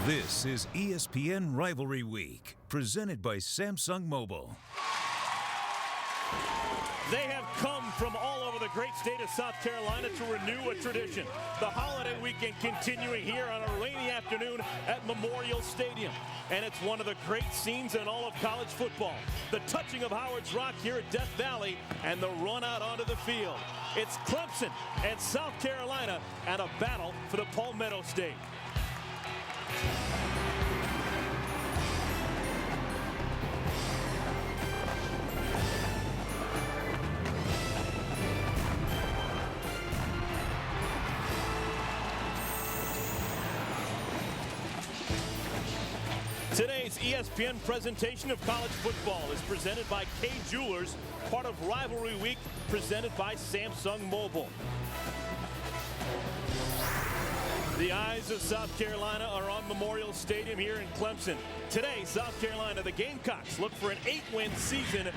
This is ESPN Rivalry Week, presented by Samsung Mobile. They have come from all over the great state of South Carolina to renew a tradition. The holiday weekend continuing here on a rainy afternoon at Memorial Stadium. And it's one of the great scenes in all of college football. The touching of Howard's Rock here at Death Valley and the run out onto the field. It's Clemson and South Carolina and a battle for the Palmetto State. Today's ESPN presentation of college football is presented by Kay Jewelers, part of Rivalry Week, presented by Samsung Mobile. The eyes of South Carolina are on Memorial Stadium here in Clemson. Today, South Carolina, the Gamecocks, look for an 8-win season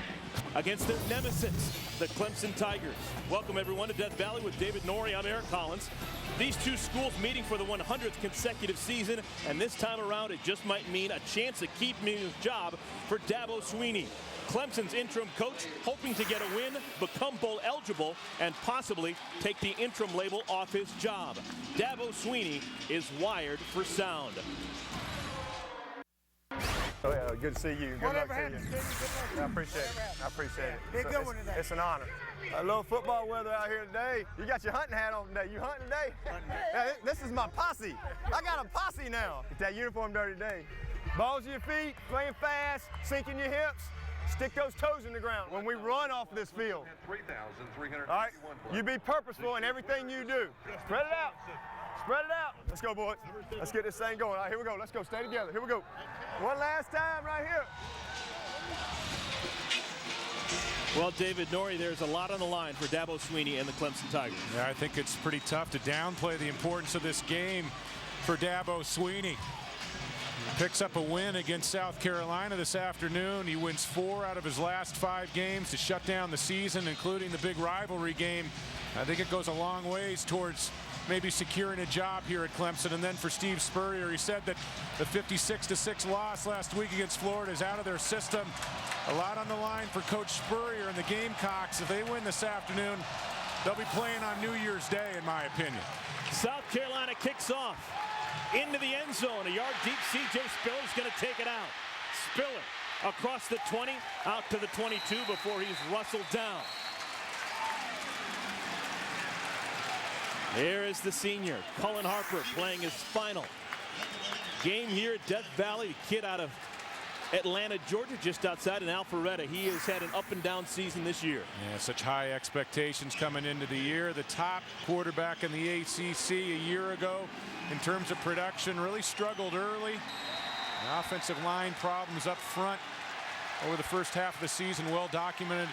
against their nemesis, the Clemson Tigers. Welcome, everyone, to Death Valley with David Norrie. I'm Eric Collins. These two schools meeting for the 100th consecutive season, and this time around it just might mean a chance to keep his job for Dabo Swinney. Clemson's interim coach hoping to get a win, become bowl eligible, and possibly take the interim label off his job. Dabo Swinney is wired for sound. Oh, yeah, good to see you. Good luck to you. I appreciate it. I appreciate it. Big good one today. It's an honor. A little football weather out here today. You got your hunting hat on today. You hunting today? Yeah, this is my posse. I got a posse now. Get that uniform dirty today. Balls in your feet, playing fast, sinking your hips. Stick those toes in the ground when we run off this field. All right, you be purposeful in everything you do. Spread it out. Spread it out. Let's go, boys. Let's get this thing going. All right, here we go. Let's go. Stay together. Here we go. One last time right here. Well, David Norrie, there's a lot on the line for Dabo Swinney and the Clemson Tigers. Yeah, I think it's pretty tough to downplay the importance of this game for Dabo Swinney. Picks up a win against South Carolina this afternoon. He wins 4 out of his last 5 games to shut down the season, including the big rivalry game. I think it goes a long ways towards maybe securing a job here at Clemson. And then for Steve Spurrier, he said that the 56-6 loss last week against Florida is out of their system. A lot on the line for Coach Spurrier and the Gamecocks. If they win this afternoon, they'll be playing on New Year's Day, in my opinion. South Carolina kicks off into the end zone. A yard deep. C.J. Spiller's going to take it out. Spiller across the 20, out to the 22 before he's rustled down. Here is the senior, Cullen Harper, playing his final game here at Death Valley. The kid out of Atlanta, Georgia, just outside in Alpharetta. He has had an up-and-down season this year. Yeah, such high expectations coming into the year. The top quarterback in the ACC a year ago in terms of production, really struggled early. The offensive line problems up front over the first half of the season, well documented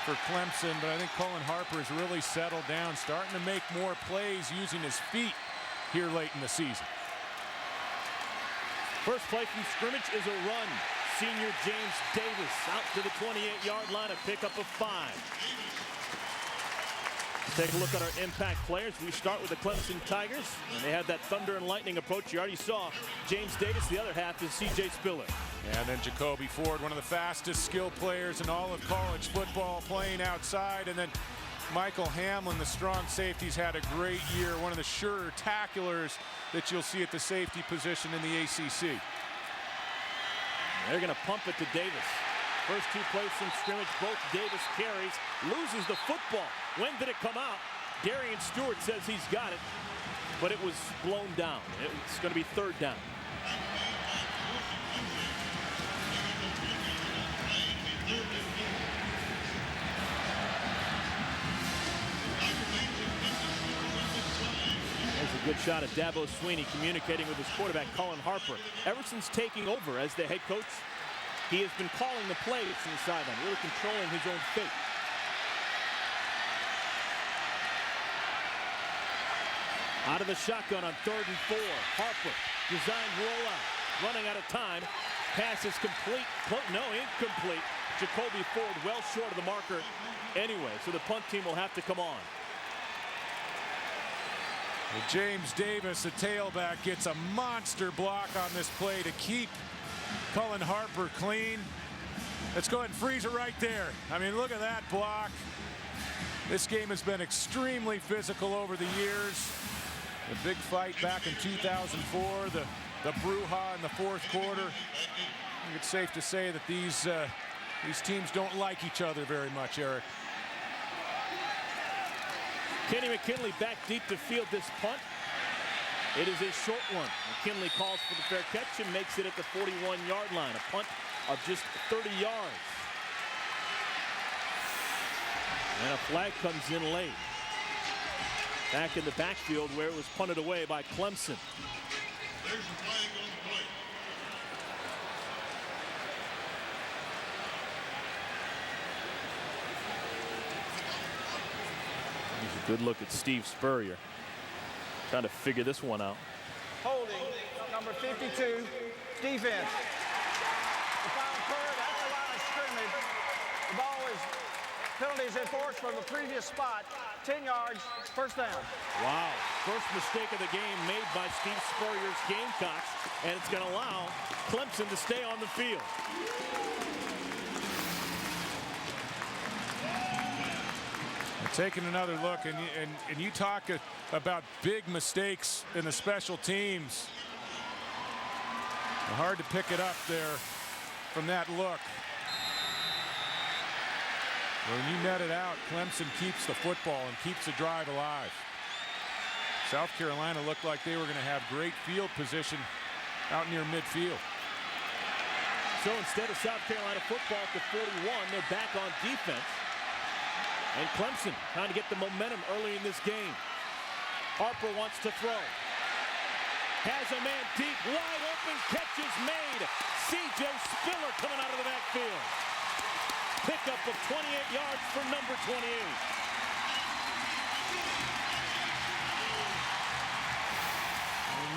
for Clemson, but I think Cullen Harper has really settled down, starting to make more plays using his feet here late in the season. First play from scrimmage is a run. Senior James Davis out to the 28-yard line, a pickup of 5. Take a look at our impact players. We start with the Clemson Tigers, and they had that thunder and lightning approach. You already saw James Davis. The other half is C.J. Spiller. And then Jacoby Ford, one of the fastest skill players in all of college football, playing outside. And then Michael Hamlin, the strong safety's had a great year. One of the surer tacklers that you'll see at the safety position in the ACC. They're going to pump it to Davis. First 2 plays from scrimmage, both Davis carries, loses the football. When did it come out? Darian Stewart says he's got it, but it was blown down. It's going to be 3rd down. There's a good shot at Dabo Swinney communicating with his quarterback, Cullen Harper. Ever since taking over as the head coach, he has been calling the plays from the sideline, really controlling his own fate. Out of the shotgun on 3rd and 4. Harper, designed rollout, running out of time. Pass is complete. No, incomplete. Jacoby Ford well short of the marker anyway, so the punt team will have to come on. James Davis, the tailback, gets a monster block on this play to keep Cullen Harper clean. Let's go ahead and freeze it right there. I mean, look at that block. This game has been extremely physical over the years. The big fight back in 2004, the brouhaha in the fourth quarter. I think it's safe to say that these teams don't like each other very much, Eric. Kenny McKinley back deep to field this punt. It is a short one. McKinley calls for the fair catch and makes it at the 41-yard line. A punt of just 30 yards. And a flag comes in late. Back in the backfield where it was punted away by Clemson. There's a flag on the play. Here's a good look at Steve Spurrier. Trying to figure this one out. Holding, number 52, defense. The final curve, that's the line of scrimmage. The ball is, penalties enforced from the previous spot. 10 yards, first down. Wow. First mistake of the game made by Steve Spurrier's Gamecocks, and it's going to allow Clemson to stay on the field. Taking another look, and you talk about big mistakes in the special teams. Hard to pick it up there from that look. When you net it out, Clemson keeps the football and keeps the drive alive. South Carolina looked like they were going to have great field position out near midfield. So instead of South Carolina football to 41, they're back on defense. And Clemson trying to get the momentum early in this game. Harper wants to throw. Has a man deep, wide open, catch is made. C.J. Spiller coming out of the backfield. Pickup of 28 yards for number 28.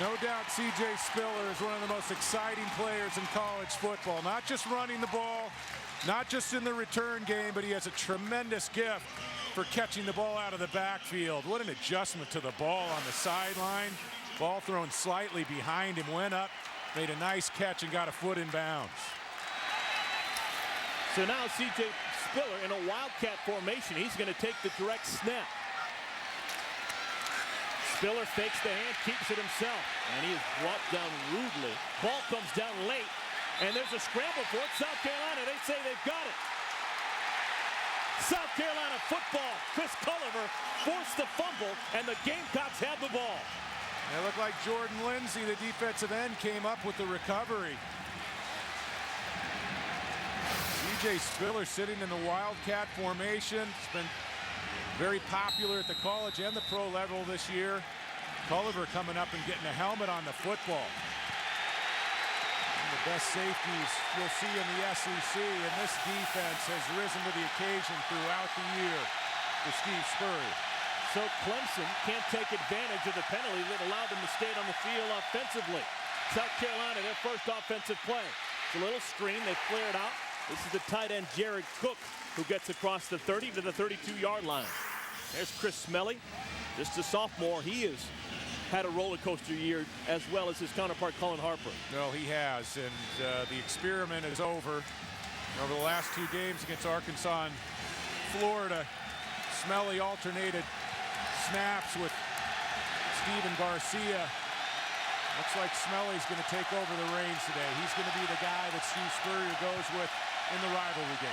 No doubt C.J. Spiller is one of the most exciting players in college football. Not just running the ball, not just in the return game, but he has a tremendous gift for catching the ball out of the backfield. What an adjustment to the ball on the sideline. Ball thrown slightly behind him, went up, made a nice catch, and got a foot in bounds. So now C.J. Spiller in a wildcat formation. He's going to take the direct snap. Spiller fakes the hand, keeps it himself, and he is brought down rudely. Ball comes down late, and there's a scramble for it. South Carolina, they say they've got it. South Carolina football. Chris Culliver forced the fumble, and the Gamecocks have the ball. It looked like Jordan Lindsay, the defensive end, came up with the recovery. C.J. Spiller sitting in the wildcat formation. It's been very popular at the college and the pro level this year. Culliver coming up and getting a helmet on the football. One of the best safeties you'll see in the SEC, and this defense has risen to the occasion throughout the year for Steve Spurrier. So Clemson can't take advantage of the penalty that allowed them to stay on the field offensively. South Carolina, their first offensive play. It's a little screen, they flare it out. This is the tight end Jared Cook, who gets across the 30 to the 32-yard line. There's Chris Smelly, just a sophomore. He has had a roller coaster year as well as his counterpart Cullen Harper. Well, he has, and the experiment is over. Over the last two games against Arkansas and Florida, Smelly alternated snaps with Steven Garcia. Looks like Smelly's going to take over the reins today. He's going to be the guy that Steve Spurrier goes with in the rivalry game.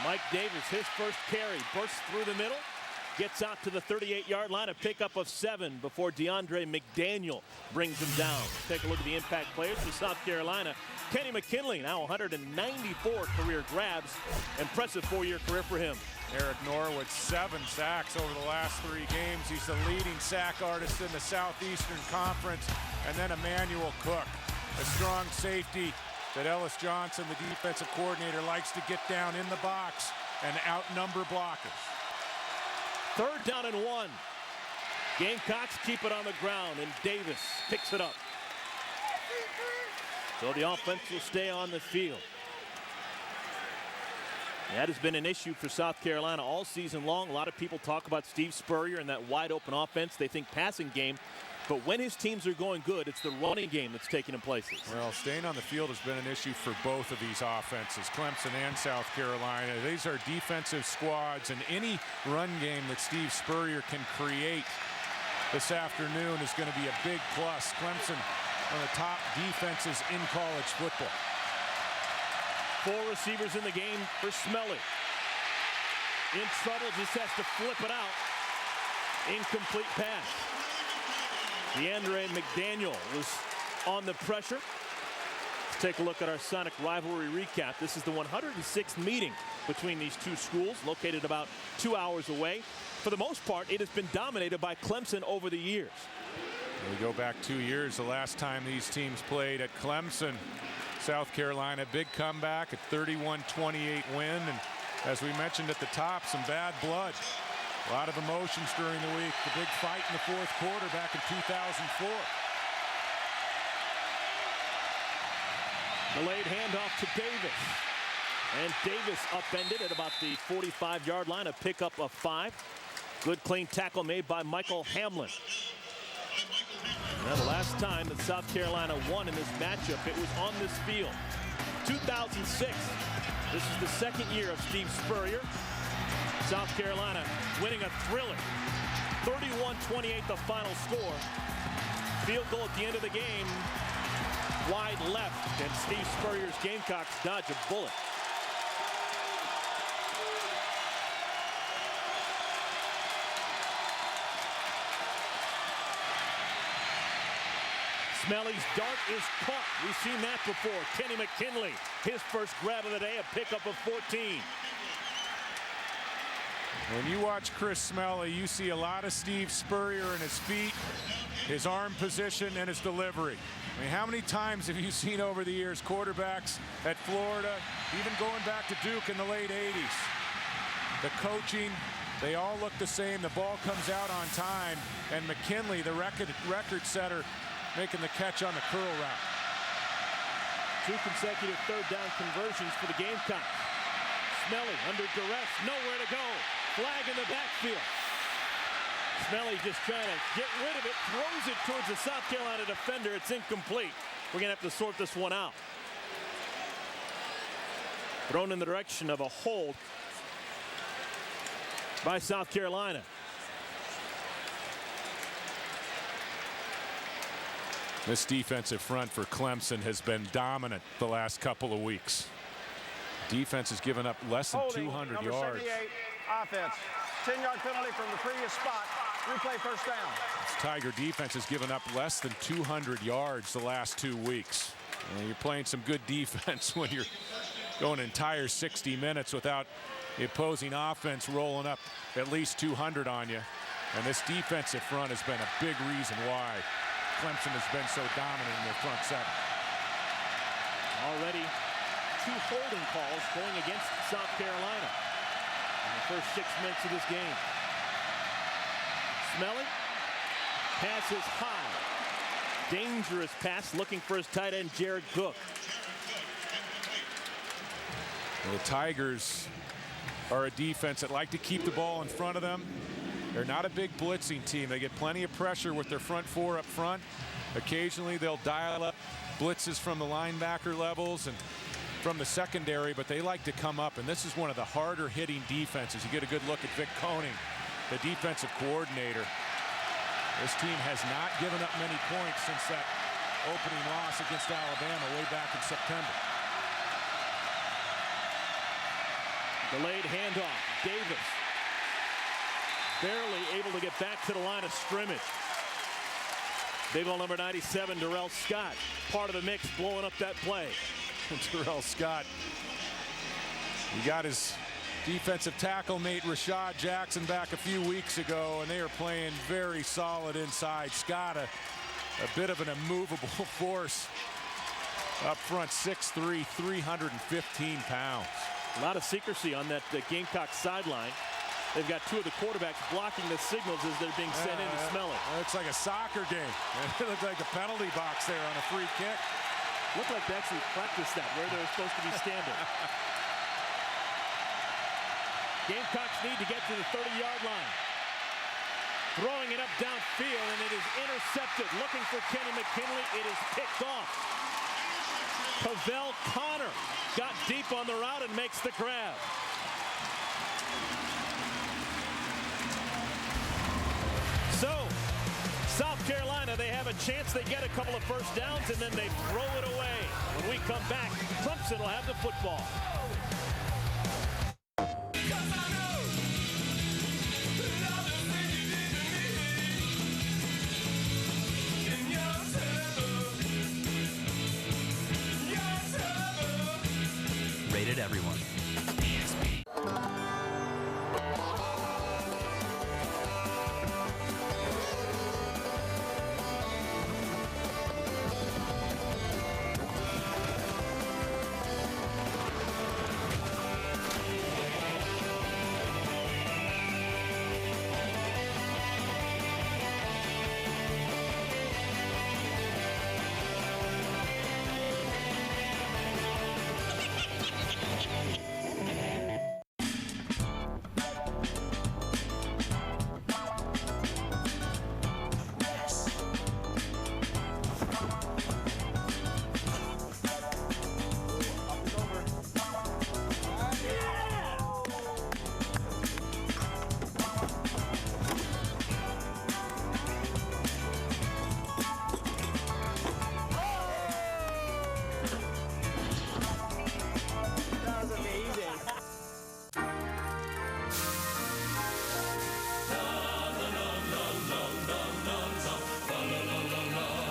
Mike Davis, his first carry, bursts through the middle, gets out to the 38-yard line, a pickup of 7 before DeAndre McDaniel brings him down. Take a look at the impact players for South Carolina. Kenny McKinley, now 194 career grabs. Impressive 4-year career for him. Eric Norwood, 7 sacks over the last 3 games. He's the leading sack artist in the Southeastern Conference. And then Emmanuel Cook, a strong safety that Ellis Johnson, the defensive coordinator, likes to get down in the box and outnumber blockers. 3rd down and 1. Gamecocks keep it on the ground, and Davis picks it up. So the offense will stay on the field. That has been an issue for South Carolina all season long. A lot of people talk about Steve Spurrier and that wide open offense. They think passing game. But when his teams are going good, it's the running game that's taking him places. Well, staying on the field has been an issue for both of these offenses, Clemson and South Carolina. These are defensive squads, and any run game that Steve Spurrier can create this afternoon is going to be a big plus. Clemson, one of the top defenses in college football. 4 receivers in the game for Smelly. In trouble, just has to flip it out. Incomplete pass. DeAndre McDaniel was on the pressure. Let's take a look at our Sonic rivalry recap. This is the 106th meeting between these two schools, located about 2 hours away. For the most part, it has been dominated by Clemson over the years. We go back 2 years, the last time these teams played at Clemson. South Carolina, big comeback, a 31-28 win. And as we mentioned at the top, some bad blood. A lot of emotions during the week. The big fight in the fourth quarter back in 2004. Delayed handoff to Davis. And Davis upended at about the 45-yard line, a pickup of 5. Good clean tackle made by Michael Hamlin. Now, the last time that South Carolina won in this matchup, it was on this field. 2006. This is the second year of Steve Spurrier. South Carolina winning a thriller. 31-28 the final score. Field goal at the end of the game. Wide left, and Steve Spurrier's Gamecocks dodge a bullet. Smelly's dart is caught. We've seen that before. Kenny McKinley, his first grab of the day, a pickup of 14. When you watch Chris Smelly, you see a lot of Steve Spurrier in his feet, his arm position, and his delivery. I mean, how many times have you seen over the years quarterbacks at Florida, even going back to Duke in the late 80s? The coaching, they all look the same. The ball comes out on time, and McKinley, the record setter, making the catch on the curl route. 2 consecutive third down conversions for the Gamecocks. Smelly under duress, nowhere to go. Flag in the backfield. Smelly just trying to get rid of it, throws it towards the South Carolina defender. It's incomplete. We're going to have to sort this one out. Thrown in the direction of a hold by South Carolina. This defensive front for Clemson has been dominant the last couple of weeks. Defense has given up less than 200 number yards. 78, offense. 10-yard penalty from the previous spot. Replay first down. This Tiger defense has given up less than 200 yards the last 2 weeks. And you're playing some good defense when you're going an entire 60 minutes without the opposing offense rolling up at least 200 on you. And this defensive front has been a big reason why Clemson has been so dominant in their front seven. Already 2 holding calls going against South Carolina in the first 6 minutes of this game. Smelly passes high. Dangerous pass, looking for his tight end, Jared Cook. Well, the Tigers are a defense that like to keep the ball in front of them. They're not a big blitzing team. They get plenty of pressure with their front 4 up front. Occasionally they'll dial up blitzes from the linebacker levels and from the secondary, but they like to come up, and this is one of the harder hitting defenses. You get a good look at Vic Koenig, the defensive coordinator. This team has not given up many points since that opening loss against Alabama way back in September. Delayed handoff. Davis barely able to get back to the line of scrimmage. Big ol' number 97, Darrell Scott, part of the mix, blowing up that play. Darrell Scott, he got his defensive tackle mate Rashad Jackson back a few weeks ago, and they are playing very solid inside. Scott, a bit of an immovable force up front, 6'3", 315 pounds. A lot of secrecy on that Gamecock sideline. They've got 2 of the quarterbacks blocking the signals as they're being sent in to Smelly. It's like a soccer game. It looked like a penalty box there on a free kick. Looked like they actually practiced that where they're supposed to be standing. Gamecocks need to get to the 30-yard line. Throwing it up downfield, and it is intercepted. Looking for Kenny McKinley. It is picked off. Cavell Connor got deep on the route and makes the grab. So, South Carolina, they have a chance. They get a couple of first downs, and then they throw it away. When we come back, Clemson will have the football. Rated everyone.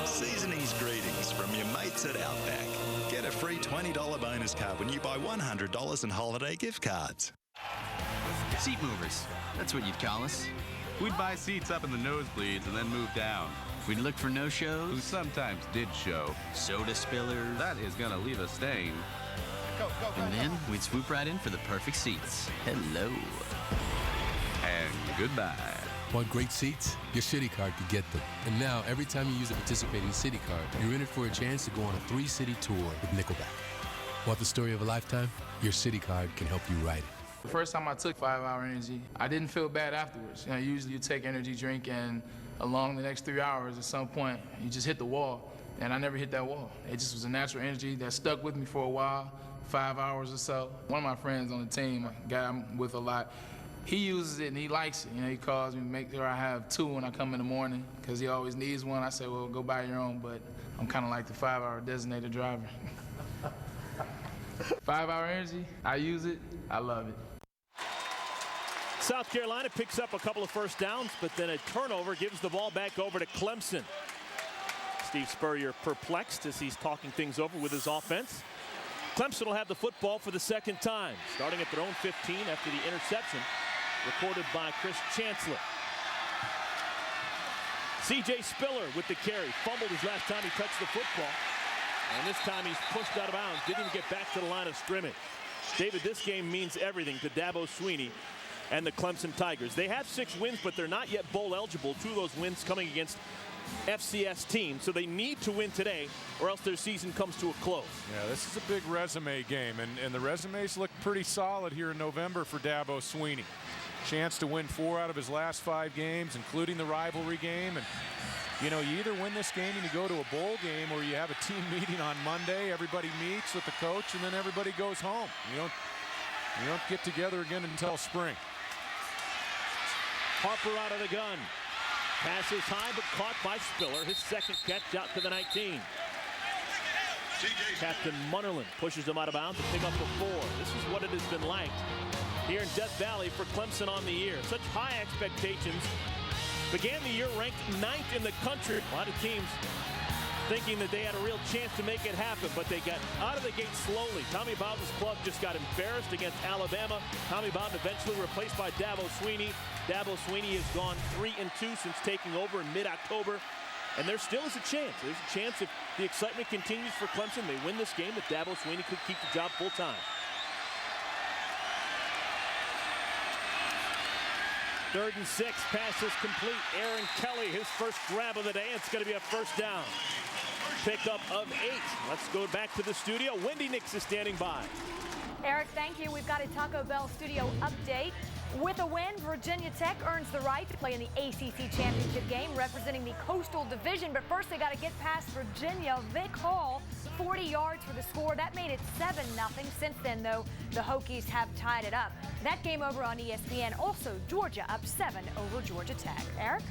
Seasonings greetings from your mates at Outback. Get a free $20 bonus card when you buy $100 in holiday gift cards. Seat movers. That's what you'd call us. We'd buy seats up in the nosebleeds and then move down. We'd look for no-shows. Who sometimes did show. Soda spillers. That is gonna leave a stain. And then we'd swoop right in for the perfect seats. Hello. And goodbye. Want great seats? Your Citi Card could get them. And now, every time you use a participating Citi Card, you're in it for a chance to go on a 3-city tour with Nickelback. Want the story of a lifetime? Your Citi Card can help you write it. The first time I took 5-Hour Energy, I didn't feel bad afterwards. You know, usually you take energy drink and along the next 3 hours at some point, you just hit the wall. And I never hit that wall. It just was a natural energy that stuck with me for a while, 5 hours or so. One of my friends on the team, a guy I'm with a lot, he uses it and he likes it. You know, he calls me, make sure I have 2 when I come in the morning, because he always needs one. I say, well, go buy your own, but I'm kind of like the 5-hour designated driver. 5-Hour Energy, I use it, I love it. South Carolina picks up a couple of first downs, but then a turnover gives the ball back over to Clemson. Steve Spurrier perplexed as he's talking things over with his offense. Clemson will have the football for the second time, starting at their own 15 after the interception recorded by Chris Chancellor. C.J. Spiller with the carry. Fumbled his last time he touched the football. And this time he's pushed out of bounds. Didn't even get back to the line of scrimmage. David, this game means everything to Dabo Swinney and the Clemson Tigers. They have 6 wins, but they're not yet bowl eligible. 2 of those wins coming against FCS teams. So they need to win today or else their season comes to a close. Yeah, this is a big resume game, and the resumes look pretty solid here in November for Dabo Swinney. Chance to win 4 out of his last 5 games, including the rivalry game. And you know, you either win this game and you go to a bowl game, or you have a team meeting on Monday. Everybody meets with the coach, and then everybody goes home. You don't get together again until spring. Harper out of the gun. Passes high, but caught by Spiller. His second catch out to the 19. Captain Munnerlyn pushes him out of bounds to pick up the 4. This is what it has been like here in Death Valley for Clemson on the year. Such high expectations. Began the year ranked 9th in the country. A lot of teams thinking that they had a real chance to make it happen, but they got out of the gate slowly. Tommy Bowden's club just got embarrassed against Alabama. Tommy Bowden eventually replaced by Dabo Swinney. Dabo Swinney has gone 3-2 since taking over in mid-October, and there still is a chance. There's a chance if the excitement continues for Clemson, they win this game, that Dabo Swinney could keep the job full time. 3rd and 6, pass is complete. Aaron Kelly, his first grab of the day. It's going to be a first down. Pickup of 8. Let's go back to the studio. Wendy Nix is standing by. Eric, thank you. We've got a Taco Bell studio update. With a win, Virginia Tech earns the right to play in the ACC championship game representing the Coastal Division. But first, they got to get past Virginia. Vic Hall, 40 yards for the score. That made it 7-0. Since then, though, the Hokies have tied it up. That game over on ESPN. Also, Georgia up 7 over Georgia Tech. Eric?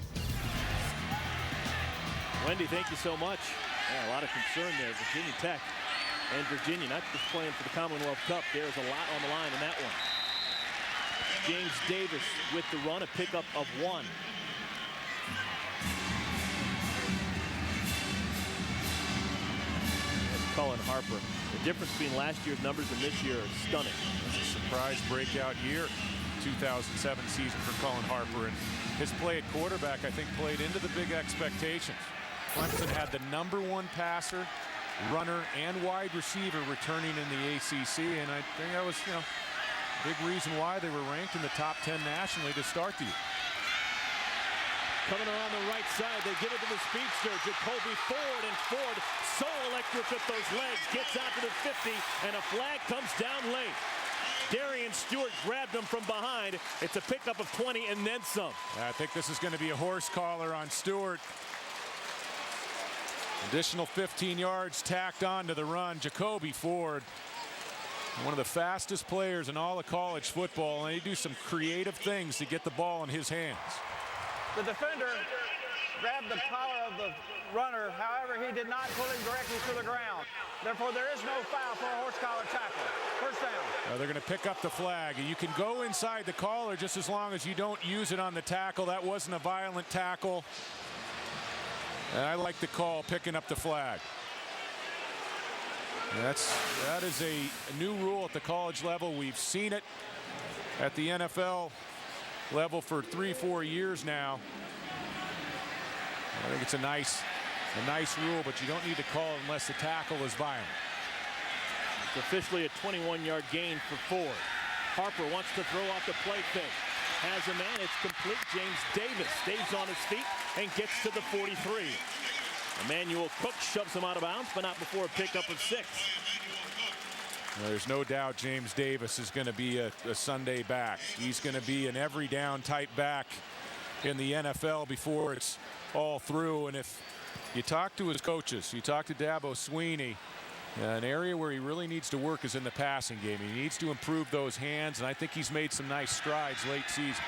Wendy, thank you so much. Yeah, a lot of concern there. Virginia Tech and Virginia not just playing for the Commonwealth Cup. There's a lot on the line in that one. James Davis with the run, a pickup of 1. That's Cullen Harper. The difference between last year's numbers and this year is stunning. It's a surprise breakout year, 2007 season for Cullen Harper. And his play at quarterback, I think, played into the big expectations. Clemson had the #1 passer, runner, and wide receiver returning in the ACC, and I think that was, big reason why they were ranked in the top 10 nationally to start the year. Coming around the right side, they give it to the speedster, Jacoby Ford, and Ford so electric with those legs, gets out to the 50, and a flag comes down late. Darian Stewart grabbed him from behind. It's a pickup of 20 and then some. I think this is going to be a horse collar on Stewart. Additional 15 yards tacked on to the run. Jacoby Ford, one of the fastest players in all of college football, and he do some creative things to get the ball in his hands. The defender grabbed the collar of the runner. However, he did not pull him directly to the ground. Therefore, there is no foul for a horse collar tackle. First down. They're going to pick up the flag. You can go inside the collar just as long as you don't use it on the tackle. That wasn't a violent tackle. And I like the call, picking up the flag. That is a new rule at the college level. We've seen it at the NFL level for 3-4 years now. I think it's a nice rule, but you don't need to call it unless the tackle is violent. It's officially a 21-yard gain for Ford. Harper wants to throw off the play fake. Has a man, it's complete. James Davis stays on his feet and gets to the 43. Emmanuel Cook shoves him out of bounds, but not before a pickup of 6. There's no doubt James Davis is going to be a Sunday back. He's going to be an every down type back in the NFL before it's all through. And if you talk to his coaches, you talk to Dabo Swinney, an area where he really needs to work is in the passing game. He needs to improve those hands, and I think he's made some nice strides late season.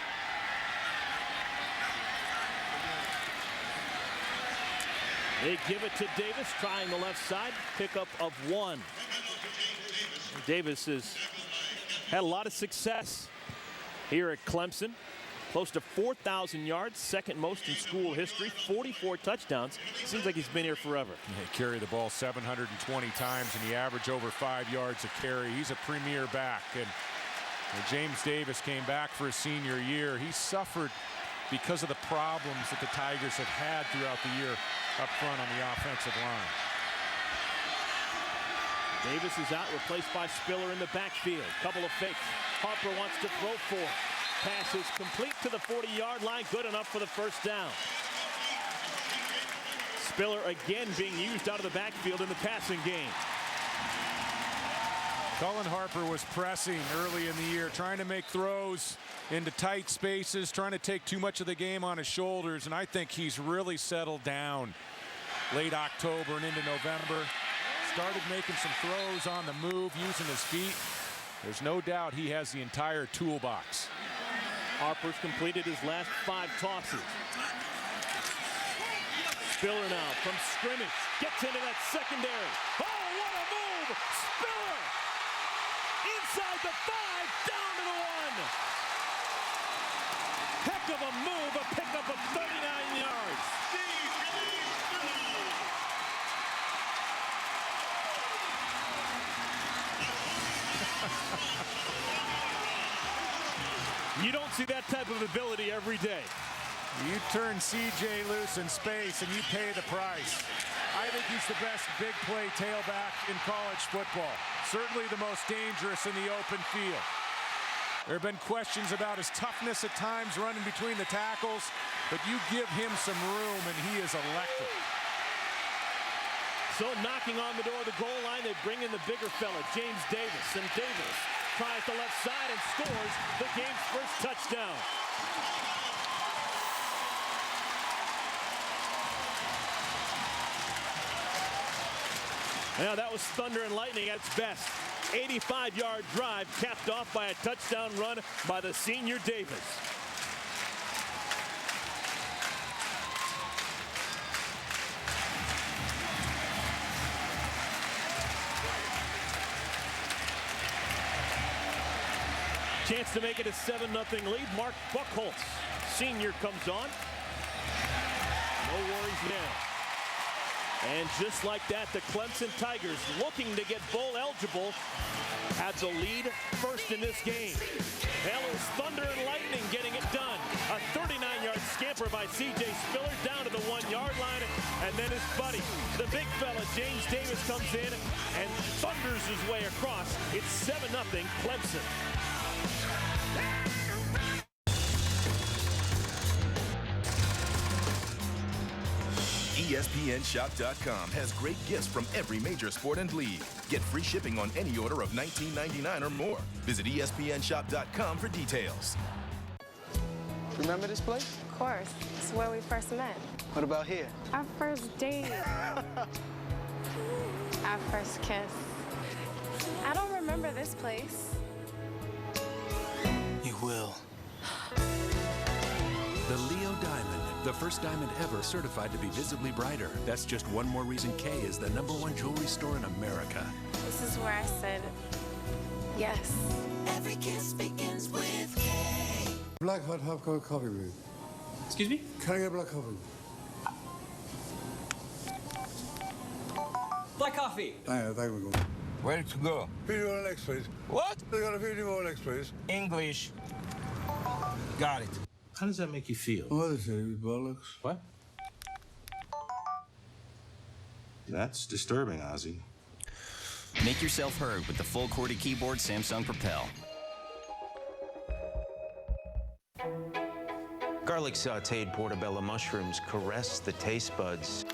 They give it to Davis, trying the left side, pickup of 1. Davis has had a lot of success here at Clemson. Close to 4,000 yards, second most in school history, 44 touchdowns. Seems like he's been here forever. He carried the ball 720 times, and he averaged over 5 yards a carry. He's a premier back. And James Davis came back for his senior year. He suffered because of the problems that the Tigers have had throughout the year up front on the offensive line. Davis is out, replaced by Spiller in the backfield. Couple of fakes. Harper wants to throw for. Pass is complete to the 40-yard line. Good enough for the first down. Spiller again being used out of the backfield in the passing game. Cullen Harper was pressing early in the year, trying to make throws into tight spaces, trying to take too much of the game on his shoulders, and I think he's really settled down late October and into November. Started making some throws on the move, using his feet. There's no doubt he has the entire toolbox. Harper's completed his last 5 tosses. Spiller now from scrimmage. Gets into that secondary. Oh, what a move! Spiller! Inside the 5, down to the 1. Heck of a move, a pickup of 39 yards. You don't see that type of ability every day. You turn CJ loose in space and you pay the price. I think he's the best big play tailback in college football. Certainly the most dangerous in the open field. There have been questions about his toughness at times running between the tackles, but you give him some room and he is electric. So knocking on the door of the goal line, they bring in the bigger fella, James Davis. And Davis tries the left side and scores the game's first touchdown. Now that was thunder and lightning at its best. 85-yard drive capped off by a touchdown run by the senior Davis. Chance to make it a 7-0 lead. Mark Buckholz, senior, comes on. No worries now. And just like that, the Clemson Tigers, looking to get bowl eligible, had the lead first in this game. Hell, it was thunder and lightning getting it done. A 39-yard scamper by C.J. Spiller down to the 1-yard line, and then his buddy, the big fella, James Davis, comes in and thunders his way across. It's 7-0 Clemson. ESPNShop.com has great gifts from every major sport and league. Get free shipping on any order of $19.99 or more. Visit ESPNShop.com for details. Remember this place? Of course. It's where we first met. What about here? Our first date. Our first kiss. I don't remember this place. You will. The Leo Diamond, the first diamond ever certified to be visibly brighter. That's just one more reason Kay is the #1 jewelry store in America. This is where I said yes. Every kiss begins with K. Black hot half cold coffee, please. Excuse me? Can I get black coffee? Black coffee. Thank you. Where to go? 50 legs, please. What? They got a 50 more legs, please. English. Got it. How does that make you feel? What is it, bollocks? What? That's disturbing, Ozzy. Make yourself heard with the full QWERTY keyboard Samsung Propel. Garlic sauteed portobello mushrooms caress the taste buds.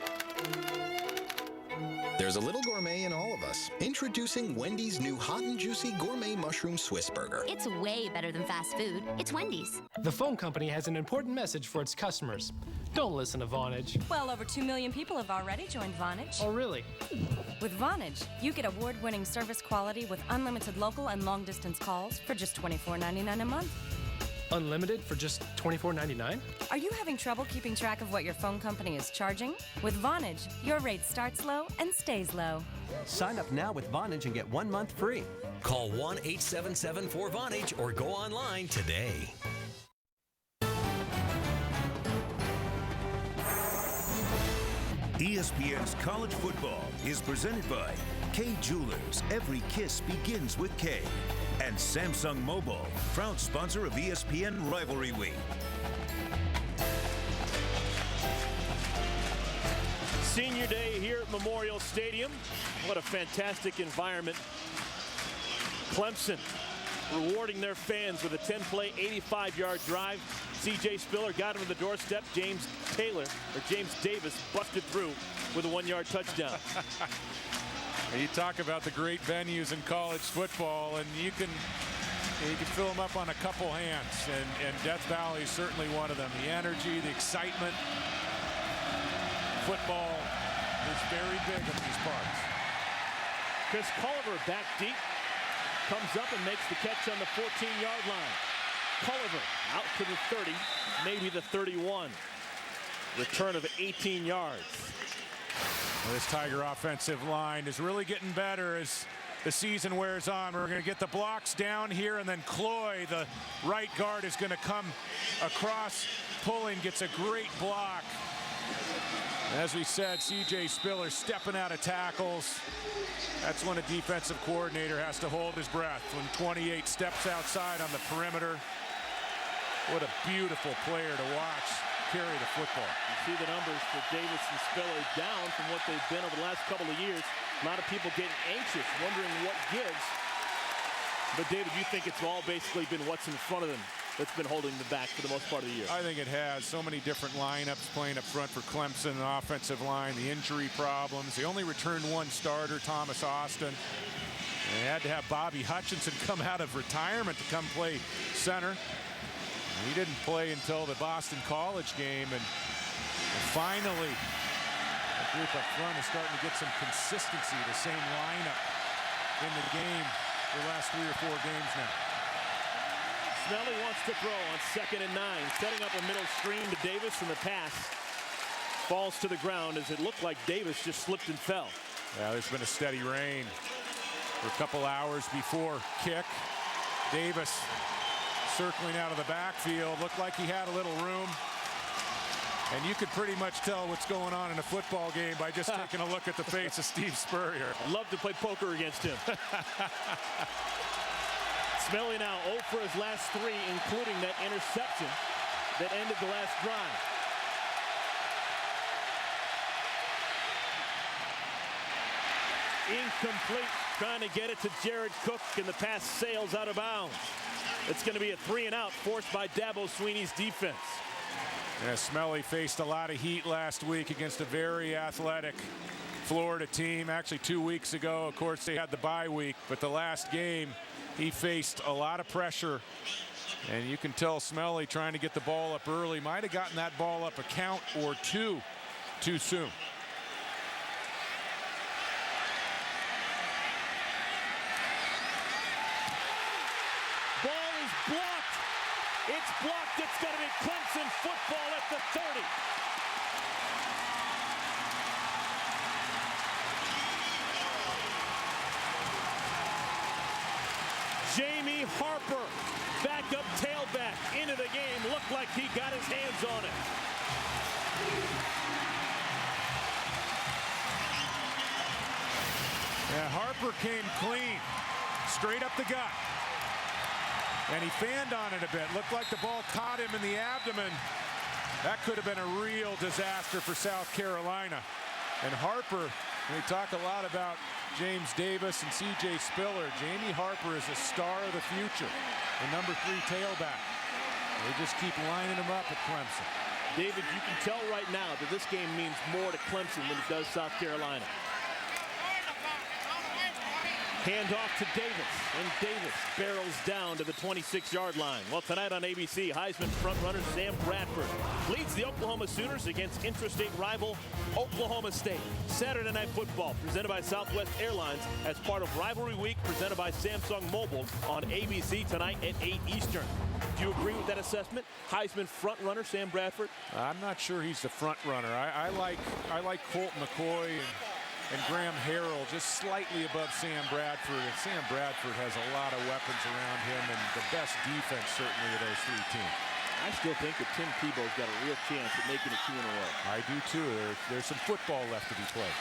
There's a little gourmet in all of us. Introducing Wendy's new hot and juicy gourmet mushroom Swiss burger. It's way better than fast food. It's Wendy's. The phone company has an important message for its customers. Don't listen to Vonage. Well, over 2 million people have already joined Vonage. Oh, really? With Vonage, you get award-winning service quality with unlimited local and long-distance calls for just $24.99 a month. Unlimited for just $24.99? Are you having trouble keeping track of what your phone company is charging? With Vonage, your rate starts low and stays low. Sign up now with Vonage and get 1 month free. Call 1-877-4VONAGE or go online today. ESPN's College Football is presented by Kay Jewelers. Every kiss begins with Kay. And Samsung Mobile, proud sponsor of ESPN Rivalry Week. Senior day here at Memorial Stadium. What a fantastic environment. Clemson rewarding their fans with a 10-play, 85-yard drive. C.J. Spiller got him to the doorstep. James Davis busted through with a 1-yard touchdown. You talk about the great venues in college football, and you can fill them up on a couple hands, and Death Valley is certainly one of them. The energy, the excitement. Football is very big in these parts. Chris Culliver back deep, comes up and makes the catch on the 14-yard line. Culliver out to the 30, maybe the 31. Return of 18 yards. Well, this Tiger offensive line is really getting better as the season wears on. We're going to get the blocks down here, and then Cloy, the right guard, is going to come across, pulling, gets a great block. As we said, C.J. Spiller stepping out of tackles. That's when a defensive coordinator has to hold his breath. When 28 steps outside on the perimeter. What a beautiful player to watch carry the football. You see the numbers for Davis and Spiller down from what they've been over the last couple of years. A lot of people getting anxious, wondering what gives. But David, you think it's all basically been what's in front of them that's been holding them back for the most part of the year? I think it has. So many different lineups playing up front for Clemson, an offensive line, the injury problems. They only returned one starter, Thomas Austin. They had to have Bobby Hutchinson come out of retirement to come play center. He didn't play until the Boston College game, and finally, the group up front is starting to get some consistency, the same lineup in the game for the last 3 or 4 games now. Smelly wants to throw on 2nd and 9, setting up a middle screen to Davis, and the pass falls to the ground as it looked like Davis just slipped and fell. Yeah, there's been a steady rain for a couple hours before kick. Davis circling out of the backfield, looked like he had a little room. And you could pretty much tell what's going on in a football game by just taking a look at the face of Steve Spurrier. I'd love to play poker against him. Smelly now 0 for his last 3, including that interception that ended the last drive. Incomplete, trying to get it to Jared Cook, and the pass sails out of bounds. It's going to be a 3 and out forced by Dabo Swinney's defense. Yeah, Smelly faced a lot of heat last week against a very athletic Florida team. Actually, 2 weeks ago, of course, they had the bye week, but the last game, he faced a lot of pressure. And you can tell Smelly trying to get the ball up early. Might have gotten that ball up a count or 2 too soon. Ball is blocked. It's blocked. It's going to be Clemson football at the 30. Jamie Harper, backup tailback, into the game. Looked like he got his hands on it. Yeah, Harper came clean, straight up the gut. And he fanned on it a bit. Looked like the ball caught him in the abdomen. That could have been a real disaster for South Carolina. And Harper, we talk a lot about James Davis and C.J. Spiller. Jamie Harper is a star of the future, the number 3 tailback. They just keep lining him up at Clemson. David, you can tell right now that this game means more to Clemson than it does South Carolina. Hand off to Davis, and Davis barrels down to the 26-yard line. Well, tonight on ABC, Heisman frontrunner Sam Bradford leads the Oklahoma Sooners against intrastate rival Oklahoma State. Saturday Night Football, presented by Southwest Airlines as part of Rivalry Week, presented by Samsung Mobile on ABC tonight at 8 Eastern. Do you agree with that assessment? Heisman frontrunner Sam Bradford? I'm not sure he's the frontrunner. I like Colt McCoy and Graham Harrell just slightly above Sam Bradford. And Sam Bradford has a lot of weapons around him and the best defense certainly of those 3 teams. I still think that Tim Tebow's got a real chance at making it 2 in a row. I do too. There's some football left to be played.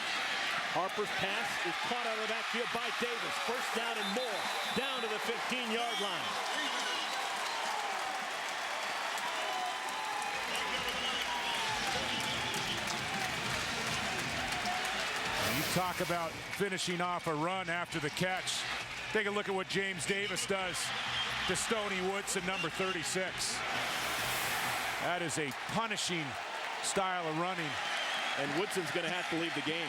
Harper's pass is caught out of the backfield by Davis. First down and more, down to the 15-yard line. You talk about finishing off a run after the catch. Take a look at what James Davis does to Stoney Woodson, number 36. That is a punishing style of running. And Woodson's going to have to leave the game.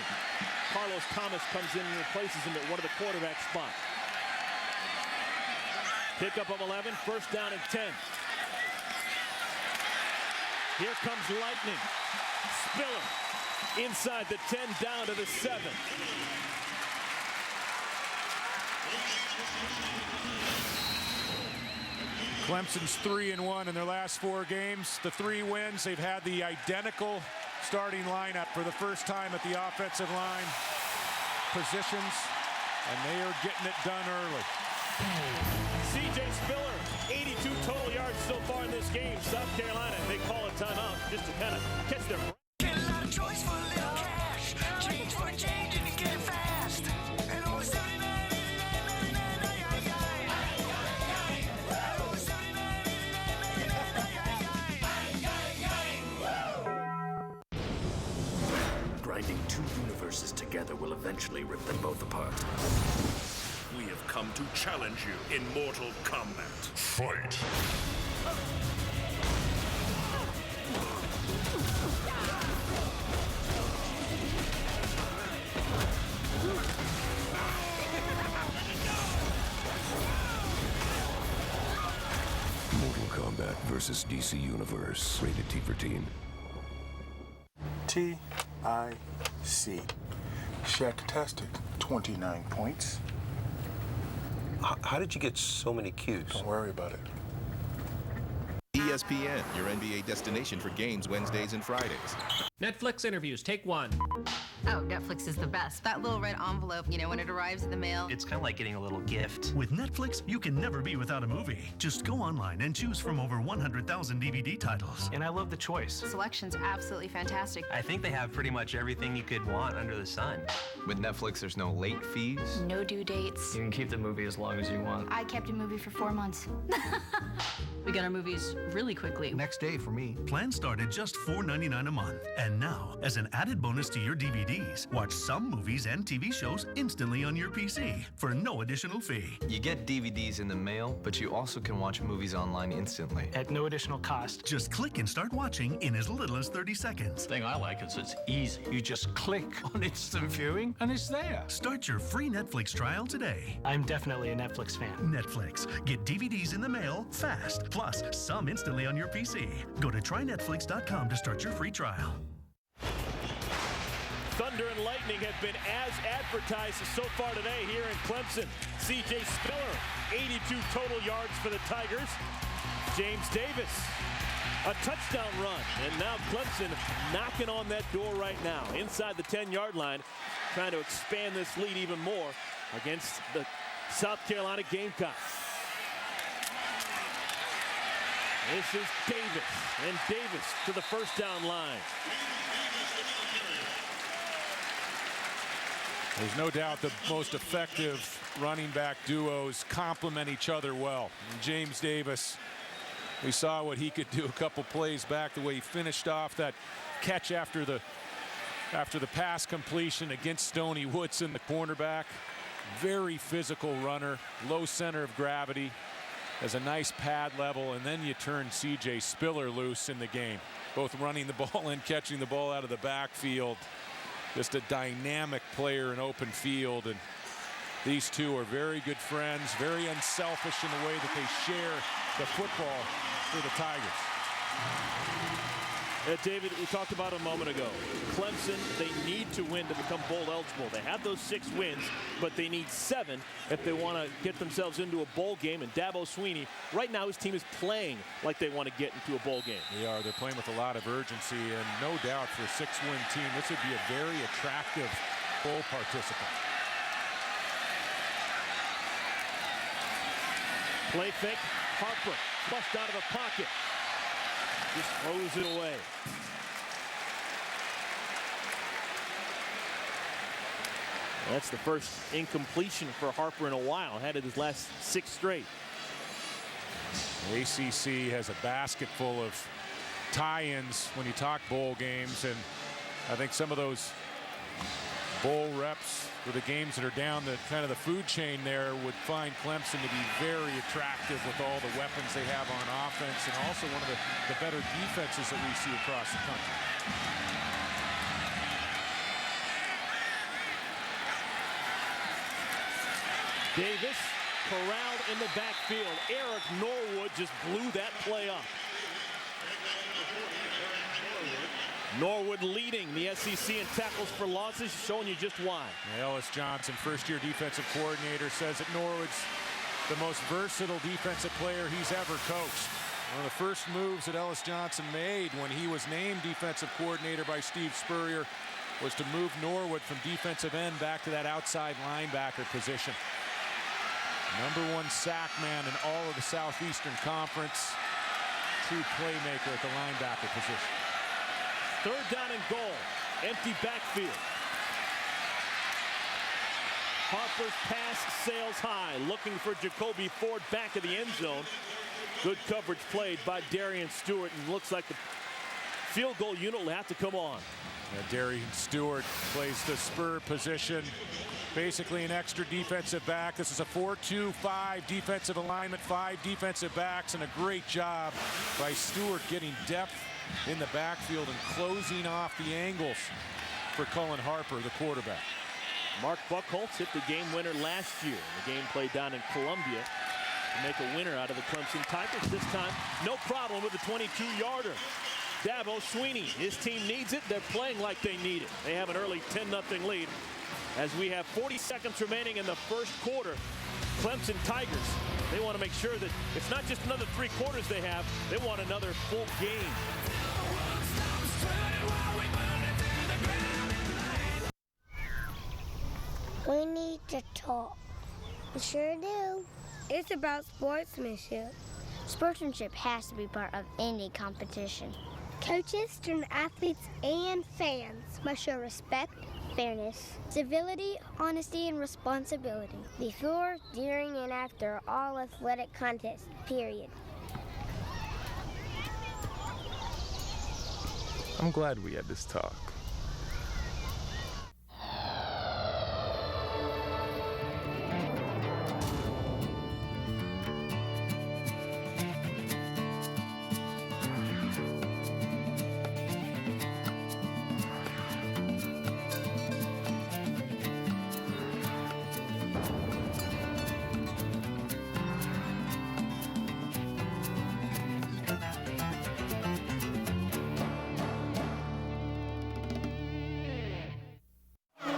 Carlos Thomas comes in and replaces him at one of the quarterback spots. Pickup of 11, first down and 10. Here comes Lightning. Spiller. Inside the 10, down to the 7. Clemson's 3-1 in their last 4 games. The 3 wins, they've had the identical starting lineup for the first time at the offensive line positions, and they are getting it done early. C.J. Spiller, 82 total yards so far in this game. South Carolina, they call a timeout just to kind of catch their breath. Choice for a little cash. Change for change if you get it fast. And over 79. Grinding 2 universes together will eventually rip them both apart. We have come to challenge you in Mortal Kombat. Fight! Kombat versus DC Universe. Rated T for teen. TIC. Shaq-tastic, 29 points. How did you get so many Qs? Don't worry about it. ESPN, your NBA destination for games Wednesdays and Fridays. Netflix interviews, take one. Oh, Netflix is the best. That little red envelope, you know, when it arrives in the mail. It's kind of like getting a little gift. With Netflix, you can never be without a movie. Just go online and choose from over 100,000 DVD titles. And I love the choice. Selection's absolutely fantastic. I think they have pretty much everything you could want under the sun. With Netflix, there's no late fees. No due dates. You can keep the movie as long as you want. I kept a movie for 4 months. We got our movies really quickly. Next day for me. Plans start at just $4.99 a month. And now, as an added bonus to your DVDs, watch some movies and TV shows instantly on your PC for no additional fee. You get DVDs in the mail, but you also can watch movies online instantly. At no additional cost. Just click and start watching in as little as 30 seconds. The thing I like is it's easy. You just click on instant viewing and it's there. Start your free Netflix trial today. I'm definitely a Netflix fan. Netflix. Get DVDs in the mail fast, plus some instantly on your PC. Go to trynetflix.com to start your free trial. Thunder and lightning have been as advertised so far today here in Clemson. C.J. Spiller, 82 total yards for the Tigers. James Davis, a touchdown run. And now Clemson knocking on that door right now. Inside the 10-yard line, trying to expand this lead even more against the South Carolina Gamecocks. This is Davis, and Davis to the first down line. There's no doubt the most effective running back duos complement each other well. And James Davis, we saw what he could do a couple plays back, the way he finished off that catch after the pass completion against Stoney Woodson, the cornerback. Very physical runner, low center of gravity, has a nice pad level, and then you turn C.J. Spiller loose in the game, both running the ball and catching the ball out of the backfield. Just a dynamic player in open field, and these two are very good friends, very unselfish in the way that they share the football for the Tigers. David, we talked about a moment ago. Clemson, they need to win to become bowl eligible. They have those 6 wins, but they need 7 if they want to get themselves into a bowl game. And Dabo Swinney, right now his team is playing like they want to get into a bowl game. They are. They're playing with a lot of urgency, and no doubt for a 6-win team, this would be a very attractive bowl participant. Play fake. Harper flushed out of the pocket. Just throws it away. That's the first incompletion for Harper in a while. Had it his last 6 straight. The ACC has a basket full of tie-ins when you talk bowl games, and I think some of those bowl reps for the games that are down the kind of the food chain there would find Clemson to be very attractive with all the weapons they have on offense, and also one of the better defenses that we see across the country. Davis corralled in the backfield. Eric Norwood just blew that play up. Norwood leading the SEC in tackles for losses, showing you just why. Ellis Johnson, first-year defensive coordinator, says that Norwood's the most versatile defensive player he's ever coached. One of the first moves that Ellis Johnson made when he was named defensive coordinator by Steve Spurrier was to move Norwood from defensive end back to that outside linebacker position. #1 sack man in all of the Southeastern Conference. True playmaker at the linebacker position. 3rd down and goal. Empty backfield. Harper's pass sails high, looking for Jacoby Ford back of the end zone. Good coverage played by Darian Stewart, and looks like the field goal unit will have to come on. Darian Stewart plays the spur position, basically an extra defensive back. This is a 4-2-5 defensive alignment, 5 defensive backs, and a great job by Stewart getting depth in the backfield and closing off the angles for Cullen Harper, the quarterback. Mark Buckholtz hit the game winner last year. The game played down in Columbia. to make a winner out of the Clemson Tigers. This time, no problem with the 22-yarder. Dabo Swinney, his team needs it. They're playing like they need it. They have an early 10-0 lead as we have 40 seconds remaining in the first quarter. Clemson Tigers, they want to make sure that it's not just another 3 quarters they have. They want another full game. We need to talk. We sure do. It's about sportsmanship. Sportsmanship has to be part of any competition. Coaches, student athletes, and fans must show respect, fairness, civility, honesty, and responsibility before, during, and after all athletic contests, period. I'm glad we had this talk.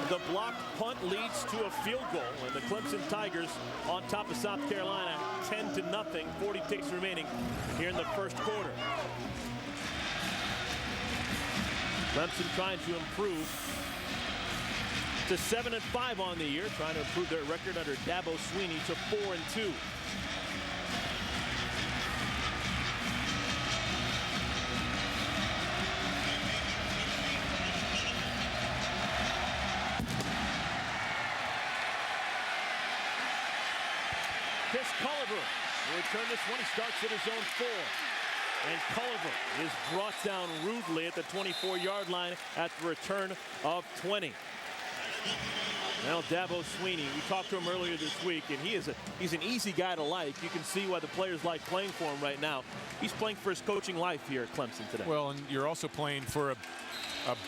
The blocked punt leads to a field goal, and the Clemson Tigers on top of South Carolina 10-0, 40 ticks remaining here in the first quarter. Clemson trying to improve to 7-5 on the year, trying to improve their record under Dabo Swinney to 4-2. Culliver will return this one. He starts at his own 4. And Culliver is brought down rudely at the 24-yard line at the return of 20. Now Dabo Swinney, we talked to him earlier this week, and he's an easy guy to like. You can see why the players like playing for him right now. He's playing for his coaching life here at Clemson today. Well, and you're also playing for a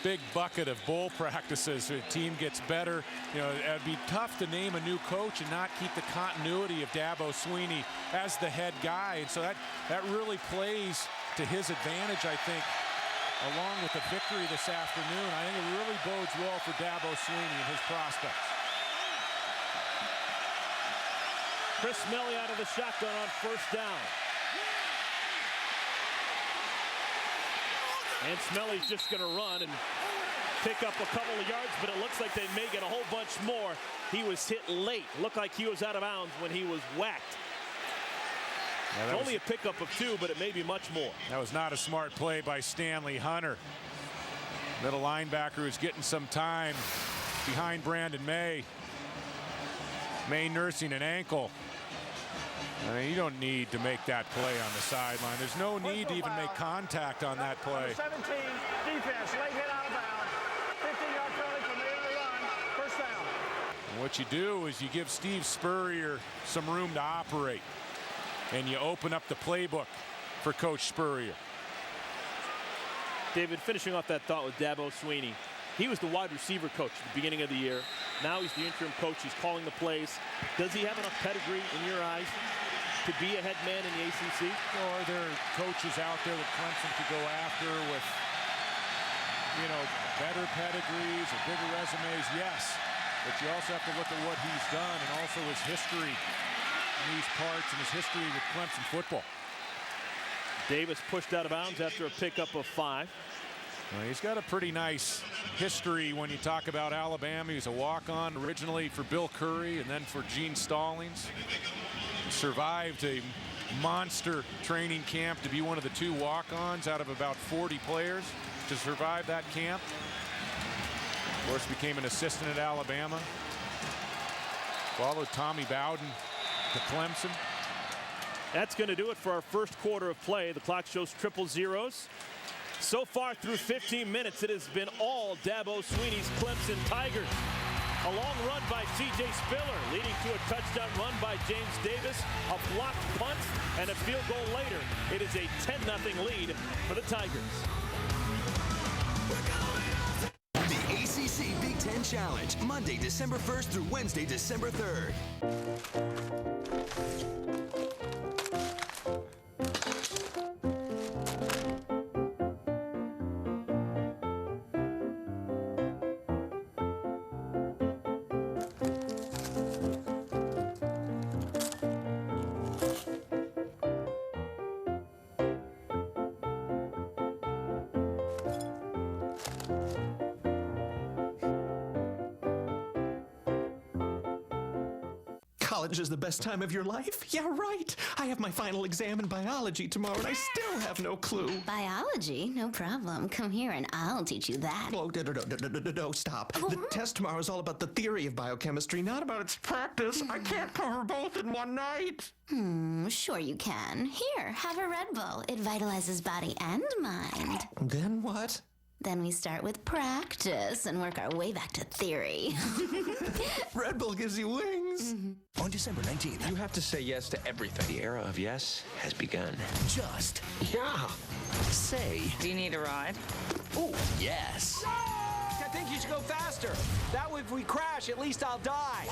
big bucket of bowl practices. The team gets better. You know, it'd be tough to name a new coach and not keep the continuity of Dabo Swinney as the head guy. And so that really plays to his advantage, I think, along with the victory this afternoon. I think it really bodes well for Dabo Swinney and his prospects. Chris Smelly out of the shotgun on first down. And Smelly's just going to run and pick up a couple of yards, but it looks like they may get a whole bunch more. He was hit late. Looked like he was out of bounds when he was whacked. Yeah, only a pickup of 2, but it may be much more. That was not a smart play by Stanley Hunter. Middle linebacker who's getting some time behind Brandon May. May nursing an ankle. I mean, you don't need to make that play on the sideline. There's no need to even make contact on that play. 17, defense, late hit out of bounds. 15-yard penalty from the end of the run. First down. And what you do is you give Steve Spurrier some room to operate. And you open up the playbook for Coach Spurrier. David, finishing off that thought with Dabo Swinney. He was the wide receiver coach at the beginning of the year. Now he's the interim coach. He's calling the plays. Does he have enough pedigree in your eyes to be a head man in the ACC? Or are there coaches out there that Clemson could go after with, you know, better pedigrees or bigger resumes? Yes. But you also have to look at what he's done and also his history in these parts and his history with Clemson football. Davis pushed out of bounds after a pickup of 5. Well, he's got a pretty nice history when you talk about Alabama. He's a walk-on originally for Bill Curry and then for Gene Stallings. Survived a monster training camp to be one of the 2 walk-ons out of about 40 players to survive that camp. Of course, became an assistant at Alabama. Followed Tommy Bowden to Clemson. That's going to do it for our first quarter of play. The clock shows triple zeros. So far through 15 minutes, it has been all Dabo Swinney's Clemson Tigers. A long run by C.J. Spiller, leading to a touchdown run by James Davis, a blocked punt, and a field goal later. It is a 10-0 lead for the Tigers. The ACC Big Ten ESPN Challenge, Monday, December 1st through Wednesday, December 3rd. College is the best time of your life? Yeah, right. I have my final exam in biology tomorrow, and I still have no clue. Biology? No problem. Come here and I'll teach you that. Oh, no, stop. The test tomorrow is all about the theory of biochemistry, not about its practice. I can't cover both in one night. Sure you can. Here, have a Red Bull. It vitalizes body and mind. Then what? Then we start with practice and work our way back to theory. Red Bull gives you wings. On December 19th. You have to say yes to everything. The era of yes has begun. Just Yeah. say, Do you need a ride? oh, yes. I think you should go faster. That way if we crash, at least I'll die.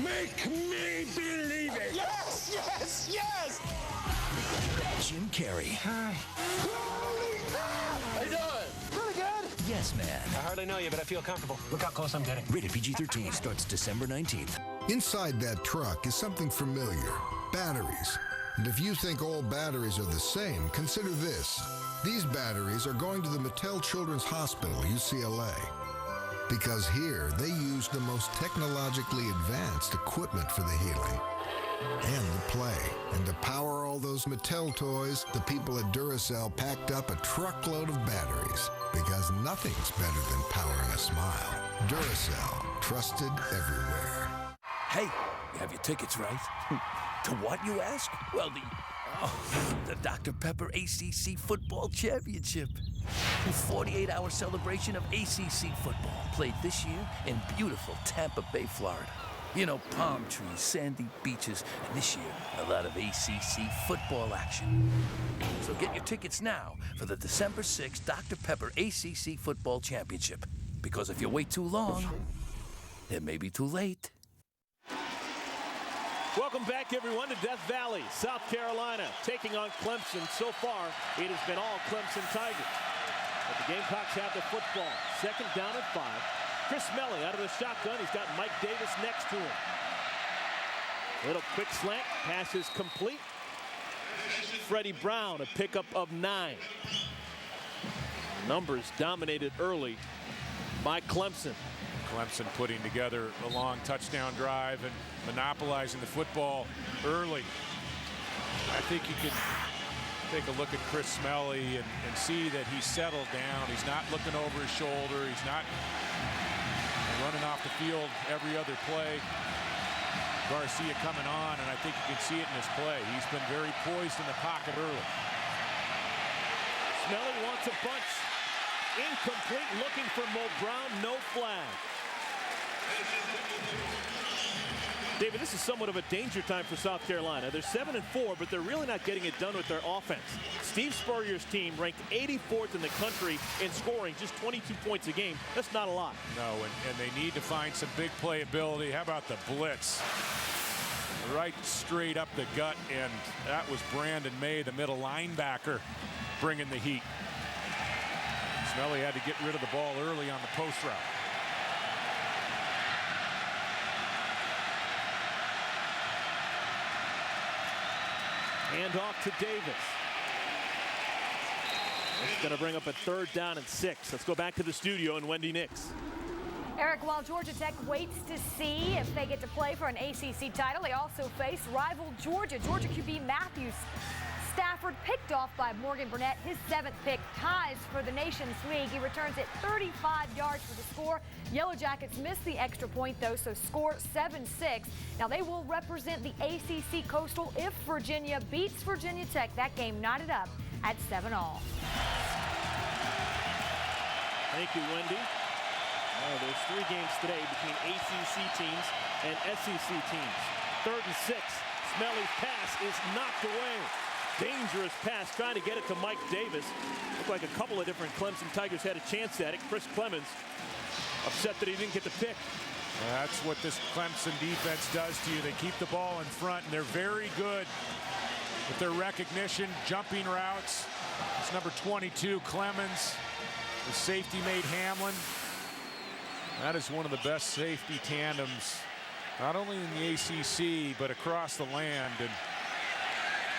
Make me believe it. Yes, yes, yes! Jim Carrey. How you doing? Pretty good. Yes, man. I hardly know you, but I feel comfortable. Look how close I'm getting. Rated PG-13 starts December 19th. Inside that truck is something familiar, batteries. And if you think all batteries are the same, consider this. These batteries are going to the Mattel Children's Hospital, UCLA. Because here, they use the most technologically advanced equipment for the healing and the play. And to power all those Mattel toys, the people at Duracell packed up a truckload of batteries. Because nothing's better than powering a smile. Duracell, trusted everywhere. Hey, you have your tickets, right? To what, you ask? Well, the Dr. Pepper ACC Football Championship. A 48-hour celebration of ACC football played this year in beautiful Tampa Bay, Florida. You know, palm trees, sandy beaches, and this year, a lot of ACC football action. So get your tickets now for the December 6th Dr. Pepper ACC Football Championship. Because if you wait too long, it may be too late. Welcome back, everyone, to Death Valley, South Carolina, taking on Clemson. So far, it has been all Clemson Tigers. But the Gamecocks have the football. Second down and 5. Chris Melly out of the shotgun. He's got Mike Davis next to him. Little quick slant. Pass is complete. Freddie Brown, a pickup of 9. Numbers dominated early by Clemson. Clemson putting together a long touchdown drive and monopolizing the football early. I think you could take a look at Chris Smelly and see that he's settled down. He's not looking over his shoulder. He's not running off the field every other play. Garcia coming on, and I think you can see it in his play. He's been very poised in the pocket early. Smelly wants a bunch. Incomplete, looking for Mo Brown, no flag. David, this is somewhat of a danger time for South Carolina. They're 7-4, but they're really not getting it done with their offense. Steve Spurrier's team ranked 84th in the country in scoring, just 22 points a game. That's not a lot. No, and they need to find some big playability. How about the blitz? Right straight up the gut, and that was Brandon May, the middle linebacker, bringing the heat. Smelly had to get rid of the ball early on the post route. Hand off to Davis. It's going to bring up a 3rd down and 6. Let's go back to the studio and Wendy Nix. Eric, while Georgia Tech waits to see if they get to play for an ACC title, they also face rival Georgia. Georgia QB Matthew Stafford picked off by Morgan Burnett. His 7th pick ties for the Nations League. He returns it 35 yards for the score. Yellow Jackets missed the extra point, though, so score 7-6. Now, they will represent the ACC Coastal if Virginia beats Virginia Tech. That game knotted up at 7-all. Thank you, Wendy. There's 3 games today between ACC teams and SEC teams. 3rd and 6. Smelly's pass is knocked away. Dangerous pass, trying to get it to Mike Davis. Looked like a couple of different Clemson Tigers had a chance at it. Chris Clemens Upset that he didn't get the pick. That's what this Clemson defense does to you. They keep the ball in front, and they're very good with their recognition, jumping routes. It's number 22, Clemens. The safety made Hamlin. That is one of the best safety tandems, not only in the ACC, but across the land. And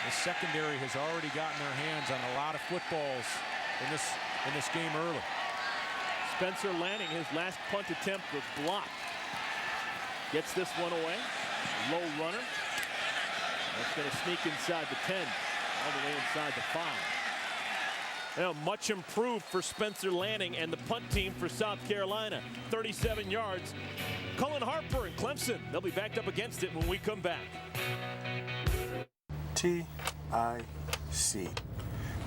the secondary has already gotten their hands on a lot of footballs in this game early. Spencer Lanning, his last punt attempt was blocked. Gets this one away. Low runner. That's going to sneak inside the 10, all the way inside the 5. Now, much improved for Spencer Lanning and the punt team for South Carolina. 37 yards. Cullen Harper and Clemson, they'll be backed up against it when we come back. TIC.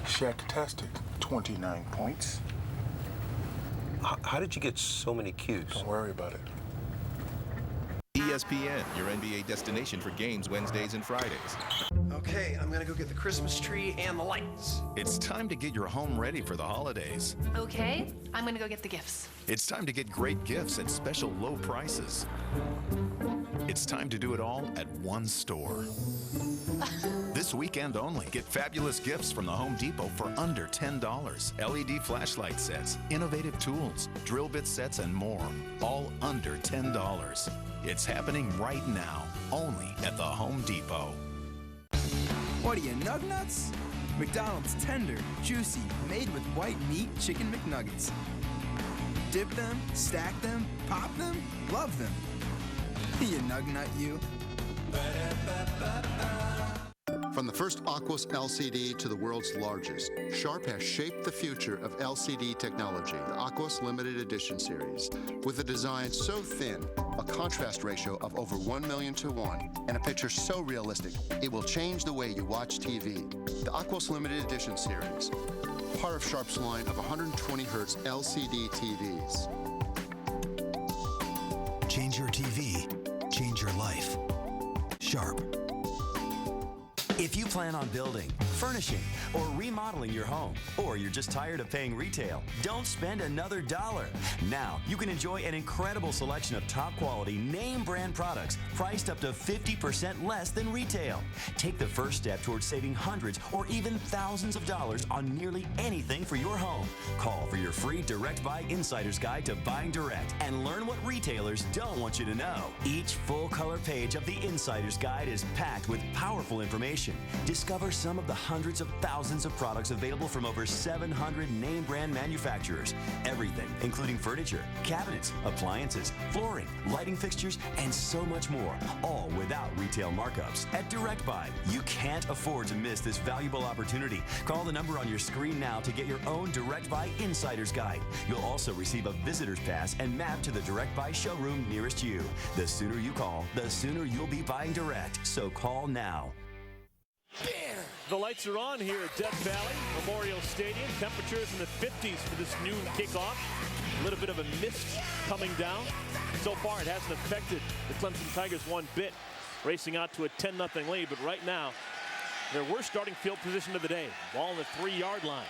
Shaq-tastic, 29 points. How did you get so many Qs? Don't worry about it. ESPN, your NBA destination for games Wednesdays and Fridays. Okay, I'm gonna go get the Christmas tree and the lights. It's time to get your home ready for the holidays. Okay, I'm gonna go get the gifts. It's time to get great gifts at special low prices. It's time to do it all at one store. This weekend only, get fabulous gifts from the Home Depot for under $10. LED flashlight sets, innovative tools, drill bit sets, and more, all under $10. It's happening right now, only at the Home Depot. What are you, Nugnuts? McDonald's tender, juicy, made with white meat chicken McNuggets. Dip them, stack them, pop them, love them. You Nugnut, you. From the first Aquos LCD to the world's largest, Sharp has shaped the future of LCD technology, the Aquos Limited Edition series. With a design so thin, a contrast ratio of over 1,000,000:1, and a picture so realistic, it will change the way you watch TV. The Aquos Limited Edition series, part of Sharp's line of 120 Hz LCD TVs. Change your TV, change your life. Sharp. If you plan on building, furnishing, or remodeling your home, or you're just tired of paying retail, don't spend another dollar. Now, you can enjoy an incredible selection of top quality name brand products priced up to 50% less than retail. Take the first step towards saving hundreds or even thousands of dollars on nearly anything for your home. Call for your free Direct Buy Insider's Guide to Buying Direct and learn what retailers don't want you to know. Each full color page of the Insider's Guide is packed with powerful information. Discover some of the hundreds of thousands of products available from over 700 name brand manufacturers. Everything, including furniture, cabinets, appliances, flooring, lighting fixtures, and so much more, all without retail markups. At Direct Buy, you can't afford to miss this valuable opportunity. Call the number on your screen now to get your own Direct Buy Insider's Guide. You'll also receive a visitor's pass and map to the Direct Buy showroom nearest you. The sooner you call, the sooner you'll be buying direct. So call now. The lights are on here at Death Valley Memorial Stadium. Temperatures in the 50s for this noon kickoff. A little bit of a mist coming down. So far, it hasn't affected the Clemson Tigers one bit, racing out to a 10-0 lead. But right now, their worst starting field position of the day. Ball on the 3-yard line.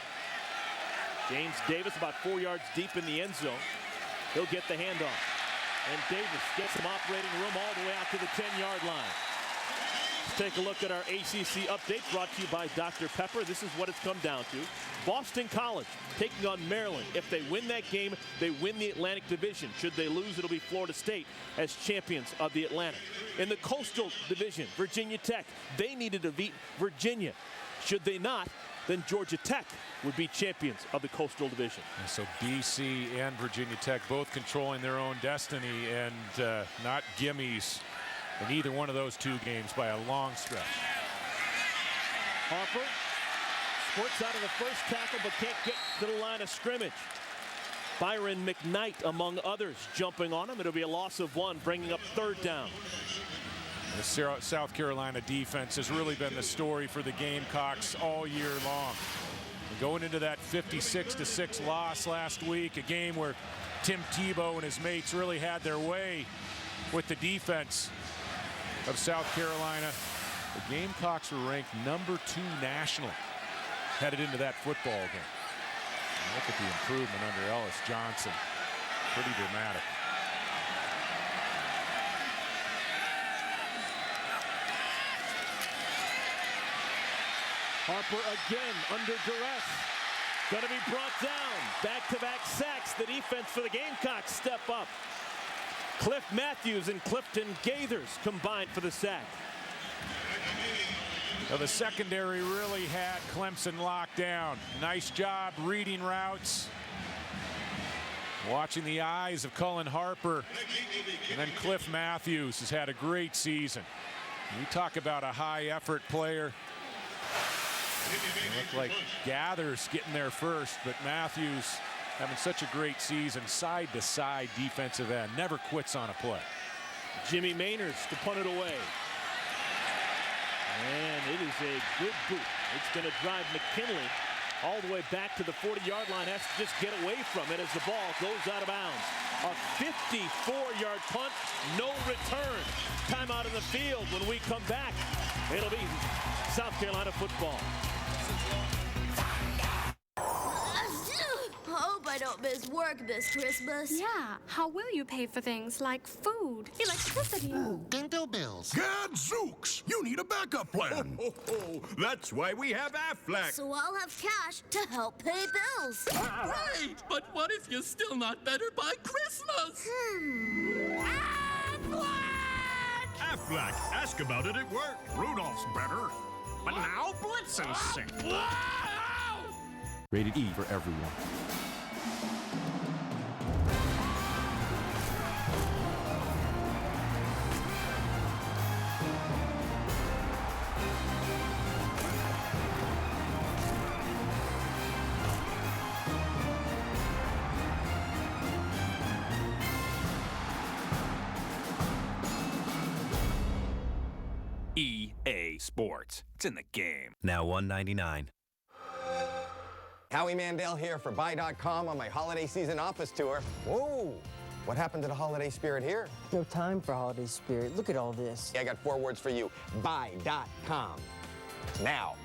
James Davis about 4 yards deep in the end zone. He'll get the handoff. And Davis gets some operating room all the way out to the 10-yard line. Let's take a look at our ACC update brought to you by Dr. Pepper. This is what it's come down to. Boston College taking on Maryland. If they win that game, they win the Atlantic Division. Should they lose, it'll be Florida State as champions of the Atlantic. In the Coastal Division, Virginia Tech, they needed to beat Virginia. Should they not, then Georgia Tech would be champions of the Coastal Division. And so BC and Virginia Tech both controlling their own destiny, and not gimmies in either one of those two games by a long stretch. Harper squirts out of the first tackle but can't get to the line of scrimmage. Byron McKnight, among others, jumping on him. It'll be a loss of 1, bringing up 3rd down. The South Carolina defense has really been the story for the Gamecocks all year long. And going into that 56-6 loss last week, a game where Tim Tebow and his mates really had their way with the defense of South Carolina. The Gamecocks were ranked number 2 nationally headed into that football game. And look at the improvement under Ellis Johnson. Pretty dramatic. Harper again under duress. Going to be brought down. Back-to-back sacks. The defense for the Gamecocks step up. Cliff Matthews and Clifton Gaithers combined for the sack. Well, the secondary really had Clemson locked down. Nice job reading routes. Watching the eyes of Cullen Harper. And then Cliff Matthews has had a great season. You talk about a high-effort player. It looked like Gathers getting there first, but Matthews having such a great season. Side-to-side defensive end. Never quits on a play. Jimmy Mainers to punt it away. And it is a good boot. It's going to drive McKinley all the way back to the 40-yard line. Has to just get away from it as the ball goes out of bounds. A 54-yard punt, no return. Timeout in the field. When we come back, it'll be South Carolina football. Hope I don't miss work this Christmas. Yeah, how will you pay for things like food, electricity? Dental bills. Gadzooks! You need a backup plan. That's why we have Aflac. So I'll have cash to help pay bills. Right, but what if you're still not better by Christmas? Aflac, ask about it at work. Rudolph's better. But now Blitzen's sick. Rated E for everyone. EA Sports. It's in the game. Now $1.99. Howie Mandel here for Buy.com on my holiday season office tour. Whoa! What happened to the holiday spirit here? No time for holiday spirit. Look at all this. I got 4 words for you. Buy.com. Now.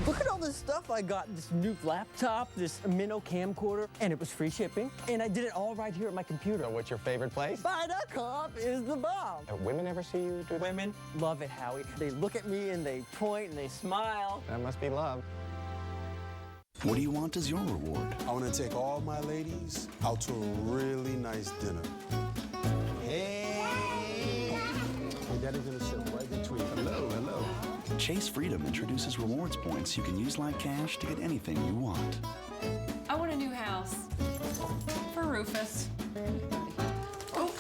Look at all this stuff I got. This new laptop, this Minnow camcorder, and it was free shipping. And I did it all right here at my computer. So what's your favorite place? Buy.com is the bomb. Women ever see you do that? Women love it, Howie. They look at me and they point and they smile. That must be love. What do you want as your reward? I want to take all my ladies out to a really nice dinner. Hey! My daddy's gonna sit right between. Hello, hello. Chase Freedom introduces rewards points you can use like cash to get anything you want. I want a new house. For Rufus. Oh,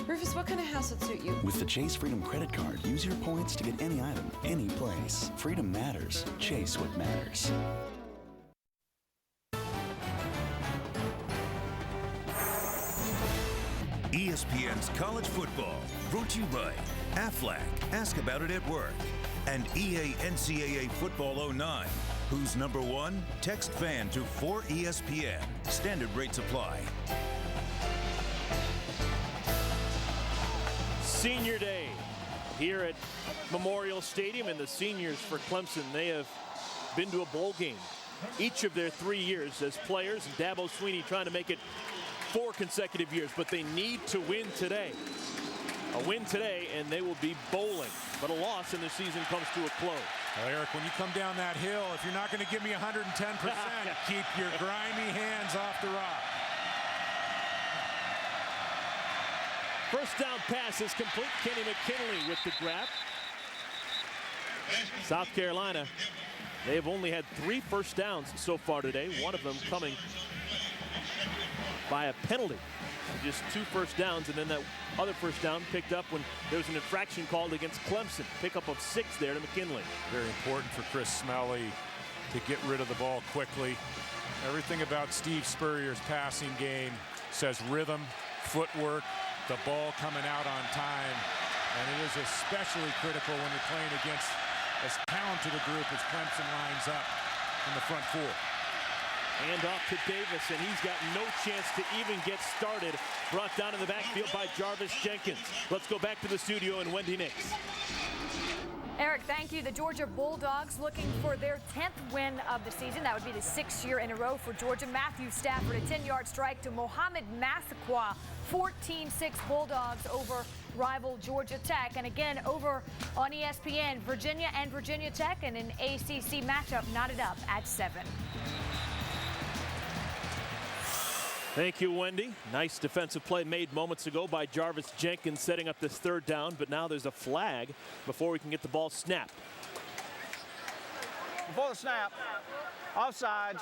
Rufus, what kind of house would suit you? With the Chase Freedom credit card, use your points to get any item, any place. Freedom matters. Chase what matters. ESPN's College Football, brought to you by Aflac, ask about it at work, and EA NCAA Football 09. Who's number one? Text FAN to 4ESPN. Standard rates apply. Senior Day here at Memorial Stadium, and the seniors for Clemson, they have been to a bowl game each of their 3 years as players, and Dabo Swinney trying to make it 4 consecutive years, but they need to win today. A win today, and they will be bowling. But a loss, and the season comes to a close. Well, Eric, when you come down that hill, if you're not going to give me 110%, keep your grimy hands off the rock. First down pass is complete. Kenny McKinley with the grab. South Carolina, they have only had 3 first downs so far today, one of them coming by a penalty. Just 2 first downs, and then that other first down picked up when there was an infraction called against Clemson. Pickup of 6 there to McKinley. Very important for Chris Smelly to get rid of the ball quickly. Everything about Steve Spurrier's passing game says rhythm, footwork, the ball coming out on time, and it is especially critical when you're playing against as talented a group as Clemson lines up in the front 4. And off to Davis, and he's got no chance to even get started. Brought down in the backfield by Jarvis Jenkins. Let's go back to the studio and Wendy Nix. Eric, thank you. The Georgia Bulldogs looking for their 10th win of the season. That would be the 6th year in a row for Georgia. Matthew Stafford, a 10-yard strike to Mohamed Massaquoi. 14-6 Bulldogs over rival Georgia Tech. And again, over on ESPN, Virginia and Virginia Tech in an ACC matchup knotted up at 7. Thank you, Wendy. Nice defensive play made moments ago by Jarvis Jenkins, setting up this 3rd down, but now there's a flag before we can get the ball snapped. Before the snap, offsides,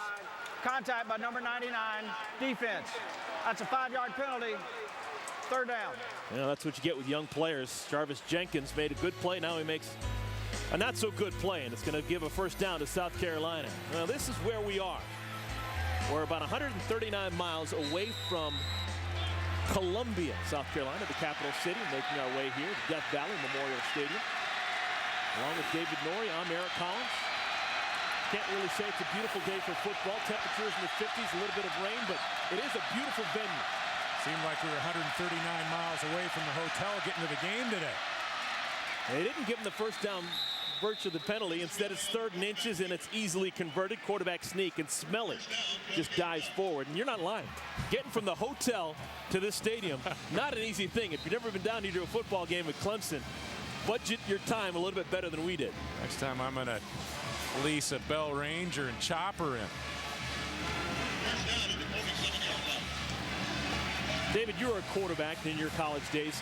contact by number 99, defense. That's a 5-yard penalty, 3rd down. Yeah, that's what you get with young players. Jarvis Jenkins made a good play. Now he makes a not so good play, and it's going to give a 1st down to South Carolina. Now, this is where we are. We're about 139 miles away from Columbia, South Carolina, the capital city, making our way here to Death Valley Memorial Stadium. Along with David Norrie, I'm Eric Collins. Can't really say it's a beautiful day for football. Temperatures in the 50s, a little bit of rain, but it is a beautiful venue. Seemed like we were 139 miles away from the hotel getting to the game today. They didn't give him the 1st down virtue of the penalty. Instead, it's 3rd and inches, and it's easily converted. Quarterback sneak, and Smelly just dives forward. And you're not lying. Getting from the hotel to this stadium, not an easy thing. If you've never been down here to a football game with Clemson, budget your time a little bit better than we did. Next time I'm going to lease a Bell Ranger and chopper in. David, you were a quarterback in your college days.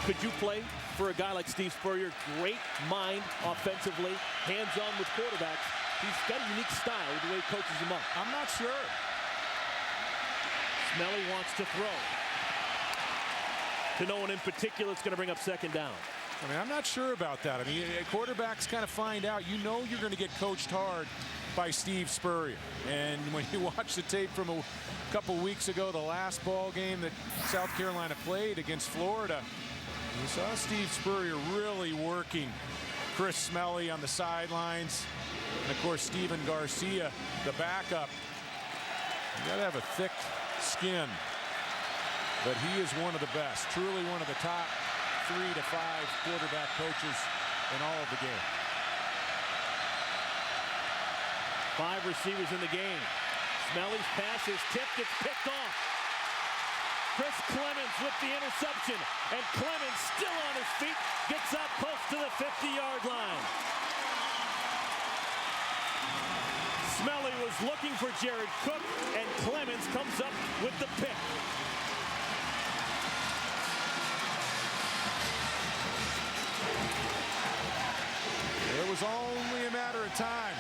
Could you play for a guy like Steve Spurrier? Great mind offensively, hands-on with quarterbacks. He's got a unique style with the way he coaches them up. I'm not sure. Smelly wants to throw. To no one in particular, it's going to bring up 2nd down. I mean, I'm not sure about that. I mean, quarterbacks kind of find out. You know you're going to get coached hard by Steve Spurrier. And when you watch the tape from a couple weeks ago, the last ball game that South Carolina played against Florida, you saw Steve Spurrier really working Chris Smelly on the sidelines. And, of course, Steven Garcia, the backup. You got to have a thick skin. But he is one of the best, truly one of the top 3 to 5 quarterback coaches in all of the game. 5 receivers in the game. Smelly's pass is tipped, gets picked off. Chris Clemons with the interception, and Clemons still on his feet, gets out close to the 50-yard line. Smelly was looking for Jared Cook, and Clemons comes up with the pick. It was only a matter of time.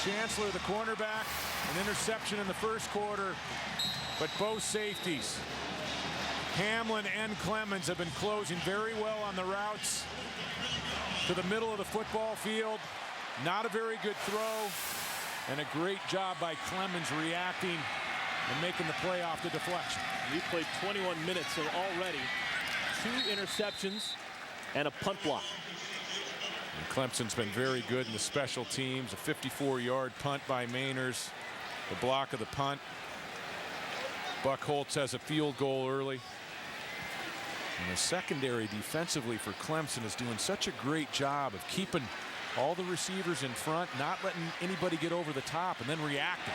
Chancellor, the cornerback, an interception in the 1st quarter, but both safeties, Hamlin and Clemons, have been closing very well on the routes to the middle of the football field. Not a very good throw, and a great job by Clemons reacting and making the play off the deflection. We played 21 minutes, so already 2 interceptions and a punt block. And Clemson's been very good in the special teams. A 54-yard punt by Mainers. The block of the punt. Buck Holtz has a field goal early. And the secondary defensively for Clemson is doing such a great job of keeping all the receivers in front, not letting anybody get over the top, and then reacting.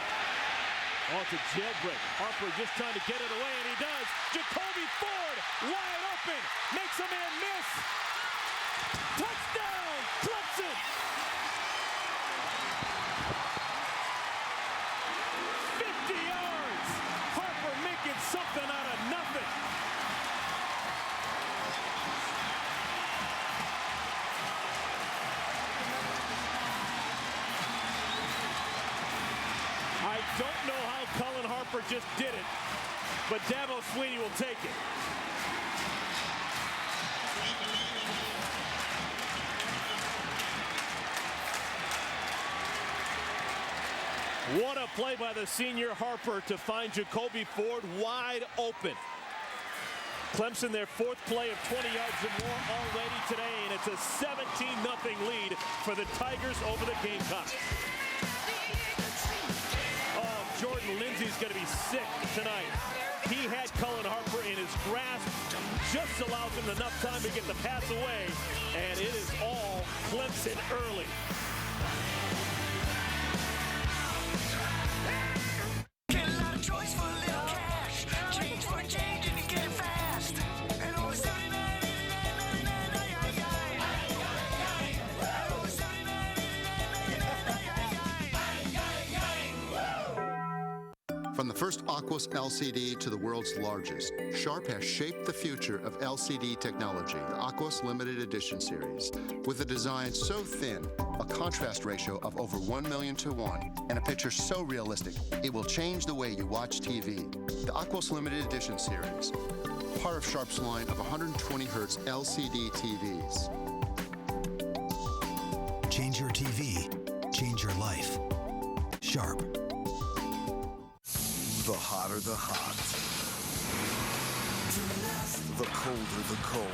Oh, it's a jailbreak. Harper just trying to get it away, and he does. Jacoby Ford, wide open, makes a man miss. Touchdown, Clemson! 50 yards. Harper making something out of nothing. I don't know how Cullen Harper just did it, but Dabo Swinney will take it. What a play by the senior Harper to find Jacoby Ford wide open. Clemson, their 4th play of 20 yards or more already today, and it's a 17-0 lead for the Tigers over the Gamecocks. Oh, Jordan Lindsay's going to be sick tonight. He had Cullen Harper in his grasp, just allows him enough time to get the pass away, and it is all Clemson early. Get a lot of choice for a little cash. Change for a change and you get it fast. And only From the first Aquos LCD to the world's largest, Sharp has shaped the future of LCD technology, the Aquos Limited Edition series. With a design so thin, a contrast ratio of over 1,000,000 to 1, and a picture so realistic, it will change the way you watch TV. The Aquos Limited Edition series, part of Sharp's line of 120 Hz LCD TVs. Change your TV, change your life. Sharp. The hotter the hot. The colder the cold.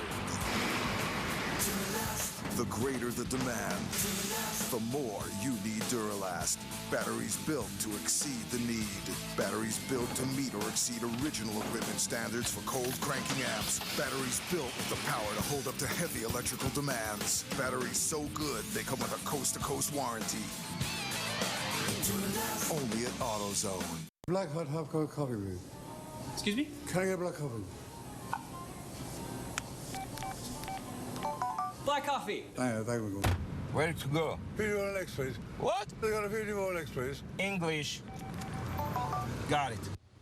The greater the demand. The more you need Duralast. Batteries built to exceed the need. Batteries built to meet or exceed original equipment standards for cold cranking amps. Batteries built with the power to hold up to heavy electrical demands. Batteries so good they come with a coast-to-coast warranty. Only at AutoZone. Black hot half cold coffee, please. Excuse me? Can I get a black coffee? Black coffee. I think we're going. Ready to go. 50 more legs, please. What? They got a 50 more legs, please. English. Got it.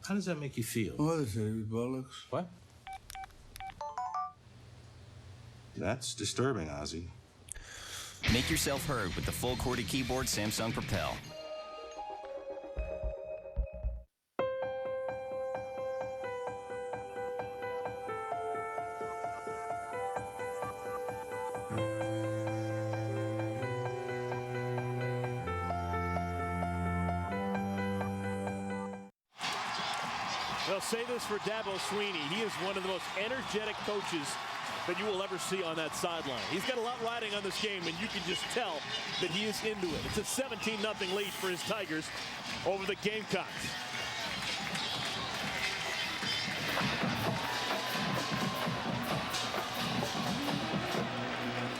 How does that make you feel? What is it, bollocks? What? That's disturbing, Ozzy. Make yourself heard with the full QWERTY keyboard Samsung Propel. They'll say this for Dabo Swinney. He is one of the most energetic coaches that you will ever see on that sideline. He's got a lot riding on this game, and you can just tell that he is into it. It's a 17-0 lead for his Tigers over the Gamecocks.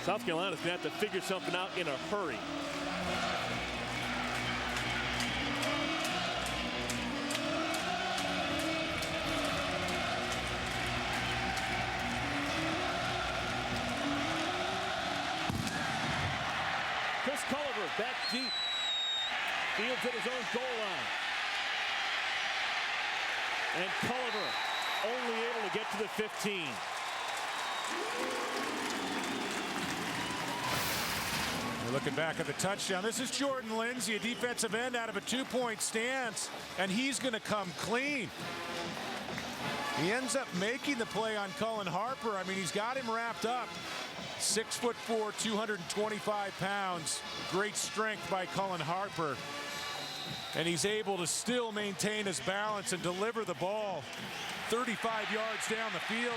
South Carolina's going to have to figure something out in a hurry. Back deep. Fields at his own goal line. And Culliver only able to get to the 15. We're looking back at the touchdown. This is Jordan Lindsay, a defensive end out of a two-point stance, and he's going to come clean. He ends up making the play on Cullen Harper. I mean, he's got him wrapped up. 6'4", 225 pounds. Great strength by Cullen Harper. And he's able to still maintain his balance and deliver the ball 35 yards down the field.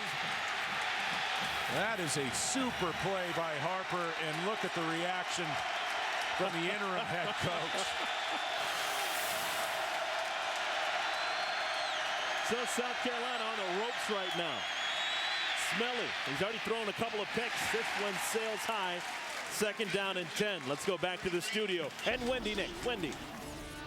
That is a super play by Harper, and look at the reaction from the interim head coach. So South Carolina on the ropes right now. Smelly, he's already thrown a couple of picks. This one sails high. 2nd down and 10. Let's go back to the studio. And Wendy next. Wendy.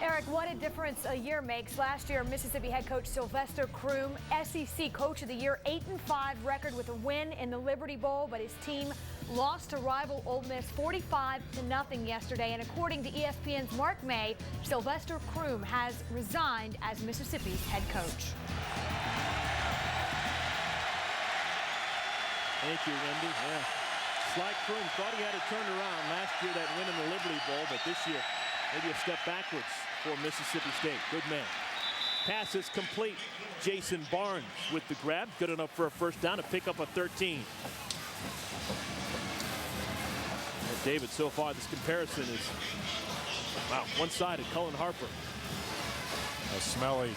Eric, what a difference a year makes. Last year, Mississippi head coach Sylvester Croom, SEC Coach of the Year, 8-5 record with a win in the Liberty Bowl, but his team lost to rival Ole Miss 45-0 yesterday. And according to ESPN's Mark May, Sylvester Croom has resigned as Mississippi's head coach. Thank you, Wendy. Yeah. Sly Croom thought he had it turned around last year, that win in the Liberty Bowl, but this year maybe a step backwards for Mississippi State. Good man. Pass is complete. Jason Barnes with the grab. Good enough for a first down to pick up a 13. And David, so far this comparison is, wow, one-sided. Cullen Harper. Smelly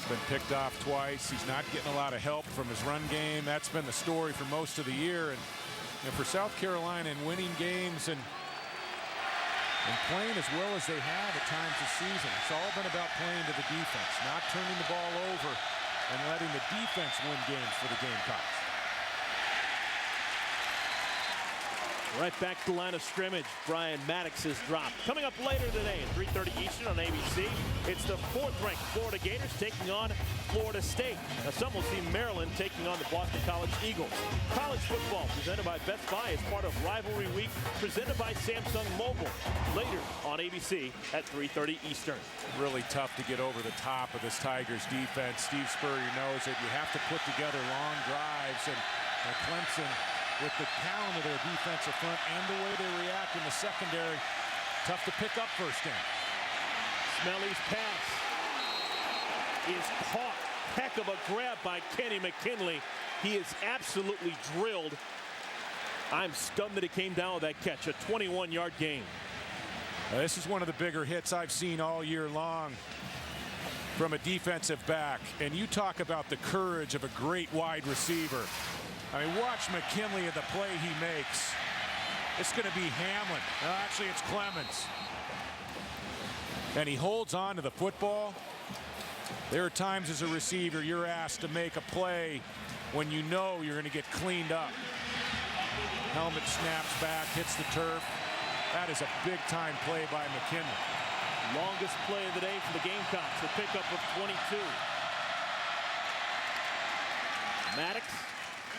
been picked off twice. He's not getting a lot of help from his run game. That's been the story for most of the year. And for South Carolina in winning games and playing as well as they have at times this season, it's all been about playing to the defense, not turning the ball over and letting the defense win games for the Gamecocks. Right back to the line of scrimmage. Brian Maddox has dropped. Coming up later today at 3:30 Eastern on ABC, it's the 4th-ranked Florida Gators taking on Florida State. Now some will see Maryland taking on the Boston College Eagles. College football presented by Best Buy as part of Rivalry Week presented by Samsung Mobile. Later on ABC at 3:30 Eastern. Really tough to get over the top of this Tigers defense. Steve Spurrier knows it. You have to put together long drives, and Clemson, with the talent of their defensive front and the way they react in the secondary, tough to pick up first down. Smelly's pass is caught. Heck of a grab by Kenny McKinley. He is absolutely drilled. I'm stunned that he came down with that catch. A 21-yard gain. This is one of the bigger hits I've seen all year long from a defensive back. And you talk about the courage of a great wide receiver. I mean, watch McKinley at the play he makes. It's going to be Hamlin. No, actually, it's Clemens. And he holds on to the football. There are times as a receiver you're asked to make a play when you know you're going to get cleaned up. Helmet snaps back, hits the turf. That is a big-time play by McKinley. Longest play of the day for the Gamecocks, a pickup of 22. Maddox,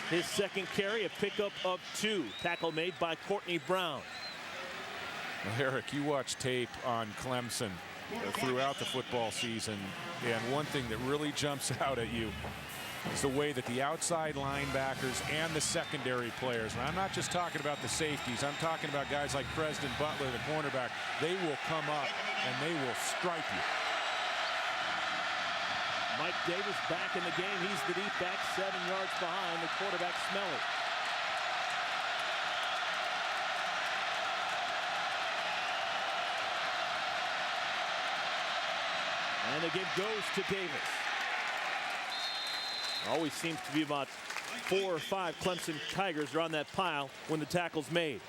his second carry, a pickup of 2. Tackle made by Courtney Brown. Well, Eric, you watch tape on Clemson throughout the football season, and one thing that really jumps out at you is the way that the outside linebackers and the secondary players, and I'm not just talking about the safeties, I'm talking about guys like Preston Butler, the cornerback, they will come up and they will stripe you. Mike Davis back in the game. He's the deep back, 7 yards behind the quarterback Smelly. And the game goes to Davis. Always seems to be about 4 or 5 Clemson Tigers are on that pile when the tackle's made.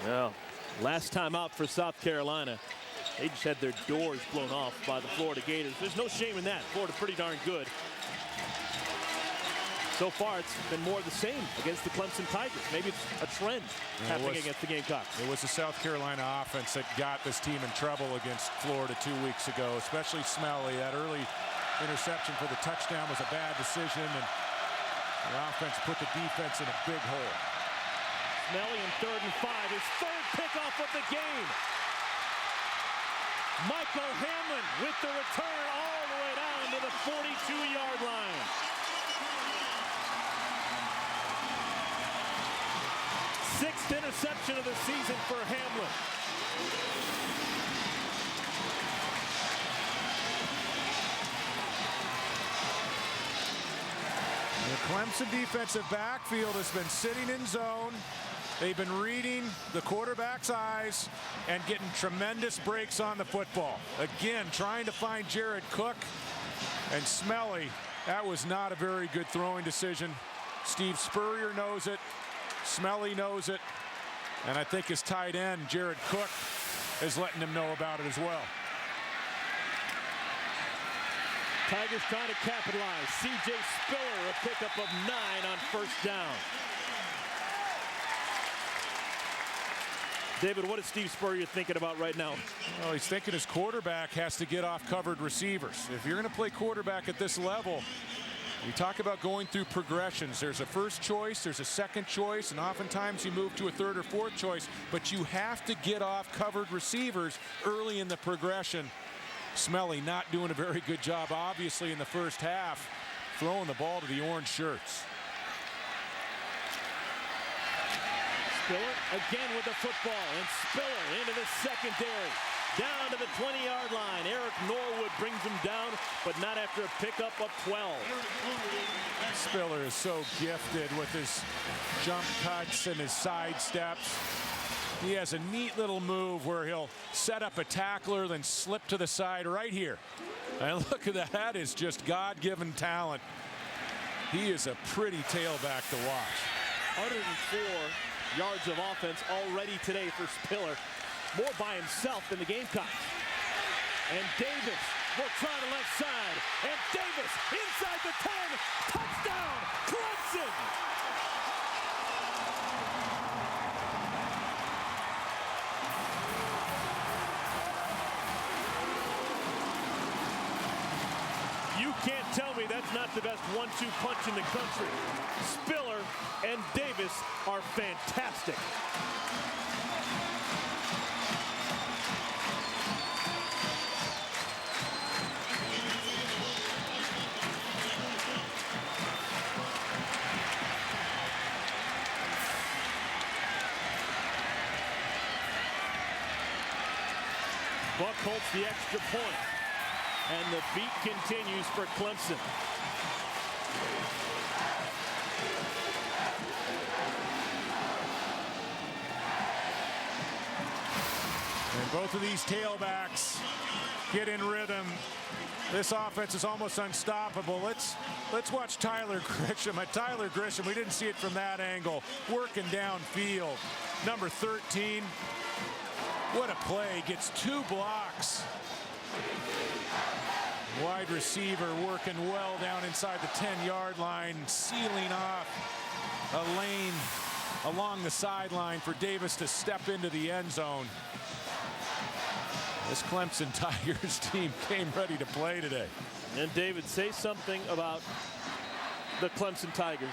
Well, last time out for South Carolina, they just had their doors blown off by the Florida Gators. There's no shame in that. Florida pretty darn good. So far, it's been more of the same against the Clemson Tigers. Maybe it's a trend happening against the Gamecocks. It was the South Carolina offense that got this team in trouble against Florida 2 weeks ago, especially Smelly. That early interception for the touchdown was a bad decision, and the offense put the defense in a big hole. Smelly in 3rd and 5, his 3rd pickoff of the game. Michael Hamlin with the return all the way down to the 42-yard line. Sixth interception of the season for Hamlin. The Clemson defensive backfield has been sitting in zone. They've been reading the quarterback's eyes and getting tremendous breaks on the football. Again, trying to find Jared Cook and Smelly. That was not a very good throwing decision. Steve Spurrier knows it. Smelly knows it. And I think his tight end, Jared Cook, is letting him know about it as well. Tigers trying to capitalize. C.J. Spiller, a pickup of 9 on 1st down. David, what is Steve Spurrier thinking about right now? Well, he's thinking his quarterback has to get off covered receivers. If you're going to play quarterback at this level, you talk about going through progressions. There's a first choice, there's a second choice, and oftentimes you move to a 3rd or 4th choice, but you have to get off covered receivers early in the progression. Smelly not doing a very good job, obviously, in the first half, throwing the ball to the orange shirts. Spiller again with the football, and Spiller into the secondary. Down to the 20-yard line. Eric Norwood brings him down, but not after a pickup of 12. Spiller is so gifted with his jump cuts and his side steps. He has a neat little move where he'll set up a tackler, then slip to the side right here. And look at that. That is just God-given talent. He is a pretty tailback to watch. 104 yards of offense already today for Spiller. More by himself than the Gamecocks. And Davis will try the left side. And Davis inside the 10. Touchdown, Clemson! not the best 1-2 punch in the country. Spiller and Davis are fantastic. Buck holds the extra point, and the beat continues for Clemson. And both of these tailbacks get in rhythm. This offense is almost unstoppable. Let's watch Tyler Grisham. Tyler Grisham, we didn't see it from that angle, working downfield. Number 13. What a play, gets 2 blocks. Wide receiver working well down inside the 10-yard line, sealing off a lane along the sideline for Davis to step into the end zone. This Clemson Tigers team came ready to play today. And David, say something about the Clemson Tigers.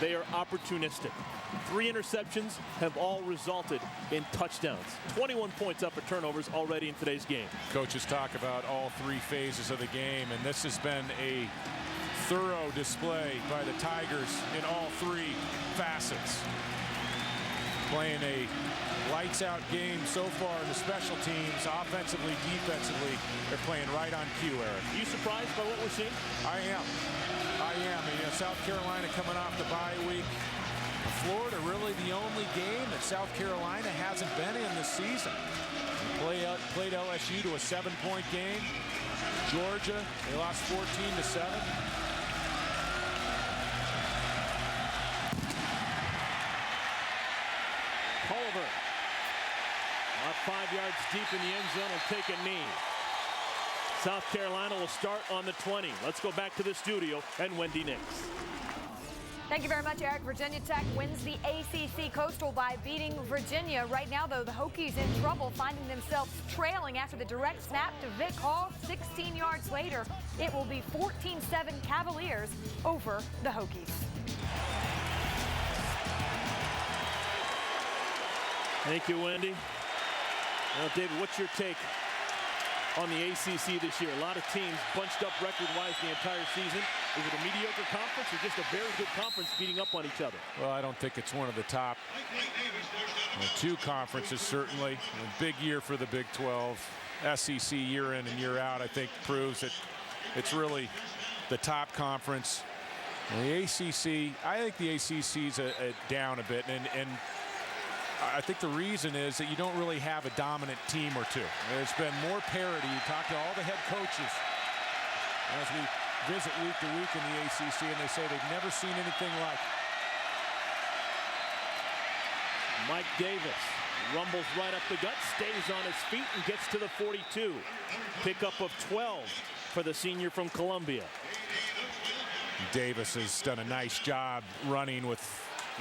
They are opportunistic. 3 interceptions have all resulted in touchdowns. 21 points up for turnovers already in today's game. Coaches talk about all 3 phases of the game, and this has been a thorough display by the Tigers in all 3 facets. Playing a lights-out game so far in the special teams, offensively, defensively. They're playing right on cue, Eric. Are you surprised by what we're seeing? I am. And, South Carolina coming off the bye week. Florida really the only game that South Carolina hasn't been in this season. They played LSU to a 7-point game. Georgia, they lost 14-7. Culver, about 5 yards deep in the end zone, will take a knee. South Carolina will start on the 20. Let's go back to the studio and Wendy Nix. Thank you very much, Eric. Virginia Tech wins the ACC Coastal by beating Virginia. Right now, though, the Hokies in trouble, finding themselves trailing after the direct snap to Vic Hall. 16 yards later, it will be 14-7 Cavaliers over the Hokies. Thank you, Wendy. Well, David, what's your take on the ACC this year? A lot of teams bunched up record-wise the entire season. Is it a mediocre conference or just a very good conference beating up on each other? Well, I don't think it's one of the top 2 conferences, certainly. A big year for the Big 12. SEC year in and year out, I think, proves that it's really the top conference. And the ACC, I think the ACC's down a bit, and I think the reason is that you don't really have a dominant team or two. There's been more parity. You talk to all the head coaches as we visit week to week in the ACC, and they say they've never seen anything like it. Mike Davis rumbles right up the gut, stays on his feet, and gets to the 42. Pickup of 12 for the senior from Columbia. Davis has done a nice job running with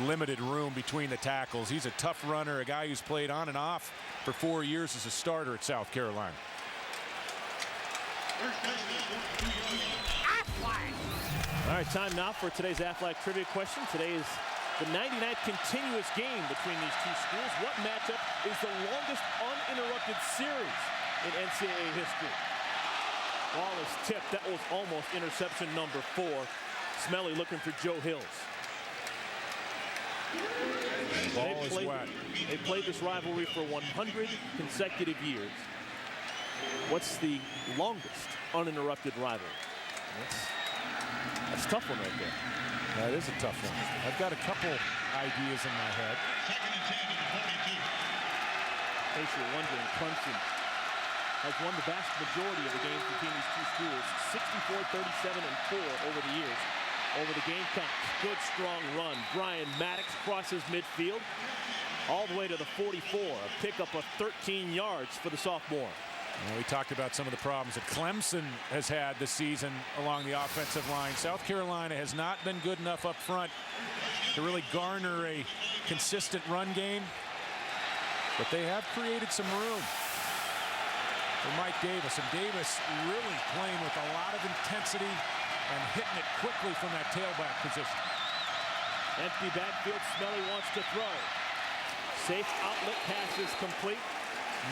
limited room between the tackles. He's a tough runner, a guy who's played on and off for 4 years as a starter at South Carolina. All right, time now for today's Aflac trivia question. Today is the 99th continuous game between these 2 schools. What matchup is the longest uninterrupted series in NCAA history? Wallace tipped. That was almost interception number 4. Smelly looking for Joe Hills. They played this rivalry for 100 consecutive years. What's the longest uninterrupted rivalry? That's a tough one right there. That is a tough one. I've got a couple ideas in my head. In case you're wondering, Clemson has won the vast majority of the games between these 2 schools, 64, 37, and 4 over the years. Over the Gamecocks, good strong run. Brian Maddox crosses midfield all the way to the 44, a pickup of 13 yards for the sophomore. We talked about some of the problems that Clemson has had this season along the offensive line. South Carolina has not been good enough up front to really garner a consistent run game, but they have created some room for Mike Davis. And Davis really playing with a lot of intensity, and hitting it quickly from that tailback position. Empty backfield. Smelly wants to throw. Safe outlet pass is complete.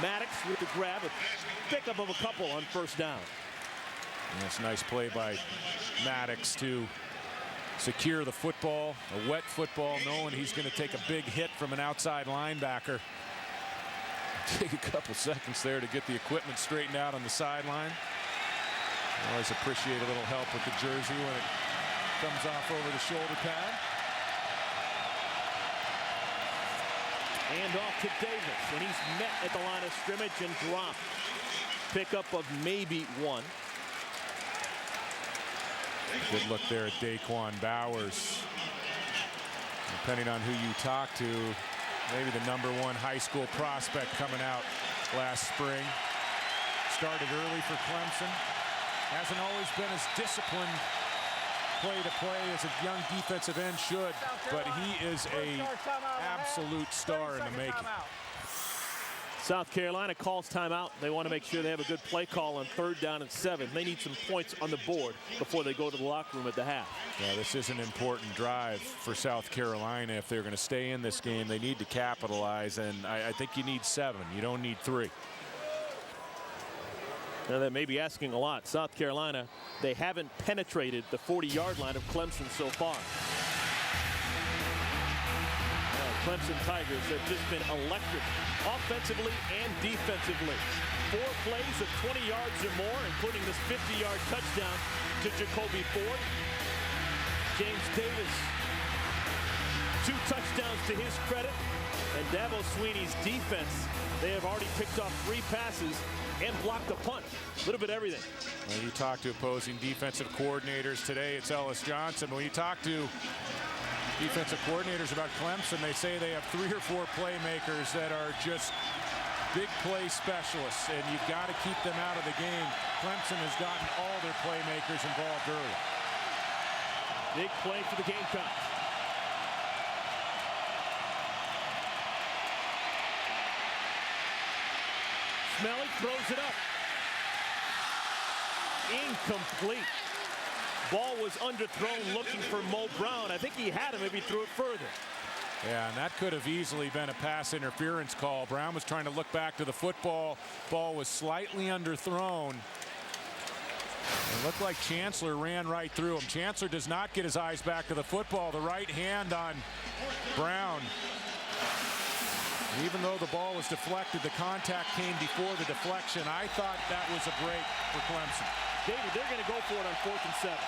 Maddox with the grab. A pickup of a couple on first down. That's a nice play by Maddox to secure the football, a wet football, knowing he's going to take a big hit from an outside linebacker. Take a couple seconds there to get the equipment straightened out on the sideline. I always appreciate a little help with the jersey when it comes off over the shoulder pad. And off to Davis, and he's met at the line of scrimmage and dropped. Pickup of maybe one. Good look there at Daquan Bowers. Depending on who you talk to, maybe the #1 high school prospect coming out last spring. Started early for Clemson. Hasn't always been as disciplined play-to-play as a young defensive end should, but he is an absolute star in the making. South Carolina calls timeout. They want to make sure they have a good play call on 3rd down and 7. They need some points on the board before they go to the locker room at the half. Yeah, this is an important drive for South Carolina. If they're going to stay in this game, they need to capitalize, and I think you need 7. You don't need 3. Now that may be asking a lot. South Carolina, they haven't penetrated the 40-yard line of Clemson so far. Clemson Tigers have just been electric offensively and defensively. 4 plays of 20 yards or more, including this 50-yard touchdown to Jacoby Ford. James Davis, 2 touchdowns to his credit. And Dabo Swinney's defense, they have already picked off 3 passes and blocked a punt. A little bit of everything. When you talk to opposing defensive coordinators today, it's Ellis Johnson. When you talk to defensive coordinators about Clemson, they say they have 3 or 4 playmakers that are just big play specialists, and you've got to keep them out of the game. Clemson has gotten all their playmakers involved early. Big play for the Gamecocks. Smelly throws it up. Incomplete. Ball was underthrown looking for Mo Brown. I think he had him if he threw it further. Yeah, and that could have easily been a pass interference call. Brown was trying to look back to the football. Ball was slightly underthrown. It looked like Chancellor ran right through him. Chancellor does not get his eyes back to the football. The right hand on Brown. Even though the ball was deflected, the contact came before the deflection. I thought that was a break for Clemson. David, they're going to go for it on 4th and 7. They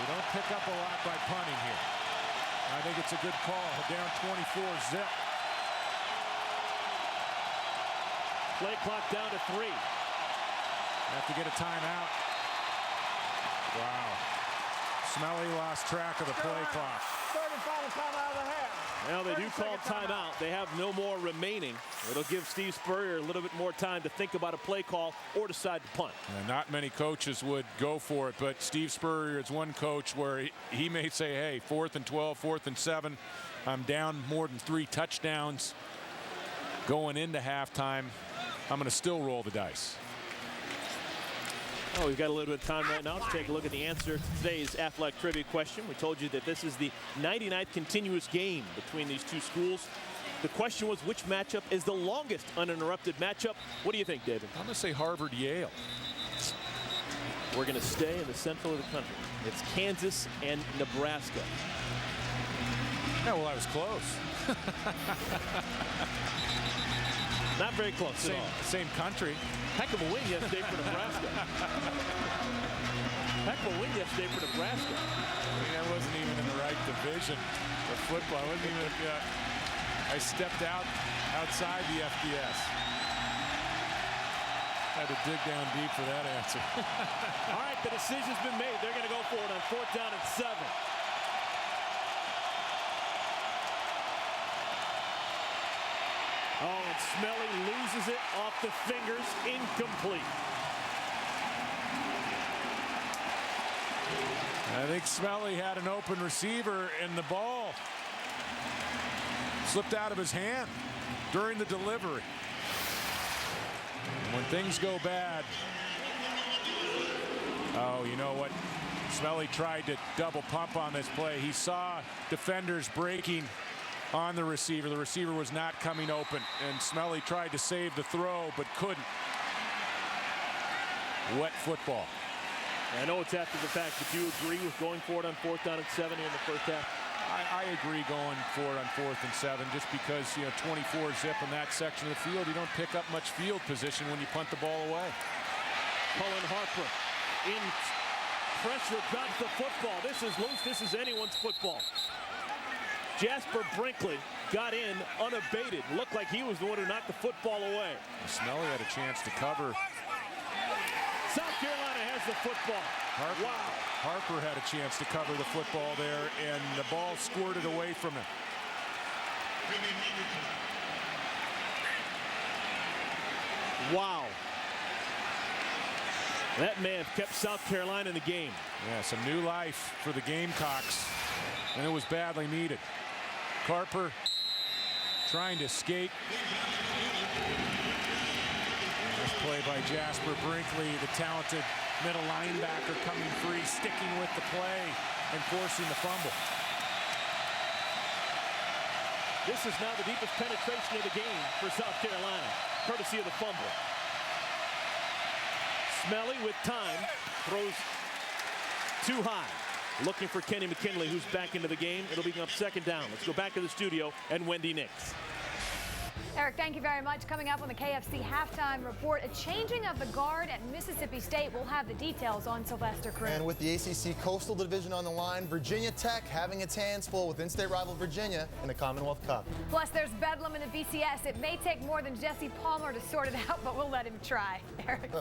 don't pick up a lot by punting here. I think it's a good call. Down 24-zip. Play clock down to 3. Have to get a timeout. Wow. Smelly lost track of the play clock. 3rd and final timeout of the half. Well, they do call timeout. They have no more remaining. It'll give Steve Spurrier a little bit more time to think about a play call or decide to punt. Not many coaches would go for it, but Steve Spurrier is one coach where he may say, hey, 4th and 12, 4th and 7. I'm down more than 3 touchdowns going into halftime. I'm going to still roll the dice. Oh, we've got a little bit of time right now to take a look at the answer to today's Aflac Trivia question. We told you that this is the 99th continuous game between these two schools. The question was, which matchup is the longest uninterrupted matchup? What do you think, David? I'm going to say Harvard-Yale. We're going to stay in the central of the country. It's Kansas and Nebraska. Yeah, well, I was close. Not very close at all. Same country. Heck of a win yesterday for Nebraska. Heck of a win yesterday for Nebraska. I mean, I wasn't even in the right division of football. I wasn't even. I stepped outside the FBS. Had to dig down deep for that answer. All right, the decision's been made. They're going to go for it on 4th down and 7. Oh, and Smelly loses it off the fingers, incomplete. I think Smelly had an open receiver and the ball slipped out of his hand during the delivery. When things go bad, Oh, you know what? Smelly tried to double pump on this play. He saw defenders breaking on the receiver. The receiver was not coming open, and Smelly tried to save the throw, but couldn't. Wet football. I know it's after the fact, but do you agree with going for it on 4th down and 7 in the first half? I agree going for it on 4th and 7, just because, 24 zip in that section of the field, you don't pick up much field position when you punt the ball away. Cullen Harper in pressure, drops the football. This is loose. This is anyone's football. Jasper Brinkley got in unabated. Looked like he was the one who knocked the football away. Smelly had a chance to cover. South Carolina has the football. Harper had a chance to cover the football there, and the ball squirted away from him. Wow. That may have kept South Carolina in the game. Yeah, some new life for the Gamecocks, and it was badly needed. Harper trying to escape. Nice play by Jasper Brinkley, the talented middle linebacker, coming free, sticking with the play and forcing the fumble. This is now the deepest penetration of the game for South Carolina, courtesy of the fumble. Smelly with time, throws too high. Looking for Kenny McKinley, who's back into the game. It'll be up 2nd down. Let's go back to the studio and Wendy Nix. Eric, thank you very much. Coming up on the KFC halftime report, a changing of the guard at Mississippi State. We'll have the details on Sylvester Croom. And with the ACC Coastal Division on the line, Virginia Tech having its hands full with in-state rival Virginia in the Commonwealth Cup. Plus, there's bedlam in the BCS. It may take more than Jesse Palmer to sort it out, but we'll let him try. Eric.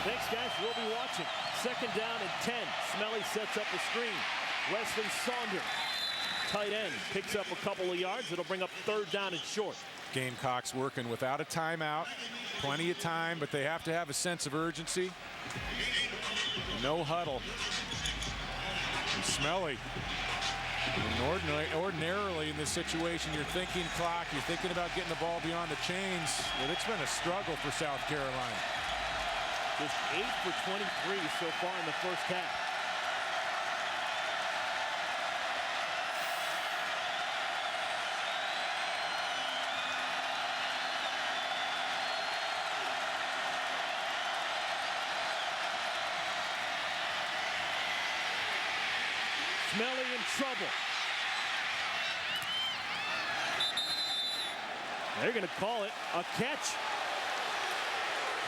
Thanks, guys. We'll be watching. 2nd down and 10. Smelly sets up the screen. Wesley Saunders, tight end, picks up a couple of yards. It'll bring up 3rd down and short. Gamecocks working without a timeout. Plenty of time, but they have to have a sense of urgency. No huddle. And Smelly. And ordinarily in this situation, you're thinking clock, you're thinking about getting the ball beyond the chains. But it's been a struggle for South Carolina. Just 8 for 23 so far in the first half. Smelly in trouble. They're going to call it a catch.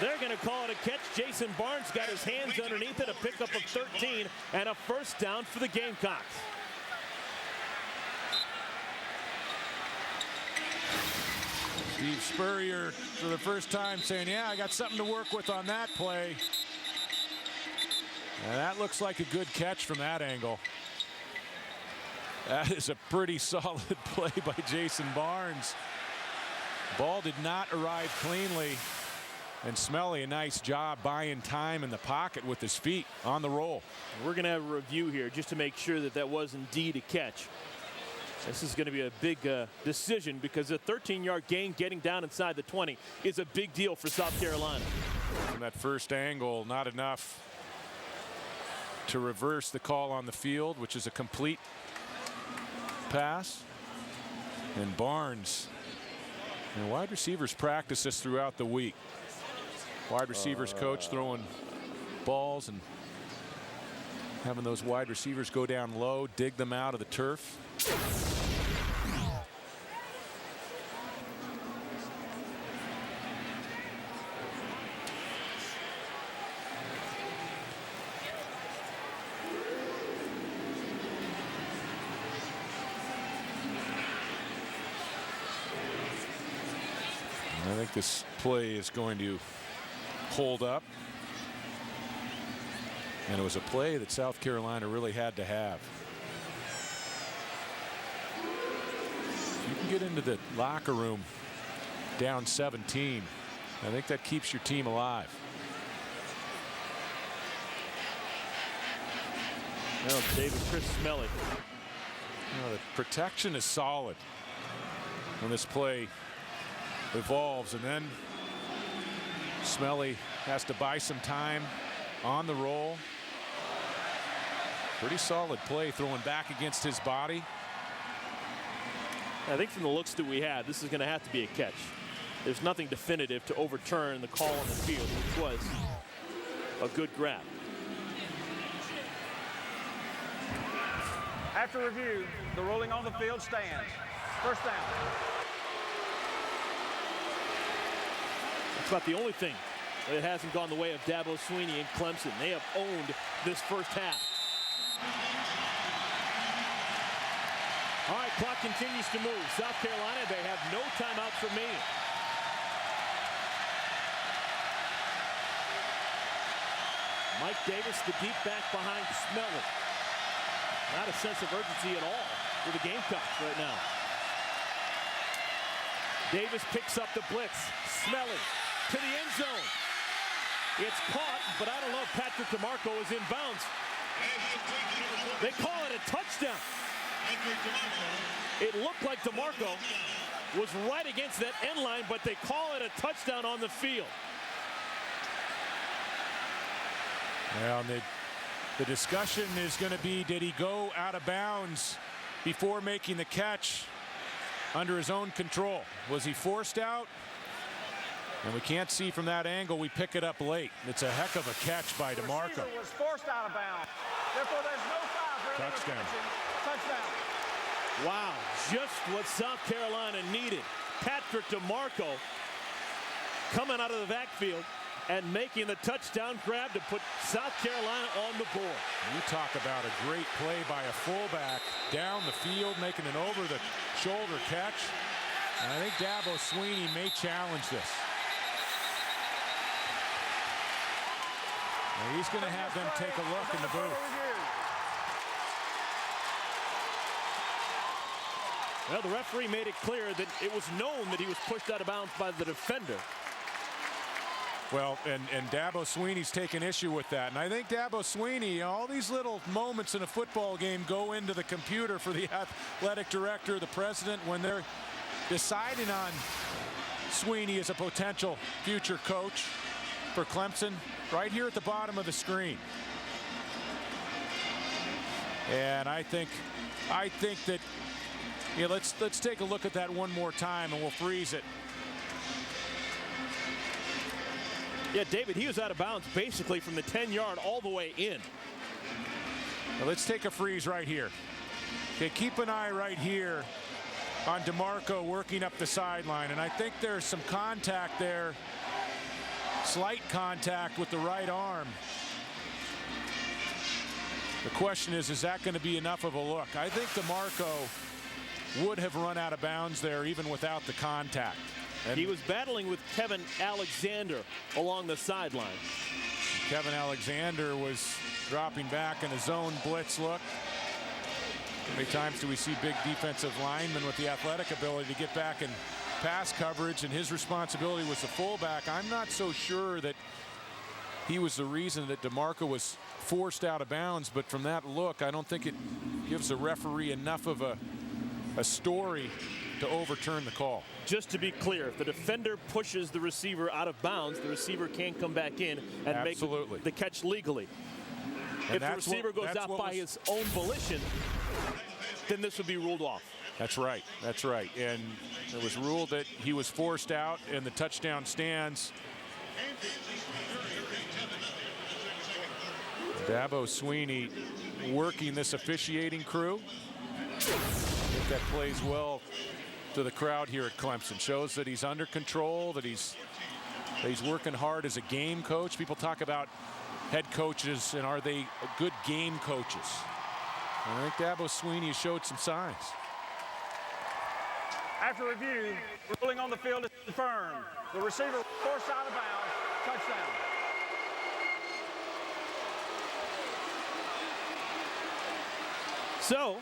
They're going to call it a catch. Jason Barnes got his hands underneath it, a pickup of 13 and a 1st down for the Gamecocks. Steve Spurrier for the first time saying, yeah, I got something to work with on that play. And that looks like a good catch from that angle. That is a pretty solid play by Jason Barnes. Ball did not arrive cleanly. And Smelly, a nice job buying time in the pocket with his feet on the roll. We're going to have a review here just to make sure that that was indeed a catch. This is going to be a big decision because a 13-yard gain getting down inside the 20 is a big deal for South Carolina. From that first angle, not enough to reverse the call on the field, which is a complete pass. And Barnes, and wide receivers practice this throughout the week. Wide receivers coach throwing balls and having those wide receivers go down low, dig them out of the turf. I think this play is going to hold up. And it was a play that South Carolina really had to have. You can get into the locker room down 17. I think that keeps your team alive. Now David Chris Smelly. The protection is solid when this play evolves, and then Smelly has to buy some time on the roll. Pretty solid play, throwing back against his body. I think from the looks that we had, this is going to have to be a catch. There's nothing definitive to overturn the call on the field, which was a good grab. After review, the ruling on the field stands. First down. It's about the only thing that hasn't gone the way of Dabo Swinney and Clemson. They have owned this first half. All right, clock continues to move. South Carolina, they have no timeouts remaining. Mike Davis, the deep back behind Smelly. Not a sense of urgency at all for the Gamecocks right now. Davis picks up the blitz. Smelly to the end zone. It's caught, but I don't know if Patrick DeMarco is in bounds. They call it a touchdown. It looked like DeMarco was right against that end line, but they call it a touchdown on the field. Well, the discussion is going to be, did he go out of bounds before making the catch under his own control? Was he forced out? And we can't see from that angle. We pick it up late. It's a heck of a catch by DeMarco. The receiver was forced out of bounds. Therefore, there's no foul for illegal Touchdown. catching. Touchdown. Wow, just what South Carolina needed. Patrick DeMarco coming out of the backfield and making the touchdown grab to put South Carolina on the board. You talk about a great play by a fullback down the field, making an over-the-shoulder catch. And I think Dabo Swinney may challenge this. And he's going to have them take a look in the booth. Well, the referee made it clear that it was known that he was pushed out of bounds by the defender. Well, and Dabo Swinney's taken issue with that. And I think Dabo Swinney, all these little moments in a football game go into the computer for the athletic director, the president, when they're deciding on Swinney as a potential future coach for Clemson, right here at the bottom of the screen. And I think that, yeah, let's take a look at that one more time and we'll freeze it. Yeah, David, he was out of bounds basically from the 10-yard all the way in. Now let's take a freeze right here. Okay, keep an eye right here on DeMarco working up the sideline, and I think there's some contact there, slight contact with the right arm. The question is that going to be enough of a look? I think DeMarco would have run out of bounds there even without the contact. And he was battling with Kevin Alexander along the sideline. Kevin Alexander was dropping back in a zone blitz look. How many times do we see big defensive linemen with the athletic ability to get back in pass coverage, and his responsibility was the fullback? I'm not so sure that he was the reason that DeMarco was forced out of bounds, but from that look, I don't think it gives the referee enough of a story to overturn the call. Just to be clear, if the defender pushes the receiver out of bounds, the receiver can come back in and make the catch legally. And if the receiver goes out by his own volition, then this would be ruled off. That's right. That's right. And it was ruled that he was forced out and the touchdown stands. Dabo Swinney working this officiating crew. I think that plays well to the crowd here at Clemson. Shows that he's under control, that he's working hard as a game coach. People talk about head coaches and are they good game coaches? And I think Dabo Swinney showed some signs. After review, ruling on the field is confirmed. The receiver forced out of bounds. Touchdown. So,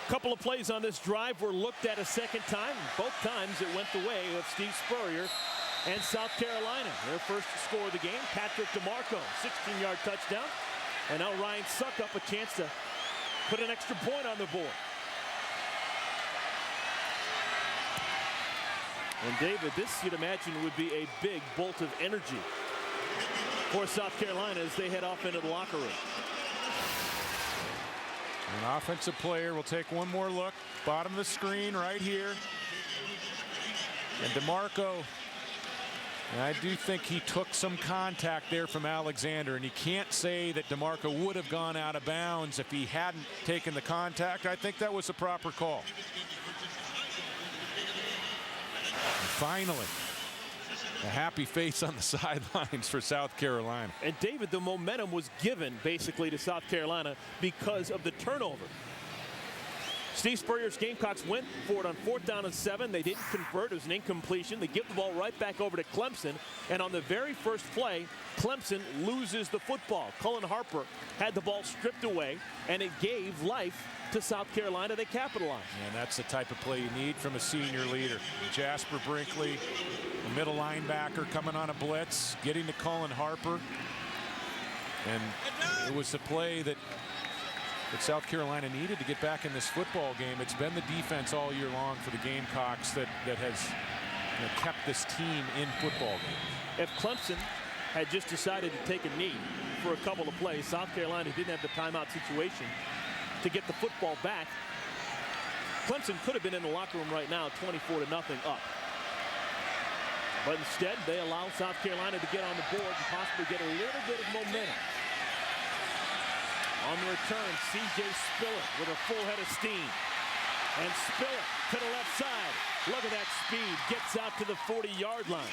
a couple of plays on this drive were looked at a second time. Both times it went the way of Steve Spurrier and South Carolina. Their first score of the game, Patrick DeMarco, 16-yard touchdown. And now Ryan Suckup a chance to put an extra point on the board. And David, this you'd imagine would be a big bolt of energy for South Carolina as they head off into the locker room. An offensive player will take one more look. Bottom of the screen right here. And DeMarco, and I do think he took some contact there from Alexander, and you can't say that DeMarco would have gone out of bounds if he hadn't taken the contact. I think that was a proper call. And finally, a happy face on the sidelines for South Carolina. And David, the momentum was given basically to South Carolina because of the turnover. Steve Spurrier's Gamecocks went for it on 4th down and 7. They didn't convert. It was an incompletion. They give the ball right back over to Clemson. And on the very first play, Clemson loses the football. Cullen Harper had the ball stripped away, and it gave life to South Carolina. They capitalized. And that's the type of play you need from a senior leader. Jasper Brinkley, the middle linebacker, coming on a blitz, getting to Cullen Harper. And it was a play that South Carolina needed to get back in this football game. It's been the defense all year long for the Gamecocks that has kept this team in football games. If Clemson had just decided to take a knee for a couple of plays, South Carolina didn't have the timeout situation to get the football back. Clemson could have been in the locker room right now 24-0 up. But instead, they allow South Carolina to get on the board and possibly get a little bit of momentum. On the return, C.J. Spiller with a full head of steam. And Spiller to the left side. Look at that speed. Gets out to the 40-yard line.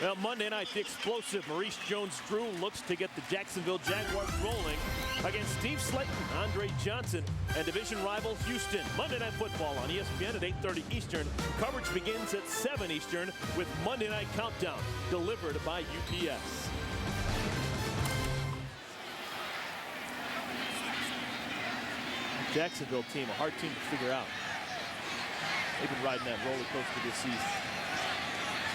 Well, Monday night, the explosive Maurice Jones-Drew looks to get the Jacksonville Jaguars rolling against Steve Slayton, Andre Johnson, and division rival Houston. Monday Night Football on ESPN at 8:30 Eastern. Coverage begins at 7 Eastern with Monday Night Countdown delivered by UPS. Jacksonville team, a hard team to figure out. They've been riding that roller coaster this season.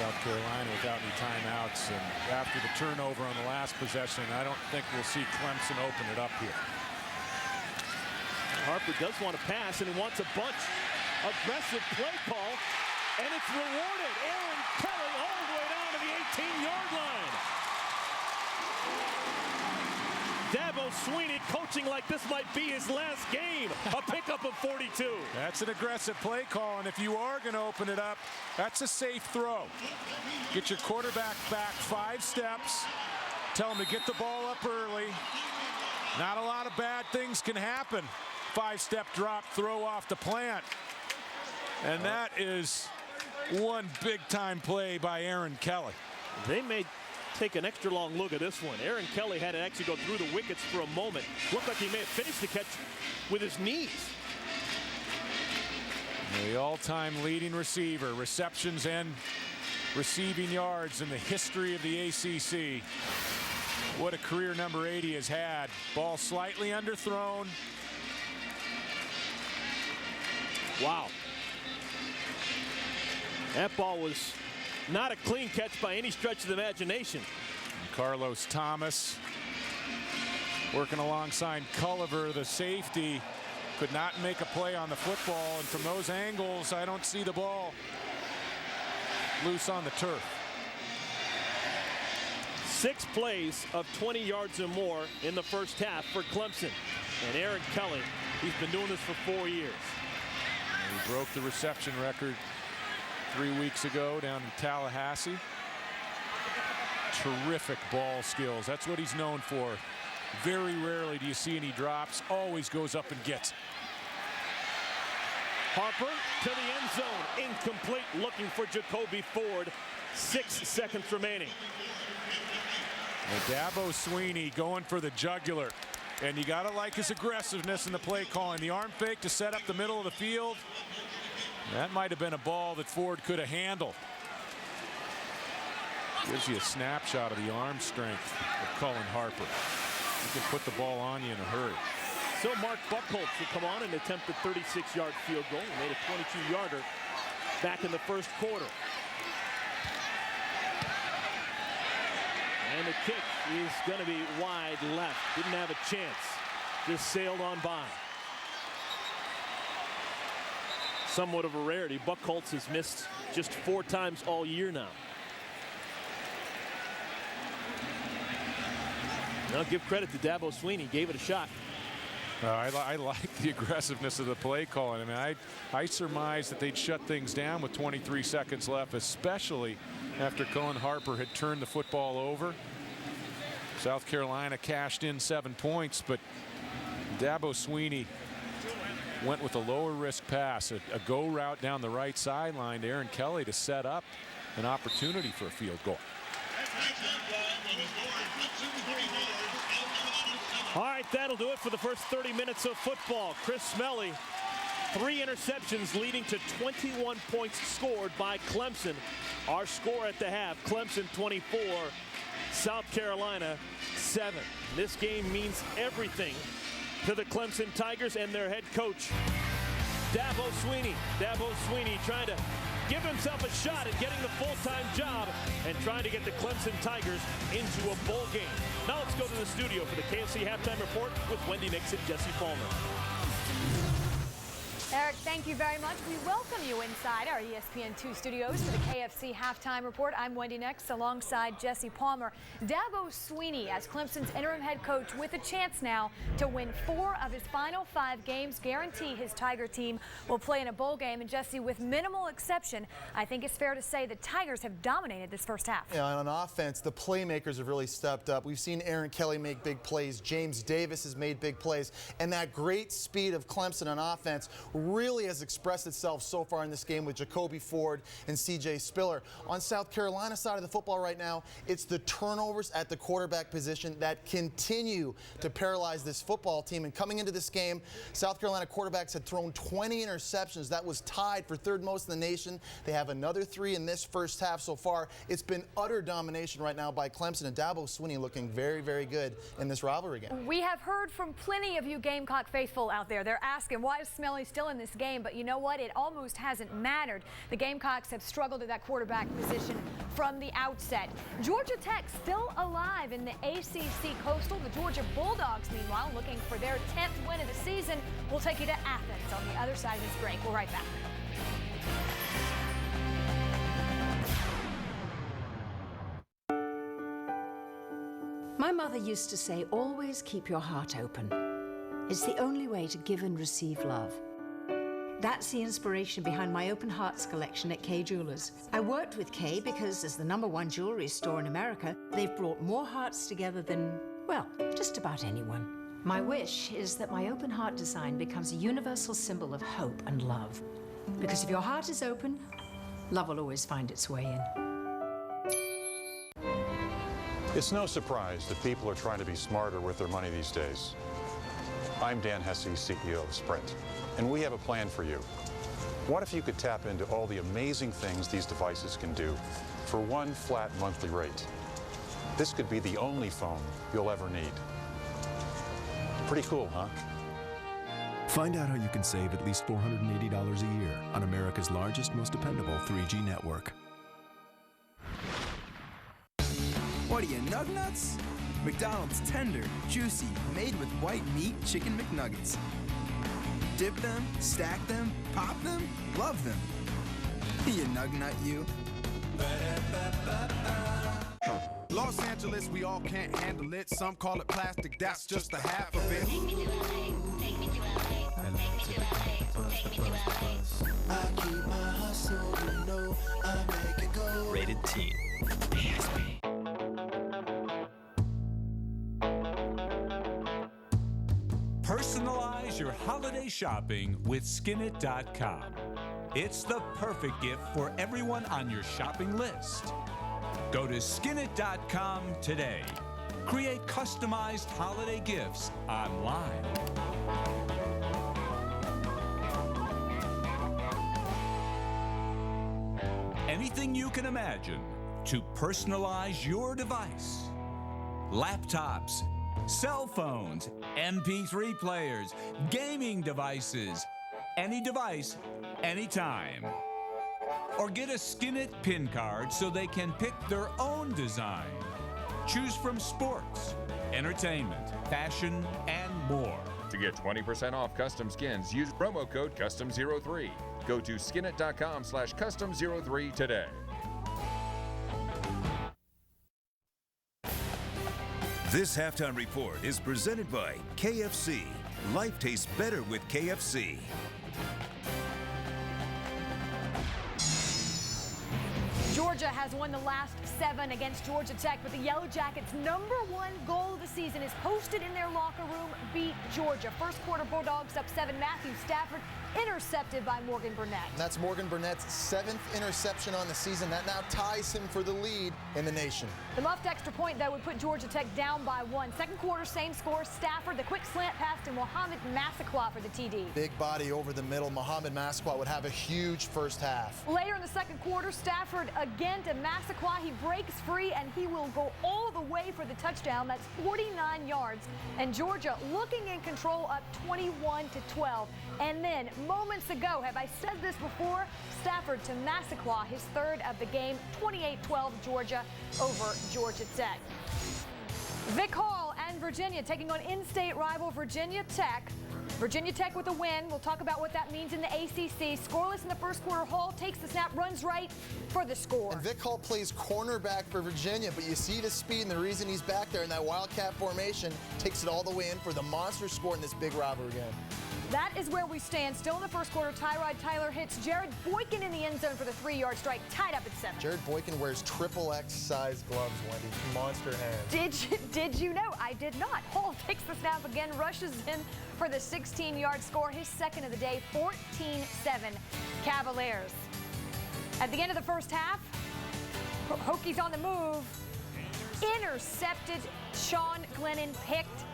South Carolina without any timeouts, and after the turnover on the last possession, I don't think we'll see Clemson open it up here. Harper does want to pass, and he wants a bunch. Aggressive play call, and it's rewarded. Aaron Kelly all the way down to the 18-yard line. Dabo Swinney coaching like this might be his last game. A pickup of 42. That's an aggressive play call, and if you are going to open it up, that's a safe throw. Get your quarterback back 5 steps. Tell him to get the ball up early. Not a lot of bad things can happen. 5-step drop, throw off the plant. And that is one big-time play by Aaron Kelly. They may take an extra long look at this one. Aaron Kelly had to actually go through the wickets for a moment. Looked like he may have finished the catch with his knees. The all-time leading receiver, receptions and receiving yards in the history of the ACC. What a career number 80 has had. Ball slightly underthrown. Wow. That ball was not a clean catch by any stretch of the imagination. And Carlos Thomas working alongside Culliver, the safety, could not make a play on the football, and from those angles I don't see the ball loose on the turf. 6 plays of 20 yards or more in the first half for Clemson. And Aaron Kelly, he's been doing this for 4 years. And he broke the reception record 3 weeks ago down in Tallahassee. Terrific ball skills. That's what he's known for. Very rarely do you see any drops. Always goes up and gets it. Harper to the end zone. Incomplete. Looking for Jacoby Ford. 6 seconds remaining. And Dabo Swinney going for the jugular. And you got to like his aggressiveness in the play calling. The arm fake to set up the middle of the field. That might have been a ball that Ford could have handled. Gives you a snapshot of the arm strength of Cullen Harper. He can put the ball on you in a hurry. So Mark Buckholz will come on and attempt a 36-yard field goal. He made a 22-yarder back in the first quarter. And the kick is going to be wide left. Didn't have a chance. Just sailed on by. somewhat of a rarity. Buchholz has missed just 4 times all year now. I'll give credit to Dabo Swinney. Gave it a shot. I like the aggressiveness of the play calling. I mean, I surmised that they'd shut things down with 23 seconds left, especially after Cullen Harper had turned the football over. South Carolina cashed in 7 points, but Dabo Swinney went with a lower risk pass, a go route down the right sideline to Aaron Kelly to set up an opportunity for a field goal. All right, that'll do it for the first 30 minutes of football. Chris Smelly, 3 interceptions leading to 21 points scored by Clemson. Our score at the half, Clemson 24, South Carolina 7. This game means everything to the Clemson Tigers and their head coach, Dabo Swinney. Dabo Swinney trying to give himself a shot at getting the full-time job and trying to get the Clemson Tigers into a bowl game. Now let's go to the studio for the KFC Halftime Report with Wendy Nix and Jesse Palmer. Eric, thank you very much. We welcome you inside our ESPN2 studios for the KFC Halftime Report. I'm Wendy Nix alongside Jesse Palmer. Dabo Swinney as Clemson's interim head coach with a chance now to win 4 of his final 5 games, guarantee his Tiger team will play in a bowl game. And Jesse, with minimal exception, I think it's fair to say the Tigers have dominated this first half. Yeah, and on offense, the playmakers have really stepped up. We've seen Aaron Kelly make big plays. James Davis has made big plays. And that great speed of Clemson on offense really has expressed itself so far in this game with Jacoby Ford and C.J. Spiller. On South Carolina side of the football right now, it's the turnovers at the quarterback position that continue to paralyze this football team. And coming into this game, South Carolina quarterbacks had thrown 20 interceptions. That was tied for 3rd most in the nation. They have another 3 in this first half so far. It's been utter domination right now by Clemson, and Dabo Swinney looking very, very good in this rivalry game. We have heard from plenty of you Gamecock faithful out there. They're asking, why is Smelly still in this game? But you know what? It almost hasn't mattered. The Gamecocks have struggled at that quarterback position from the outset. Georgia Tech still alive in the ACC Coastal. The Georgia Bulldogs, meanwhile, looking for their 10th win of the season. We'll take you to Athens on the other side of this break. We're right back. My mother used to say, always keep your heart open. It's the only way to give and receive love. That's the inspiration behind my Open Hearts collection at Kay Jewelers. I worked with Kay because as the #1 jewelry store in America, they've brought more hearts together than, well, just about anyone. My wish is that my open heart design becomes a universal symbol of hope and love. Because if your heart is open, love will always find its way in. It's no surprise that people are trying to be smarter with their money these days. I'm Dan Hesse, CEO of Sprint, and we have a plan for you. What if you could tap into all the amazing things these devices can do for one flat monthly rate? This could be the only phone you'll ever need. Pretty cool, huh? Find out how you can save at least $480 a year on America's largest, most dependable 3G network. What are you, Nugnuts? McDonald's tender, juicy, made with white meat chicken McNuggets. Dip them, stack them, pop them, love them. You Nugnut, you. Los Angeles, we all can't handle it. Some call it plastic, that's just a half of it. I keep my hustle, you know, I make it go. Rated Teen. Personalize your holiday shopping with Skinit.com. It's the perfect gift for everyone on your shopping list. Go to Skinit.com today. Create customized holiday gifts online. Anything you can imagine to personalize your device. Laptops, cell phones, MP3 players, gaming devices, any device, anytime. Or get a Skinit pin card so they can pick their own design. Choose from sports, entertainment, fashion, and more. To get 20% off custom skins, use promo code CUSTOM03. Go to skinit.com/custom03 today. This halftime report is presented by KFC. Life tastes better with KFC. Georgia has won the last 7 against Georgia Tech, but the Yellow Jackets' #1 goal of the season is posted in their locker room. Beat Georgia. First quarter, Bulldogs up 7. Matthew Stafford intercepted by Morgan Burnett. And that's Morgan Burnett's 7th interception on the season. That now ties him for the lead in the nation. The muffed extra point, though, would put Georgia Tech down by 1. Second quarter, same score. Stafford, the quick slant pass to Mohamed Massaquoi for the TD. Big body over the middle. Mohamed Massaquoi would have a huge first half. Later in the second quarter, Stafford again to Massaquoi. He breaks free, and he will go all the way for the touchdown. That's 49 yards. And Georgia looking in control, up 21-12. And then, moments ago, have I said this before? Stafford to Massaquoi, his 3rd of the game, 28-12 Georgia over Georgia Tech. Vic Hall and Virginia taking on in-state rival Virginia Tech. Virginia Tech with a win. We'll talk about what that means in the ACC. Scoreless in the first quarter. Hall takes the snap, runs right for the score. And Vic Hall plays cornerback for Virginia, but you see the speed and the reason he's back there in that Wildcat formation. Takes it all the way in for the monster score in this big rivalry game. That is where we stand. Still in the first quarter, Tyrod Tyler hits Jared Boykin in the end zone for the 3-yard strike, tied up at 7. Jared Boykin wears XXX size gloves, Wendy. Monster hands. Did you know? I did not. Hall takes the snap again, rushes in for the 16-yard score, his 2nd of the day, 14-7 Cavaliers. At the end of the first half, Hokies on the move. Intercepted. Sean Glennon picked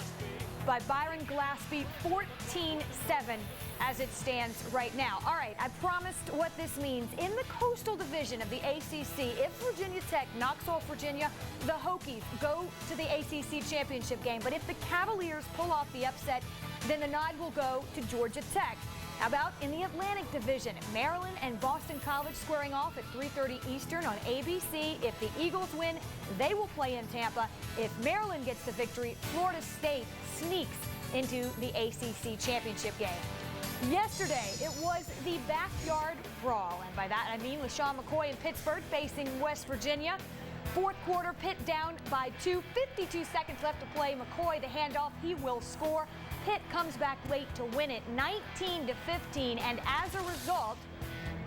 by Byron Glaspie, 14-7 as it stands right now. All right, I promised what this means. In the Coastal Division of the ACC, if Virginia Tech knocks off Virginia, the Hokies go to the ACC championship game. But if the Cavaliers pull off the upset, then the nod will go to Georgia Tech. How about in the Atlantic Division? Maryland and Boston College squaring off at 3:30 Eastern on ABC. If the Eagles win, they will play in Tampa. If Maryland gets the victory, Florida State sneaks into the ACC championship game. Yesterday, it was the backyard brawl, and by that I mean LaShawn McCoy in Pittsburgh facing West Virginia. Fourth quarter, Pitt down by 2, 52 seconds left to play. McCoy, the handoff, he will score. Pitt comes back late to win it 19-15, and as a result,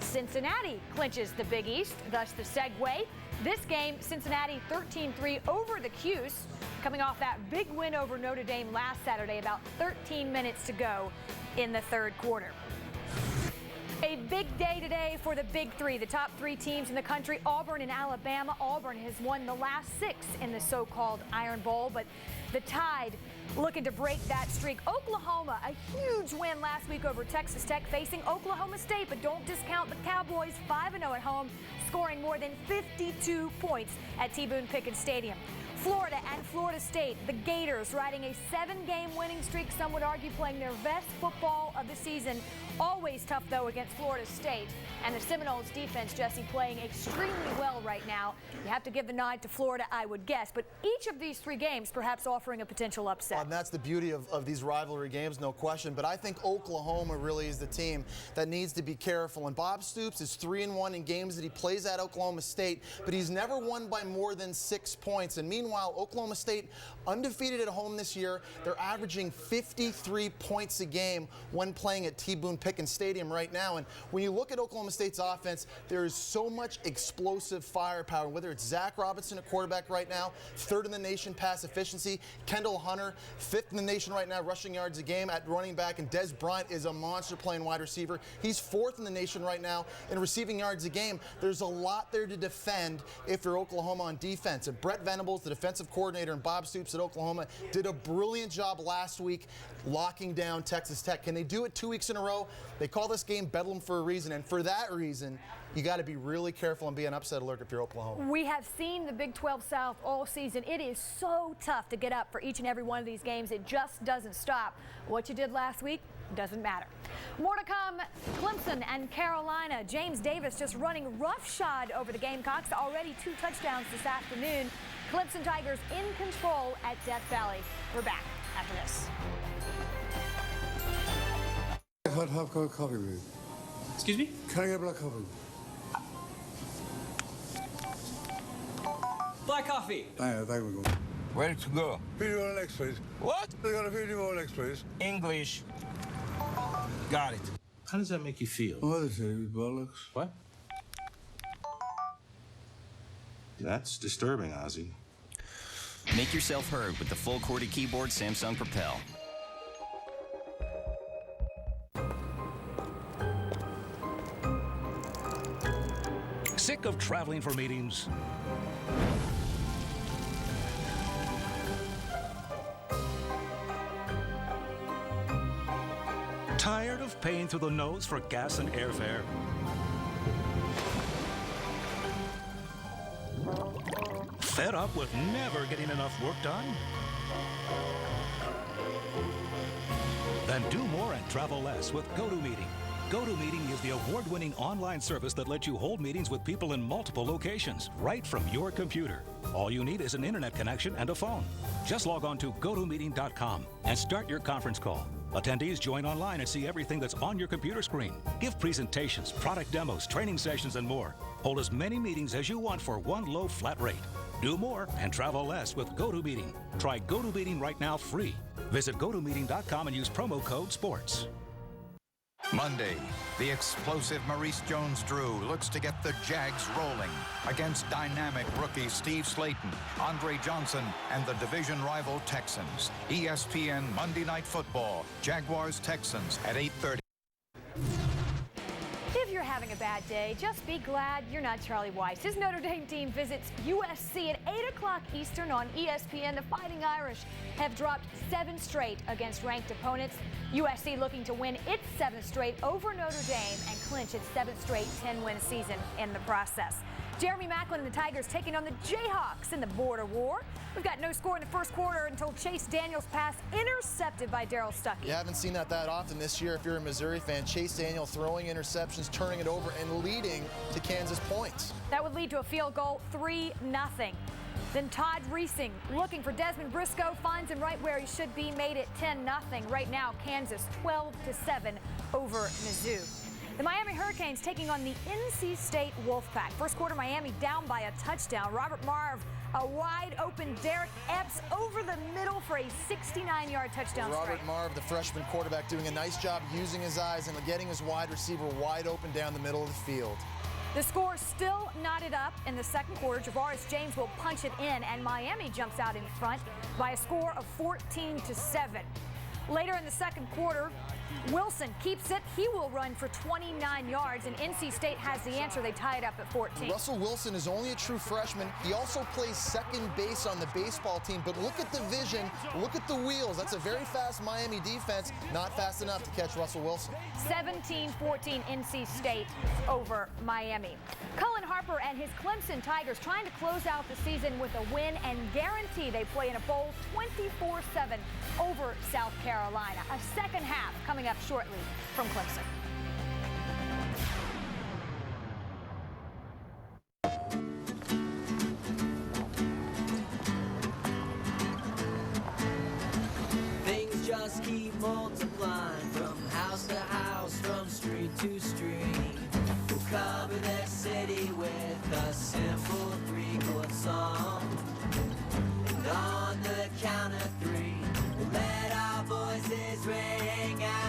Cincinnati clinches the Big East, thus the segue. This game, Cincinnati 13-3 over the Cuse, coming off that big win over Notre Dame last Saturday, about 13 minutes to go in the third quarter. A big day today for the Big Three, the top 3 teams in the country, Auburn and Alabama. Auburn has won the last 6 in the so-called Iron Bowl, but the Tide looking to break that streak. Oklahoma, a huge win last week over Texas Tech, facing Oklahoma State, but don't discount the Cowboys, 5-0 at home, scoring more than 52 points at T. Boone Pickens Stadium. Florida and Florida State, the Gators riding a 7-game winning streak, some would argue playing their best football of the season. Always tough, though, against Florida State. And the Seminoles defense, Jesse, playing extremely well right now. You have to give the nod to Florida, I would guess. But each of these 3 games perhaps offering a potential upset. And that's the beauty of these rivalry games, no question. But I think Oklahoma really is the team that needs to be careful. And Bob Stoops is 3-1 in games that he plays at Oklahoma State, but he's never won by more than 6 points. And meanwhile, Oklahoma State undefeated at home this year. They're averaging 53 points a game when playing at T. Boone Pickens Stadium right now. And when you look at Oklahoma State's offense, there is so much explosive firepower, whether it's Zach Robinson at quarterback right now, 3rd in the nation pass efficiency, Kendall Hunter, 5th in the nation right now rushing yards a game at running back, and Des Bryant is a monster playing wide receiver. He's 4th in the nation right now in receiving yards a game. There's a lot there to defend if you're Oklahoma on defense. And Brett Venables, the defensive coordinator, and Bob Stoops at Oklahoma did a brilliant job last week locking down Texas Tech. Can they do it 2 weeks in a row? They call this game Bedlam for a reason, and for that reason, you got to be really careful and be on upset alert if you're Oklahoma. We have seen the Big 12 South all season. It is so tough to get up for each and every one of these games. It just doesn't stop. What you did last week doesn't matter. More to come. Clemson and Carolina. James Davis just running roughshod over the Gamecocks. Already 2 touchdowns this afternoon. Clemson Tigers in control at Death Valley. We're back after this. Hot coffee room. Excuse me? Can I get black coffee? Black coffee. Thank you. Ready to go. Feed me on legs, please. What? They got to feed me on legs, please. English. Got it. How does that make you feel? What is it, bollocks? What? That's disturbing, Ozzy. Make yourself heard with the full QWERTY keyboard Samsung Propel. Sick of traveling for meetings? Tired of paying through the nose for gas and airfare? Fed up with never getting enough work done? Then do more and travel less with GoToMeeting. GoToMeeting is the award-winning online service that lets you hold meetings with people in multiple locations, right from your computer. All you need is an internet connection and a phone. Just log on to GoToMeeting.com and start your conference call. Attendees join online and see everything that's on your computer screen. Give presentations, product demos, training sessions, and more. Hold as many meetings as you want for one low flat rate. Do more and travel less with GoToMeeting. Try GoToMeeting right now free. Visit GoToMeeting.com and use promo code SPORTS. Monday, the explosive Maurice Jones-Drew looks to get the Jags rolling against dynamic rookie Steve Slayton, Andre Johnson, and the division rival Texans. ESPN Monday Night Football, Jaguars-Texans at 8:30. If you're having a bad day, just be glad you're not Charlie Weiss. His Notre Dame team visits USC at 8 o'clock Eastern on ESPN. The Fighting Irish have dropped 7 straight against ranked opponents. USC looking to win its 7th straight over Notre Dame and clinch its 7th straight 10-win season in the process. Jeremy Maclin and the Tigers taking on the Jayhawks in the border war. We've got no score in the first quarter until Chase Daniels' pass intercepted by Darryl Stuckey. You haven't seen that often this year if you're a Missouri fan. Chase Daniel throwing interceptions, turning it over, and leading to Kansas points. That would lead to a field goal, 3-0. Then Todd Reesing, looking for Desmond Briscoe, finds him right where he should be, made it 10-0. Right now, Kansas 12-7 over Mizzou. The Miami Hurricanes taking on the NC State Wolfpack. First quarter, Miami down by a touchdown. Robert Marve, a wide-open Derek Epps over the middle for a 69-yard touchdown strike. Robert Marve, the freshman quarterback, doing a nice job using his eyes and getting his wide receiver wide open down the middle of the field. The score still knotted up in the second quarter. Javaris James will punch it in, and Miami jumps out in front by a score of 14-7. Later in the second quarter, Wilson keeps it. He will run for 29 yards, and NC State has the answer. They tie it up at 14. Russell Wilson is only a true freshman. He also plays second base on the baseball team, but look at the vision, look at the wheels. That's a very fast Miami defense, not fast enough to catch Russell Wilson. 17-14 NC State over Miami. Cullen Harper and his Clemson Tigers trying to close out the season with a win and guarantee they play in a bowl 24-7 over South Carolina. A second half coming up shortly from Clemson. Things just keep multiplying from house to house, from street to street. We'll cover this city with a simple 3-chord song. And on the count of 3, we'll let our voices ring out.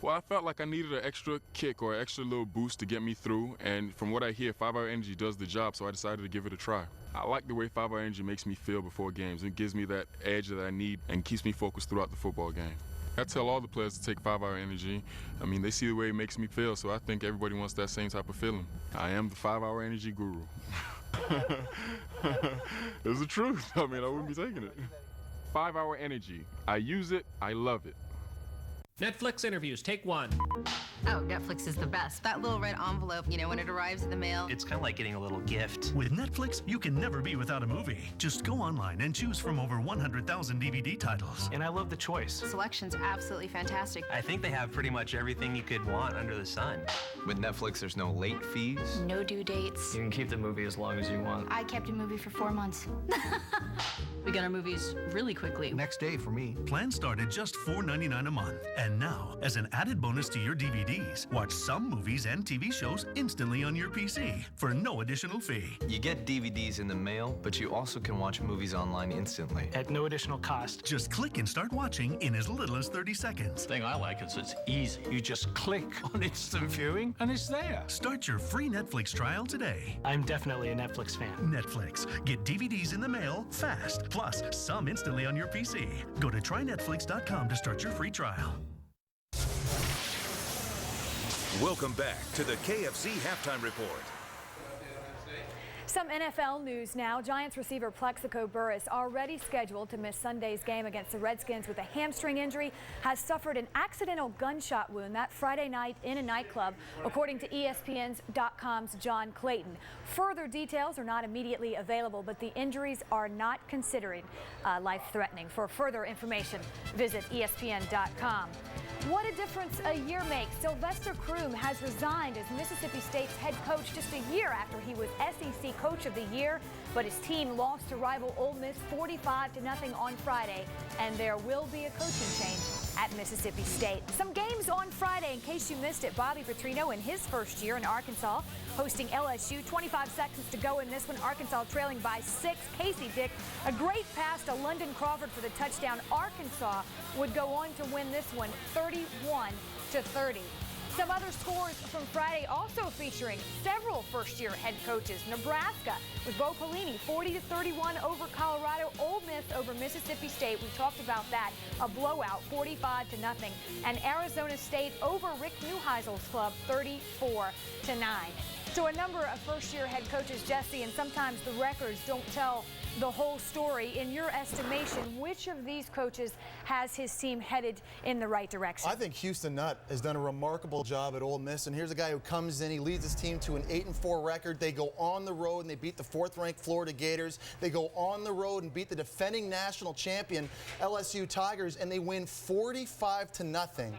Well, I felt like I needed an extra kick or an extra little boost to get me through, and from what I hear, 5-Hour Energy does the job, so I decided to give it a try. I like the way 5-Hour Energy makes me feel before games. It gives me that edge that I need and keeps me focused throughout the football game. I tell all the players to take 5-Hour Energy. I mean, they see the way it makes me feel, so I think everybody wants that same type of feeling. I am the 5-Hour Energy guru. It's the truth. I mean, I wouldn't be taking it. 5-Hour Energy. I use it. I love it. Netflix interviews, take 1. Oh, Netflix is the best. That little red envelope, you know, when it arrives in the mail. It's kind of like getting a little gift. With Netflix, you can never be without a movie. Just go online and choose from over 100,000 DVD titles. And I love the choice. Selection's absolutely fantastic. I think they have pretty much everything you could want under the sun. With Netflix, there's no late fees. No due dates. You can keep the movie as long as you want. I kept a movie for 4 months. We got our movies really quickly. Next day for me. Plans start at just $4.99 a month. And now, as an added bonus to your DVDs, watch some movies and TV shows instantly on your PC for no additional fee. You get DVDs in the mail, but you also can watch movies online instantly. At no additional cost. Just click and start watching in as little as 30 seconds. The thing I like is it's easy. You just click on instant viewing and it's there. Start your free Netflix trial today. I'm definitely a Netflix fan. Netflix. Get DVDs in the mail fast. Plus, some instantly on your PC. Go to trynetflix.com to start your free trial. Welcome back to the KFC Halftime Report. Some NFL news now. Giants receiver Plexico Burress, already scheduled to miss Sunday's game against the Redskins with a hamstring injury, has suffered an accidental gunshot wound that Friday night in a nightclub, according to ESPN.com's John Clayton. Further details are not immediately available, but the injuries are not considered life-threatening. For further information, visit ESPN.com. What a difference a year makes. Sylvester Croom has resigned as Mississippi State's head coach just a year after he was SEC Coach of the Year, but his team lost to rival Ole Miss 45-0 on Friday, and there will be a coaching change at Mississippi State. Some games on Friday, in case you missed it. Bobby Petrino in his first year in Arkansas, hosting LSU. 25 seconds to go in this one. Arkansas trailing by 6. Casey Dick, a great pass to London Crawford for the touchdown. Arkansas would go on to win this one 31-30. Some other scores from Friday also featuring several first-year head coaches. Nebraska with Bo Pelini, 40-31 over Colorado. Ole Miss over Mississippi State. We talked about that. A blowout, 45-0. And Arizona State over Rick Neuheisel's club, 34-9. So a number of first-year head coaches, Jesse, and sometimes the records don't tell the whole story. In your estimation, which of these coaches has his team headed in the right direction? I think Houston Nutt has done a remarkable job at Ole Miss, and here's a guy who comes in, he leads his team to an 8-4 record. They go on the road and they beat the 4th-ranked Florida Gators. They go on the road and beat the defending national champion LSU Tigers, and they win 45-0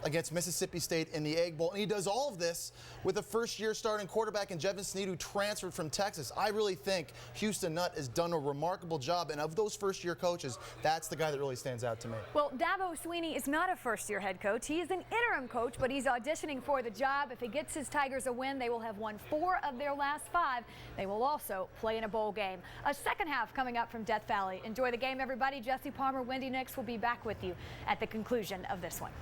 against Mississippi State in the Egg Bowl. And he does all of this with a first-year starting quarterback in Jevin Snead, who transferred from Texas. I really think Houston Nutt has done a remarkable job, and of those first-year coaches, that's the guy that really stands out to me. Well, Dabo Swinney is not a first-year head coach. He is an interim coach, but he's auditioning for the job. If he gets his Tigers a win, they will have won 4 of their last 5. They will also play in a bowl game. A second half coming up from Death Valley. Enjoy the game, everybody. Jesse Palmer, Wendy Nix will be back with you at the conclusion of this one.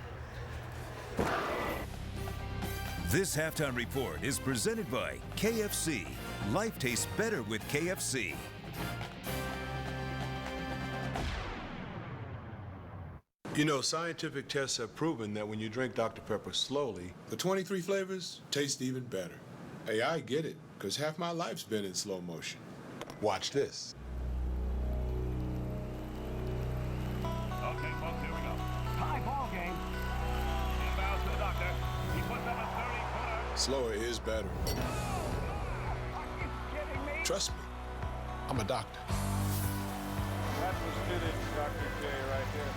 This halftime report is presented by KFC. Life tastes better with KFC. You know, scientific tests have proven that when you drink Dr. Pepper slowly, the 23 flavors taste even better. Hey, I get it, because half my life's been in slow motion. Watch this. Okay, folks, here we go. High ball game. Inbounds to the doctor. He puts up a 30-footer. Slower is better. Are you kidding me? Trust me, I'm a doctor. That was fitted, Dr. J, right there.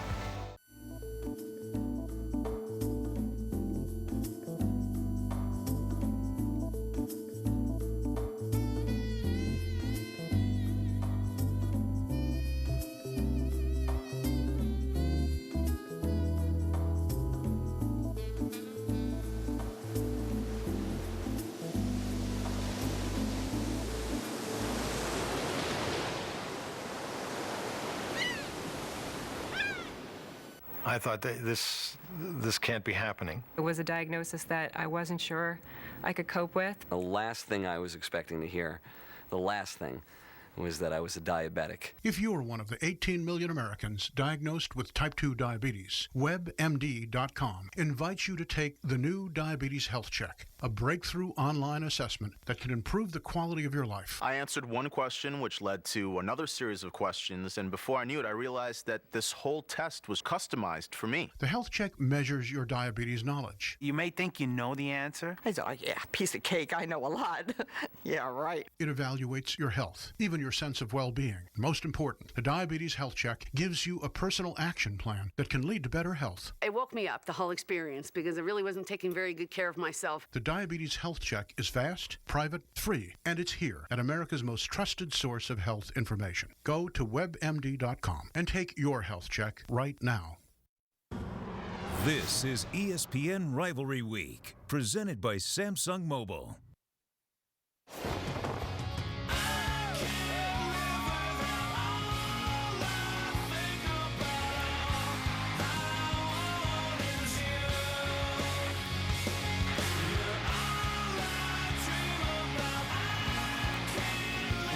I thought that this can't be happening. It was a diagnosis that I wasn't sure I could cope with. The last thing I was expecting to hear, the last thing, was that I was a diabetic. If you are one of the 18 million Americans diagnosed with type 2 diabetes, WebMD.com invites you to take the new Diabetes Health Check. a breakthrough online assessment that can improve the quality of your life. I answered one question, which led to another series of questions, and before I knew it, I realized that this whole test was customized for me. The health check measures your diabetes knowledge. You may think you know the answer. It's like, yeah, piece of cake, I know a lot. Yeah, right. It evaluates your health, even your sense of well-being. Most important, the Diabetes Health Check gives you a personal action plan that can lead to better health. It woke me up, the whole experience, because I really wasn't taking very good care of myself. The Diabetes Health Check is fast, private, free, and it's here at America's most trusted source of health information. Go to webmd.com and take your health check right now. This is ESPN Rivalry Week, presented by Samsung Mobile.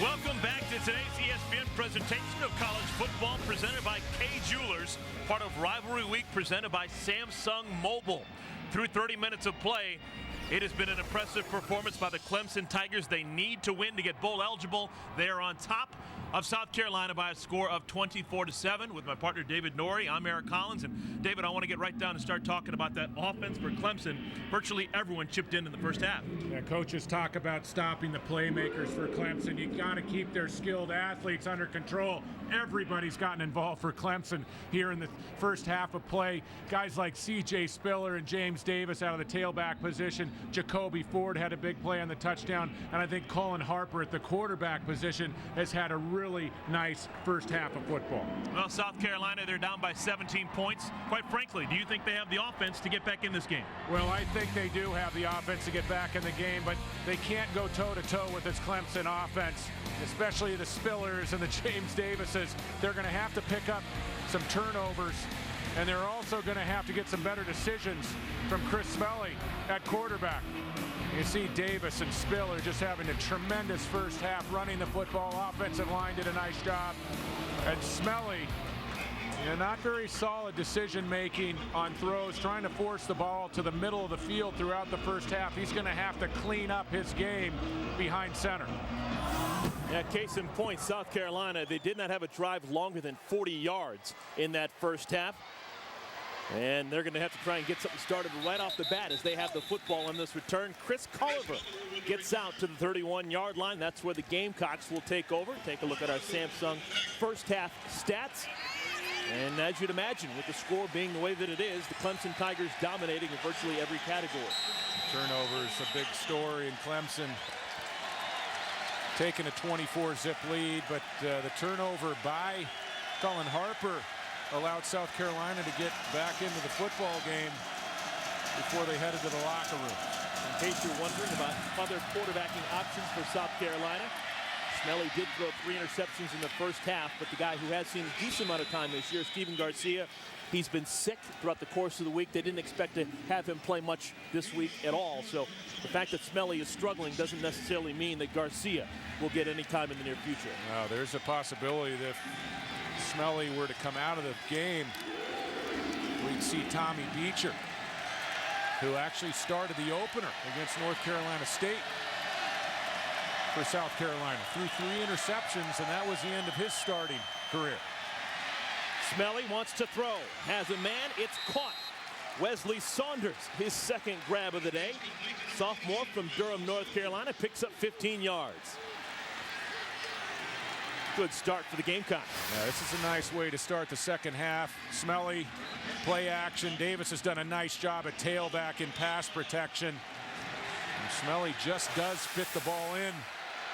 Welcome back to today's ESPN presentation of college football presented by Kay Jewelers, part of Rivalry Week presented by Samsung Mobile. Through 30 minutes of play, it has been an impressive performance by the Clemson Tigers. They need to win to get bowl eligible. They are on top of South Carolina by a score of 24-7 with my partner David Norrie. I'm Eric Collins, and David, I want to get right down and start talking about that offense for Clemson. Virtually everyone chipped in the first half. Yeah, coaches talk about stopping the playmakers for Clemson. You got to keep their skilled athletes under control. Everybody's gotten involved for Clemson here in the first half of play. Guys like C.J. Spiller and James Davis out of the tailback position. Jacoby Ford had a big play on the touchdown, and I think Colin Harper at the quarterback position has had a really nice first half of football. Well, South Carolina, they're down by 17 points. Quite frankly, do you think they have the offense to get back in this game? Well, I think they do have the offense to get back in the game, but they can't go toe-to-toe with this Clemson offense, especially the Spillers and the James Davises. They're going to have to pick up some turnovers, and they're also going to have to get some better decisions from Chris Smelly at quarterback. You see Davis and Spiller just having a tremendous first half running the football. Offensive line did a nice job. And Smelly, not very solid decision-making on throws, trying to force the ball to the middle of the field throughout the first half. He's going to have to clean up his game behind center. Yeah, case in point, South Carolina, they did not have a drive longer than 40 yards in that first half. And they're going to have to try and get something started right off the bat as they have the football on this return. Chris Culliver gets out to the 31-yard line. That's where the Gamecocks will take over. Take a look at our Samsung first half stats. And as you'd imagine, with the score being the way that it is, the Clemson Tigers dominating in virtually every category. Turnovers, a big story in Clemson. Taking a 24-zip lead, but the turnover by Colin Harper allowed South Carolina to get back into the football game before they headed to the locker room. In case you're wondering about other quarterbacking options for South Carolina, Smelly did throw 3 interceptions in the first half, but the guy who has seen a decent amount of time this year, Stephen Garcia, he's been sick throughout the course of the week. They didn't expect to have him play much this week at all. So the fact that Smelly is struggling doesn't necessarily mean that Garcia will get any time in the near future. No, there's a possibility that if Smelly were to come out of the game, we'd see Tommy Beecher, who actually started the opener against North Carolina State for South Carolina. Threw 3 interceptions, and that was the end of his starting career. Smelly wants to throw. Has a man. It's caught. Wesley Saunders, his second grab of the day. Sophomore from Durham, North Carolina, picks up 15 yards. Good start for the Gamecocks. Yeah, this is a nice way to start the second half. Smelly, play action. Davis has done a nice job at tailback in pass protection. And Smelly just does fit the ball in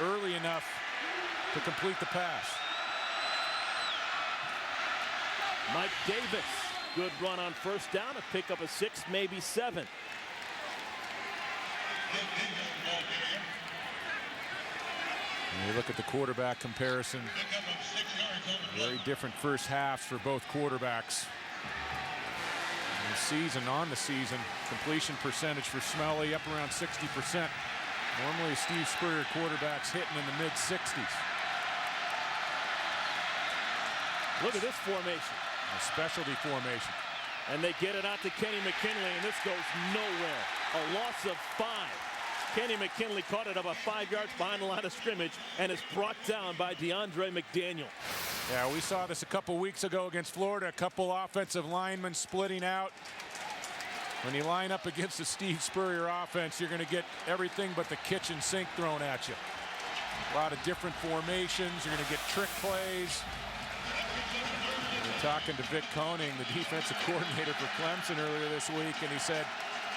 early enough to complete the pass. Mike Davis, good run on first down, a pick up a 6, maybe 7. And you look at the quarterback comparison. Very different first halves for both quarterbacks. On the season, completion percentage for Smelly up around 60%. Normally Steve Spurrier quarterbacks hitting in the mid-60s. Look at this formation. A specialty formation. And they get it out to Kenny McKinley, and this goes nowhere. A loss of 5. Kenny McKinley caught it about 5 yards behind the line of scrimmage and is brought down by DeAndre McDaniel. Yeah, we saw this a couple weeks ago against Florida. A couple offensive linemen splitting out. When you line up against the Steve Spurrier offense, you're going to get everything but the kitchen sink thrown at you. A lot of different formations. You're going to get trick plays. We're talking to Vic Koenig, the defensive coordinator for Clemson, earlier this week, and he said,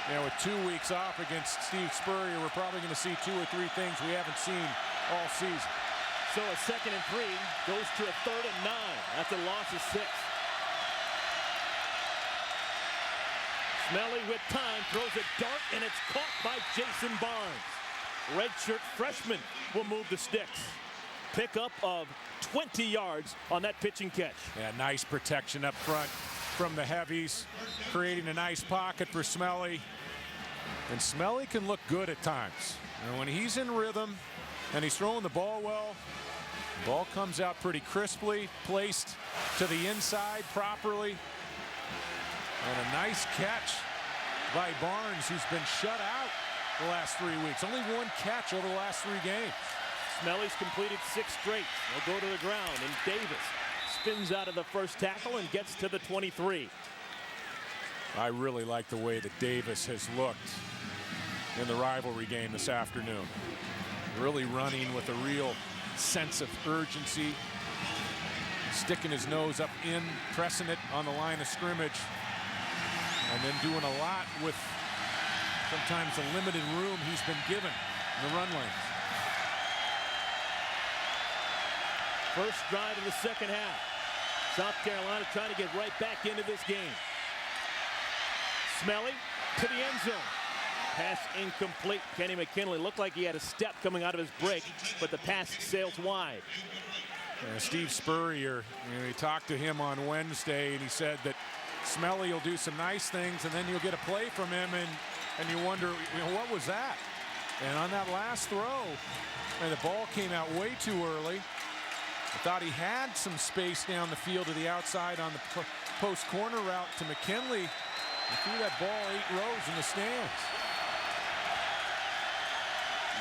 you know, with 2 weeks off against Steve Spurrier, we're probably going to see 2 or 3 things we haven't seen all season. So a 2nd and 3 goes to a 3rd and 9 after the loss of 6. Smelly with time throws a dart, and it's caught by Jason Barnes. Redshirt freshman will move the sticks. Pickup of 20 yards on that pitch and catch. Yeah, nice protection up front from the heavies, creating a nice pocket for Smelly. And Smelly can look good at times. And when he's in rhythm and he's throwing the ball well, the ball comes out pretty crisply, placed to the inside properly. And a nice catch by Barnes, who's been shut out the last 3 weeks. Only 1 catch over the last 3 games. Smelly's completed 6 straight. He'll go to the ground, and Davis spins out of the first tackle and gets to the 23. I really like the way that Davis has looked in the rivalry game this afternoon. Really running with a real sense of urgency, sticking his nose up in, pressing it on the line of scrimmage, and then doing a lot with sometimes the limited room he's been given in the run lanes. First drive of the 2nd half. South Carolina trying to get right back into this game. Smelly to the end zone. Pass incomplete. Kenny McKinley looked like he had a step coming out of his break, but the pass sails wide. Steve Spurrier, we talked to him on Wednesday, and he said that Smelly will do some nice things, and then you'll get a play from him, and you wonder, what was that? And on that last throw, and the ball came out way too early. I thought he had some space down the field to the outside on the post corner route to McKinley. He threw that ball 8 rows in the stands.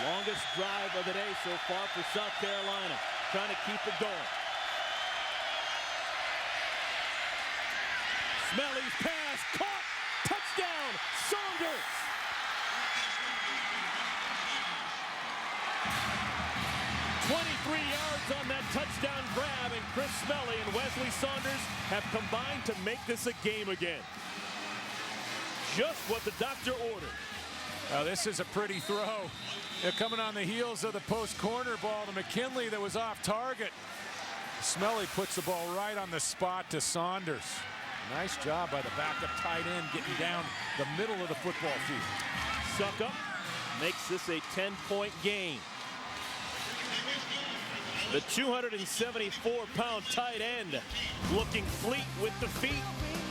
Longest drive of the day so far for South Carolina, trying to keep it going. Smelly's pass caught, touchdown, Saunders. Yards on that touchdown grab, and Chris Smelly and Wesley Saunders have combined to make this a game again. Just what the doctor ordered. Now this is a pretty throw. They're coming on the heels of the post corner ball to McKinley that was off target. Smelly puts the ball right on the spot to Saunders. Nice job by the backup tight end getting down the middle of the football field. Suckup makes this a 10-point game. The 274-pound tight end looking fleet with the feet,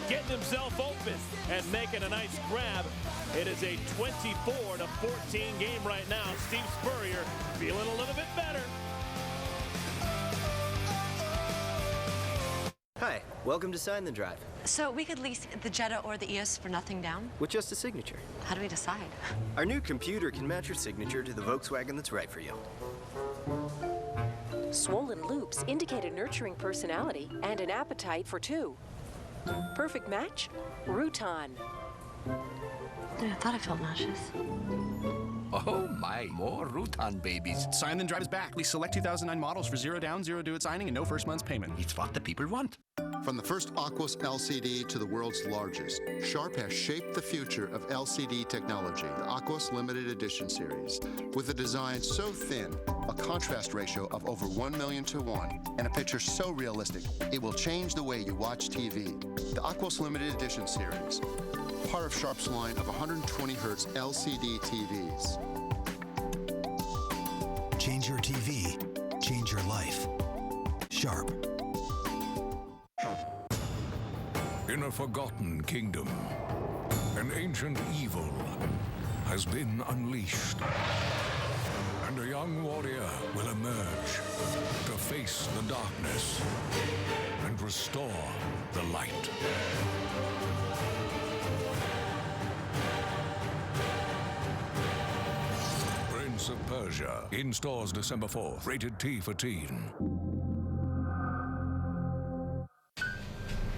getting himself open and making a nice grab. It is a 24-14 game right now. Steve Spurrier feeling a little bit better. Hi, welcome to Sign the Drive. So we could lease the Jetta or the EOS for nothing down? With just a signature. How do we decide? Our new computer can match your signature to the Volkswagen that's right for you. Swollen loops indicate a nurturing personality and an appetite for 2. Perfect match? Rutan. I thought I felt nauseous. Oh my, more Rutan babies. Sign then Drive is back. We select 2009 models for 0 down, 0 due at signing, and no first month's payment. It's what the people want. From the first Aquos LCD to the world's largest, Sharp has shaped the future of LCD technology, the Aquos Limited Edition series. With a design so thin, a contrast ratio of over 1,000,000:1, and a picture so realistic, it will change the way you watch TV. The Aquos Limited Edition series, part of Sharp's line of 120 Hz LCD TVs. Change your TV, change your life. Sharp. In a forgotten kingdom, an ancient evil has been unleashed. And a young warrior will emerge to face the darkness and and restore the light. Prince of Persia. In stores December 4th. Rated T for teen.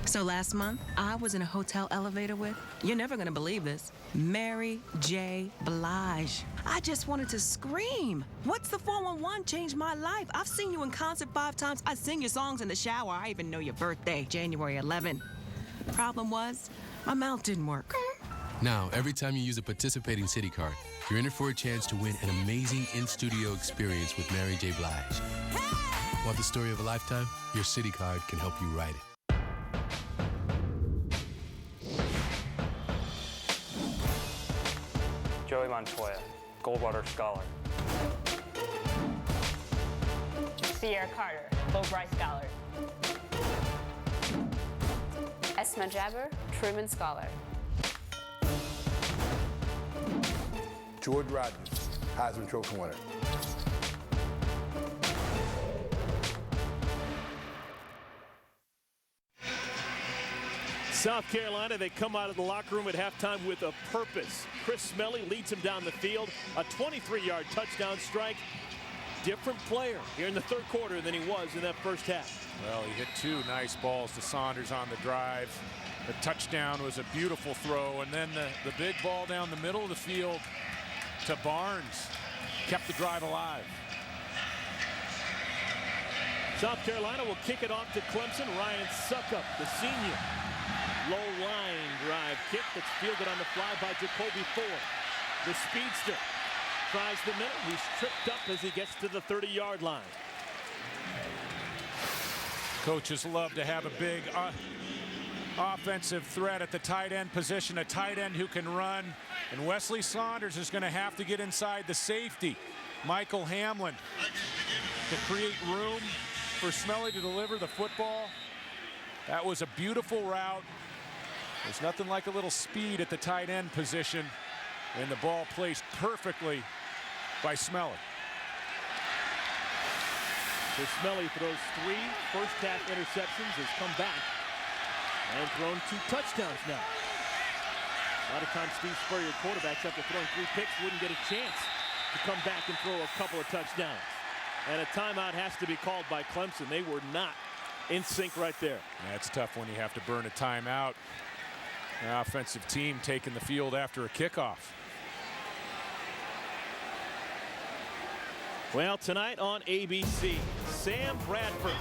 So last month, I was in a hotel elevator with, you're never gonna believe this, Mary J. Blige. I just wanted to scream. What's the 411 changed my life? I've seen you in concert 5 times. I sing your songs in the shower. I even know your birthday, January 11. Problem was, my mouth didn't work. Now, every time you use a participating Citi card, you're in it for a chance to win an amazing in-studio experience with Mary J. Blige. Want the story of a lifetime? Your Citi card can help you write it. Joey Montoya, Goldwater Scholar. Sierra Carter, Fulbright Scholar. Esma Jabber, Truman Scholar. George Rogers, Heisman Trophy winner. South Carolina, they come out of the locker room at halftime with a purpose. Chris Smelly leads him down the field, a 23-yard touchdown strike. Different player here in the third quarter than he was in that first half. Well, he hit 2 nice balls to Saunders on the drive. The touchdown was a beautiful throw, and then the big ball down the middle of the field to Barnes kept the drive alive. South Carolina will kick it off to Clemson. Ryan Suckup, the senior. Low line drive kick that's fielded on the fly by Jacoby Ford. The speedster tries the middle. He's tripped up as he gets to the 30-yard line. Coaches love to have a big offensive threat at the tight end position, a tight end who can run. And Wesley Saunders is going to have to get inside the safety, Michael Hamlin, to create room for Smelly to deliver the football. That was a beautiful route. There's nothing like a little speed at the tight end position, and the ball placed perfectly by Smelly. So Smelly throws 3 first-half interceptions, has come back and thrown 2 touchdowns now. A lot of times Steve Spurrier quarterbacks after throwing 3 picks wouldn't get a chance to come back and throw a couple of touchdowns. And a timeout has to be called by Clemson. They were not in sync right there. That's tough when you have to burn a timeout. The offensive team taking the field after a kickoff. Well, tonight on ABC, Sam Bradford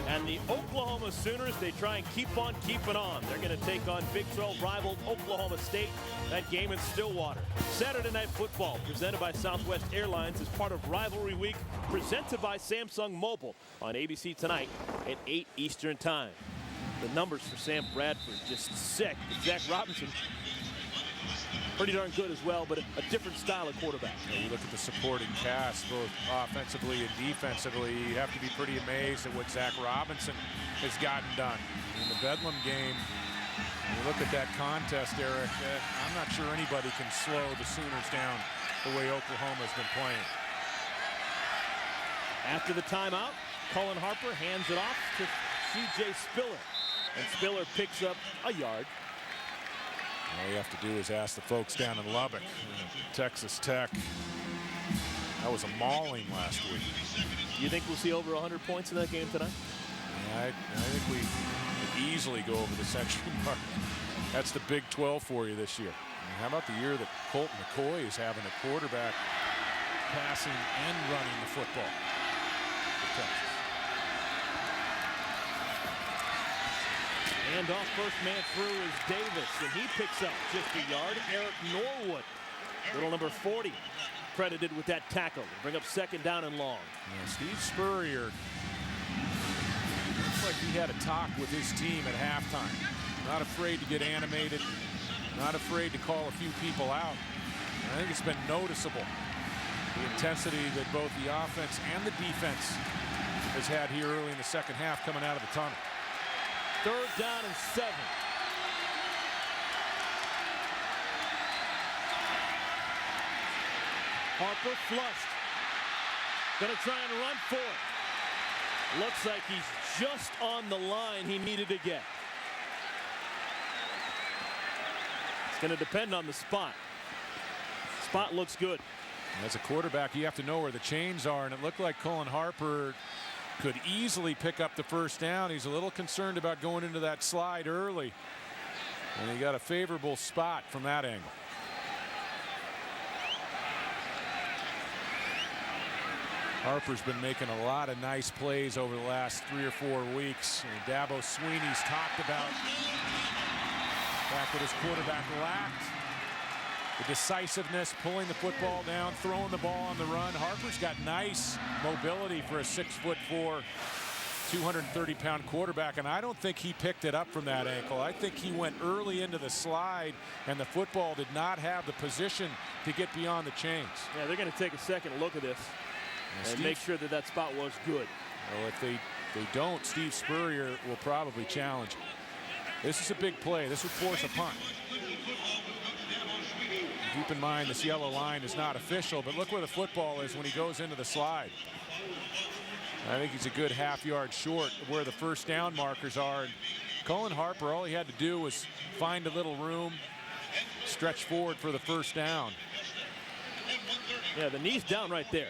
and the Oklahoma Sooners, they try and keep on keeping on. They're going to take on Big 12 rival Oklahoma State. That game in Stillwater. Saturday Night Football, presented by Southwest Airlines as part of Rivalry Week, presented by Samsung Mobile on ABC tonight at 8 Eastern Time. The numbers for Sam Bradford just sick. Zach Robinson, pretty darn good as well, but a different style of quarterback. Yeah, you look at the supporting cast, both offensively and defensively. You have to be pretty amazed at what Zach Robinson has gotten done. In the Bedlam game, when you look at that contest, Eric, I'm not sure anybody can slow the Sooners down the way Oklahoma's been playing. After the timeout, Cullen Harper hands it off to C.J. Spiller. And Spiller picks up a yard. All you have to do is ask the folks down in Lubbock, Texas Tech. That was a mauling last week. You think we'll see over 100 points in that game tonight? Yeah, I think we could easily go over the century mark. That's the Big 12 for you this year. And how about the year that Colt McCoy is having a quarterback passing and running the football for Texas? And off first man through is Davis, and he picks up just a yard. Eric Norwood, little number 40, credited with that tackle. Bring up second down and long. Yeah, Steve Spurrier looks like he had a talk with his team at halftime. Not afraid to get animated, not afraid to call a few people out. I think it's been noticeable, the intensity that both the offense and the defense has had here early in the second half coming out of the tunnel. Third down and 7. Harper flushed. Gonna try and run for it. Looks like he's just on the line he needed to get. It's going to depend on the spot. Spot looks good. As a quarterback, you have to know where the chains are, and it looked like Colin Harper could easily pick up the first down. He's a little concerned about going into that slide early, and he got a favorable spot from that angle. Harper's been making a lot of nice plays over the last 3 or 4 weeks. And Dabo Sweeney's talked about the fact that his quarterback lacked the decisiveness, pulling the football down, throwing the ball on the run. Harper's got nice mobility for a 6'4", 230-pound quarterback, and I don't think he picked it up from that ankle. I think he went early into the slide, and the football did not have the position to get beyond the chains. Yeah, they're going to take a second look at this and make sure that that spot was good. Well, if they don't, Steve Spurrier will probably challenge. This is a big play. This would force a punt. Keep in mind this yellow line is not official, but look where the football is when he goes into the slide. I think he's a good half-yard short of where the first down markers are. And Colin Harper, all he had to do was find a little room, stretch forward for the first down. Yeah, the knee's down right there.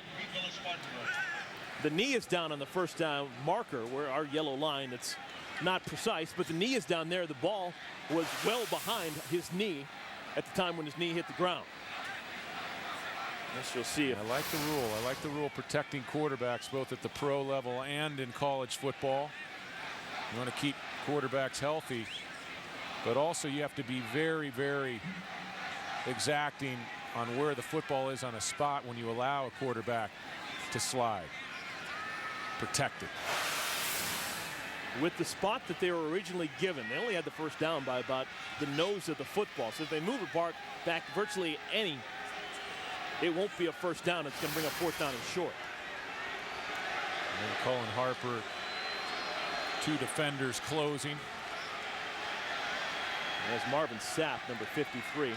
The knee is down on the first down marker where our yellow line, it's not precise, but the knee is down there. The ball was well behind his knee at the time when his knee hit the ground. Yes, you'll see it. I like the rule. I like the rule protecting quarterbacks both at the pro level and in college football. You want to keep quarterbacks healthy, but also you have to be very, very exacting on where the football is on a spot when you allow a quarterback to slide. Protect it. With the spot that they were originally given, they only had the first down by about the nose of the football. So if they move it back virtually any, it won't be a first down. It's going to bring a fourth down and short. And then Colin Harper, 2 defenders closing. There's Marvin Sapp, number 53,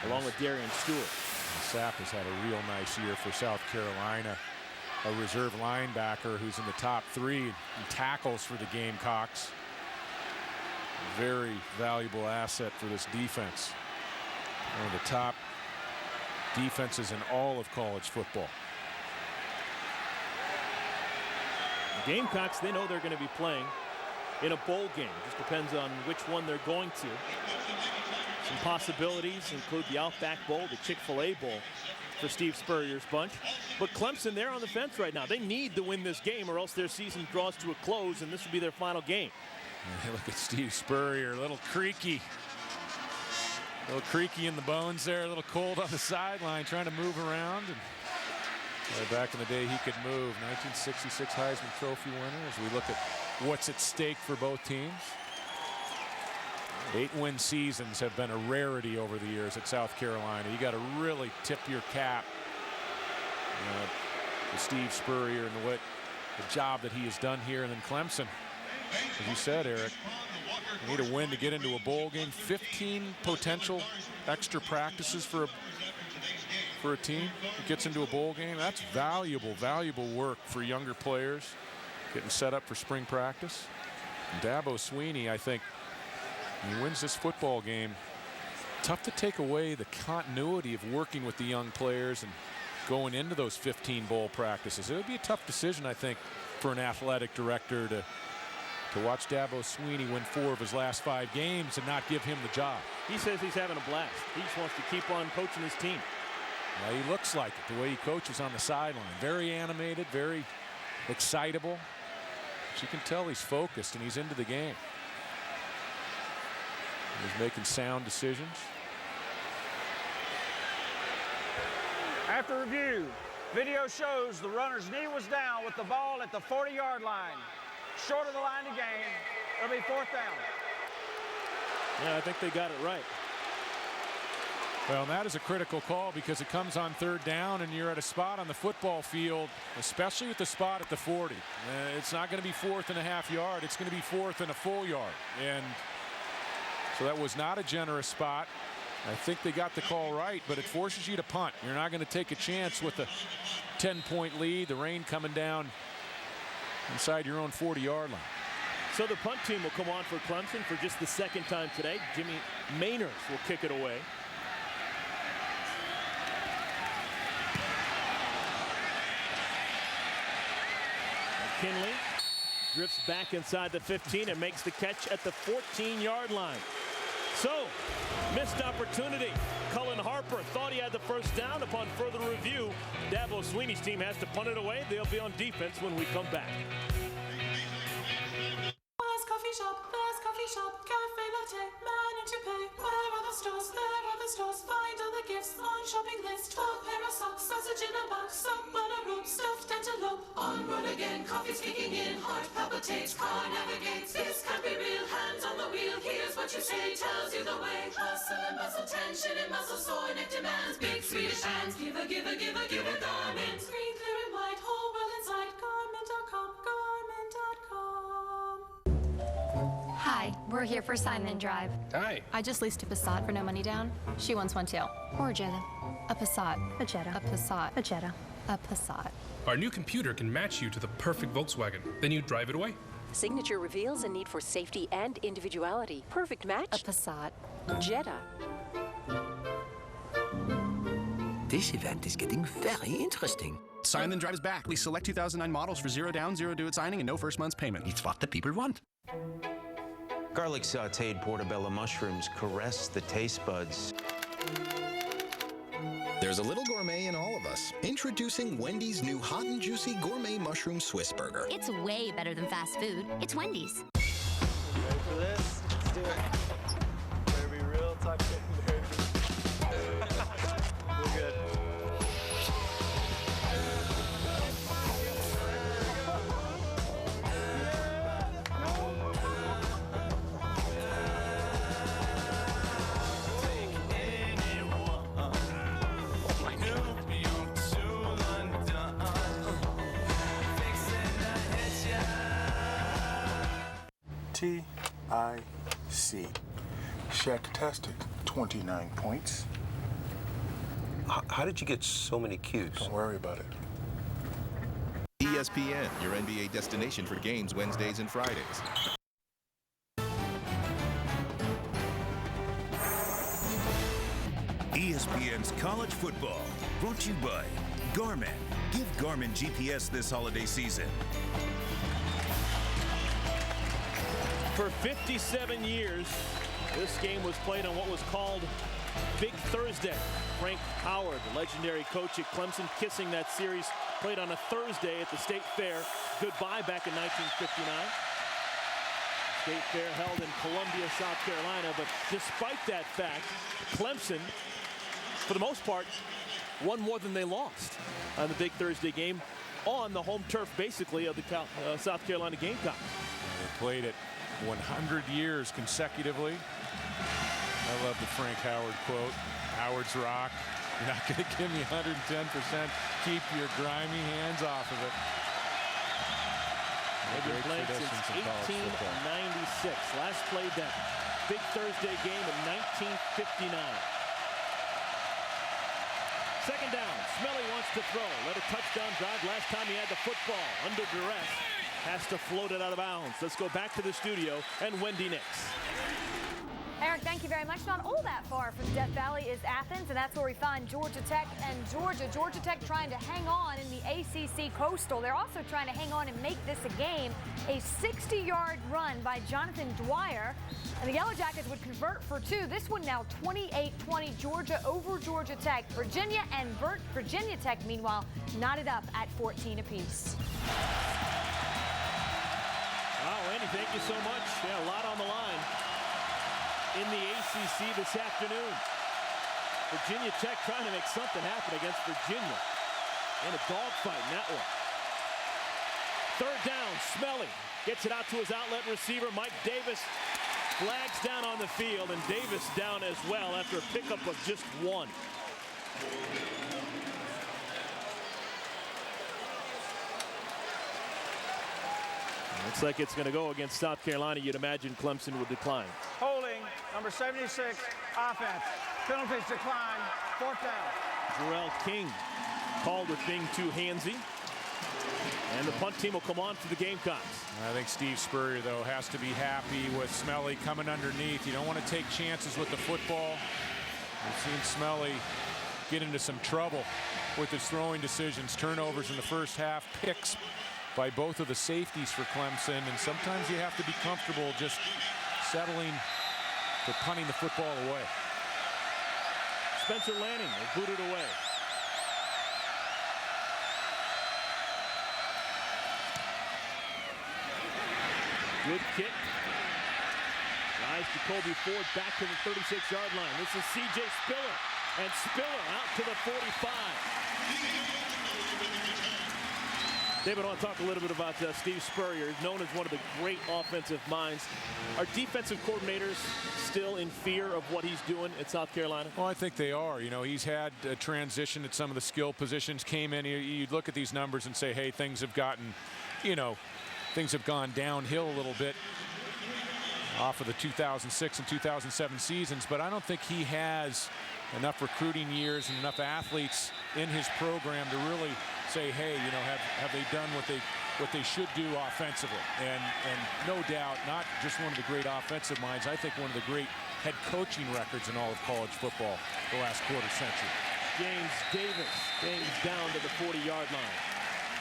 along with Darian Stewart. And Sapp has had a real nice year for South Carolina. A reserve linebacker who's in the top 3 in tackles for the Gamecocks. A very valuable asset for this defense. One of the top defenses in all of college football. The Gamecocks, they know they're going to be playing in a bowl game. Just depends on which one they're going to. Some possibilities include the Outback Bowl, the Chick-fil-A Bowl for Steve Spurrier's bunch. But Clemson, they're on the fence right now. They need to win this game or else their season draws to a close, and this will be their final game. And look at Steve Spurrier, a little creaky. A little creaky in the bones there, a little cold on the sideline, trying to move around. And back in the day, he could move. 1966 Heisman Trophy winner as we look at what's at stake for both teams. 8-win seasons have been a rarity over the years at South Carolina. You got to really tip your cap to Steve Spurrier and the job that he has done here. And then Clemson, as you said, Eric, they need a win to get into a bowl game. 15 potential extra practices for a team that gets into a bowl game. That's valuable work for younger players getting set up for spring practice. And Dabo Sweeney, I think, he wins this football game. Tough to take away the continuity of working with the young players and going into those 15 bowl practices. It would be a tough decision, I think, for an athletic director to watch Dabo Sweeney win 4 of his last 5 games and not give him the job. He says he's having a blast. He just wants to keep on coaching his team. Well, he looks like it, the way he coaches on the sideline. Very animated, very excitable. But you can tell he's focused and he's into the game. He's making sound decisions. After review, video shows the runner's knee was down with the ball at the 40-yard line. Short of the line of gain, it'll be 4th down. Yeah, I think they got it right. Well, that is a critical call because it comes on 3rd down and you're at a spot on the football field, especially with the spot at the 40. It's not going to be 4th and a half yard. It's going to be 4th and a full yard. And so that was not a generous spot. I think they got the call right, but it forces you to punt. You're not going to take a chance with a 10-point lead, the rain coming down inside your own 40-yard line. So the punt team will come on for Clemson for just the second time today. Jimmy Mainers will kick it away. McKinley drifts back inside the 15 and makes the catch at the 14-yard line. So, missed opportunity. Cullen Harper thought he had the first down. Upon further review, Dabo Sweeney's team has to punt it away. They'll be on defense when we come back. Coffee shop, cafe latte, manage to pay. Where are the stores? There are the stores. Find all the gifts on shopping list. 12 pair of socks, sausage in a box, soap on a rope, stuffed antelope. On road again, coffee's kicking in, heart palpitates, car navigates. This can't be real, hands on the wheel. Here's what you say, tells you the way. Hustle and bustle, tension and muscle, sore neck demands. Big Swedish hands, give a garment. Green, clear and white, whole world inside. Garment.com, garment.com. Hi, we're here for Sign Then Drive. Hi. I just leased a Passat for no money down. She wants one too. Or a Jetta. A Passat. A Jetta. A Passat. A Jetta. A Passat. Our new computer can match you to the perfect Volkswagen. Then you drive it away. Signature reveals a need for safety and individuality. Perfect match. A Passat. Jetta. This event is getting very interesting. Sign Then Drive is back. We select 2009 models for 0 down, 0 due at signing, and no first month's payment. It's what the people want. Garlic sauteed portobello mushrooms caress the taste buds. There's a little gourmet in all of us. Introducing Wendy's new hot and juicy gourmet mushroom Swiss burger. It's way better than fast food. It's Wendy's. Ready for this? Let's do it. Better be real toxic. We're good. TIC. Shack-tastic, 29 points. How did you get so many Qs? Don't worry about it. ESPN, your NBA destination for games Wednesdays and Fridays. ESPN's College Football, brought to you by Garmin. Give Garmin GPS this holiday season. For 57 years, this game was played on what was called Big Thursday. Frank Howard, the legendary coach at Clemson, kissing that series, played on a Thursday at the State Fair. Goodbye back in 1959. State Fair held in Columbia, South Carolina, but despite that fact, Clemson, for the most part, won more than they lost on the Big Thursday game on the home turf, basically, of the South Carolina Gamecocks. They played it 100 years consecutively. I love the Frank Howard quote. Howard's rock. You're not going to give me 110%. Keep your grimy hands off of it. They've been playing since 1896. Last played that Big Thursday game in 1959. Second down. Smelly wants to throw. Led a touchdown drive last time he had the football. Under duress. Has to float it out of bounds. Let's go back to the studio and Wendy Nix. Eric, thank you very much. Not all that far from Death Valley is Athens, and that's where we find Georgia Tech and Georgia. Georgia Tech trying to hang on in the ACC Coastal. They're also trying to hang on and make this a game. A 60-yard run by Jonathan Dwyer, and the Yellow Jackets would convert for two. This one now 28-20, Georgia over Georgia Tech. Virginia and Virginia Tech, meanwhile, knotted up at 14 apiece. Wow, Andy, thank you so much. Yeah, a lot on the line in the ACC this afternoon. Virginia Tech trying to make something happen against Virginia in a dogfight in that one. Third down, Smelly gets it out to his outlet receiver, Mike Davis. Flags down on the field, and Davis down as well after a pickup of just one. Looks like it's going to go against South Carolina. You'd imagine Clemson would decline. Holding, number 76, offense. Penalties decline, fourth down. Jarrell King called with being too handsy. And the punt team will come on for the Gamecocks. I think Steve Spurrier, though, has to be happy with Smelly coming underneath. You don't want to take chances with the football. We've seen Smelly get into some trouble with his throwing decisions, turnovers in the first half, picks by both of the safeties for Clemson, and sometimes you have to be comfortable just settling for punting the football away. Spencer Lanning is booted away. Good kick. Rise Jacoby Ford back to the 36-yard line. This is C.J. Spiller. And Spiller out to the 45. David, I want to talk a little bit about Steve Spurrier, known as one of the great offensive minds. Are defensive coordinators still in fear of what he's doing at South Carolina? Well, I think they are. You know, he's had a transition at some of the skill positions, came in, you'd look at these numbers and say, hey, things have gotten, you know, things have gone downhill a little bit off of the 2006 and 2007 seasons, but I don't think he has enough recruiting years and enough athletes in his program to really say, hey, you know, have they done what they should do offensively? And no doubt, not just one of the great offensive minds, I think one of the great head coaching records in all of college football the last quarter century. James Davis bangs down to the 40-yard line.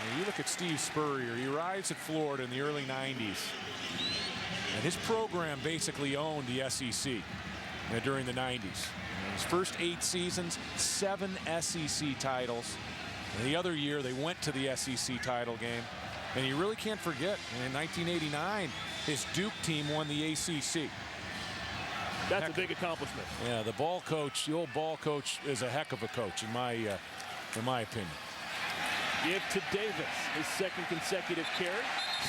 And you look at Steve Spurrier, he arrives at Florida in the early 90s. And his program basically owned the SEC during the 90s. His first 8 seasons, 7 SEC titles. And the other year, they went to the SEC title game. And you really can't forget, in 1989, his Duke team won the ACC. That's a big accomplishment. Yeah, the old ball coach is a heck of a coach, in my opinion. Give to Davis, his second consecutive carry.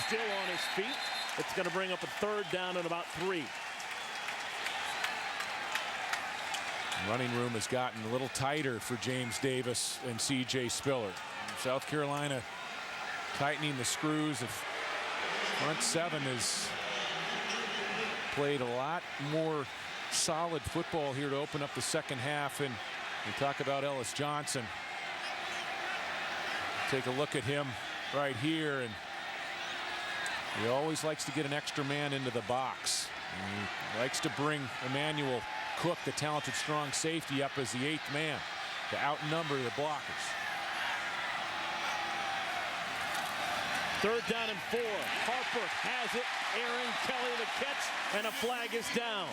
Still on his feet. It's going to bring up a third down and about 3. Running room has gotten a little tighter for James Davis and C.J. Spiller. South Carolina tightening the screws. Of front 7 has played a lot more solid football here to open up the second half. And we talk about Ellis Johnson. Take a look at him right here, and he always likes to get an extra man into the box. And he likes to bring Emmanuel Cook, the talented, strong safety, up as the 8th man to outnumber the blockers. Third down and 4. Harper has it. Aaron Kelly the catch, and a flag is down.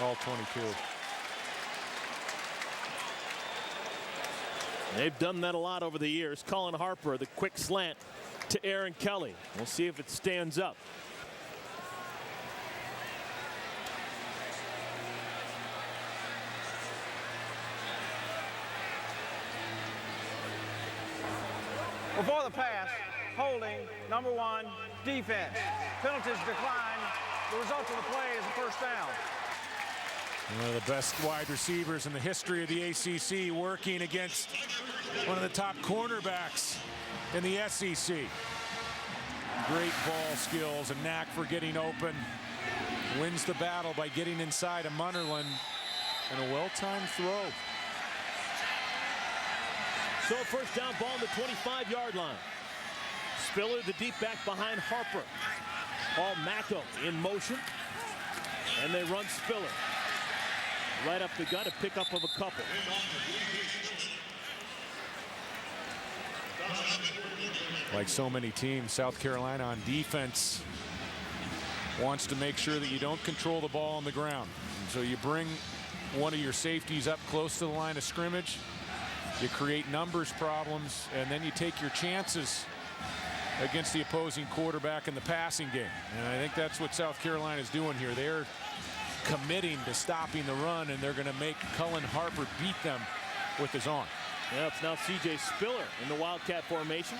All 22. They've done that a lot over the years. Colin Harper, the quick slant to Aaron Kelly. We'll see if it stands up. Before the pass, holding, number 1, defense. Penalties decline. The result of the play is a first down. One of the best wide receivers in the history of the ACC working against one of the top cornerbacks in the SEC. Great ball skills, a knack for getting open. Wins the battle by getting inside of Munnerlyn, and a well-timed throw. So a first down ball on the 25-yard line. Spiller, the deep back behind Harper. Paul Macco in motion, and they run Spiller right up the gut, a pickup of a couple. Like so many teams, South Carolina on defense wants to make sure that you don't control the ball on the ground. And so you bring one of your safeties up close to the line of scrimmage, you create numbers problems, and then you take your chances against the opposing quarterback in the passing game. And I think that's what South Carolina is doing here. They're committing to stopping the run, and they're going to make Cullen Harper beat them with his arm. Yeah, it's now C.J. Spiller in the Wildcat formation.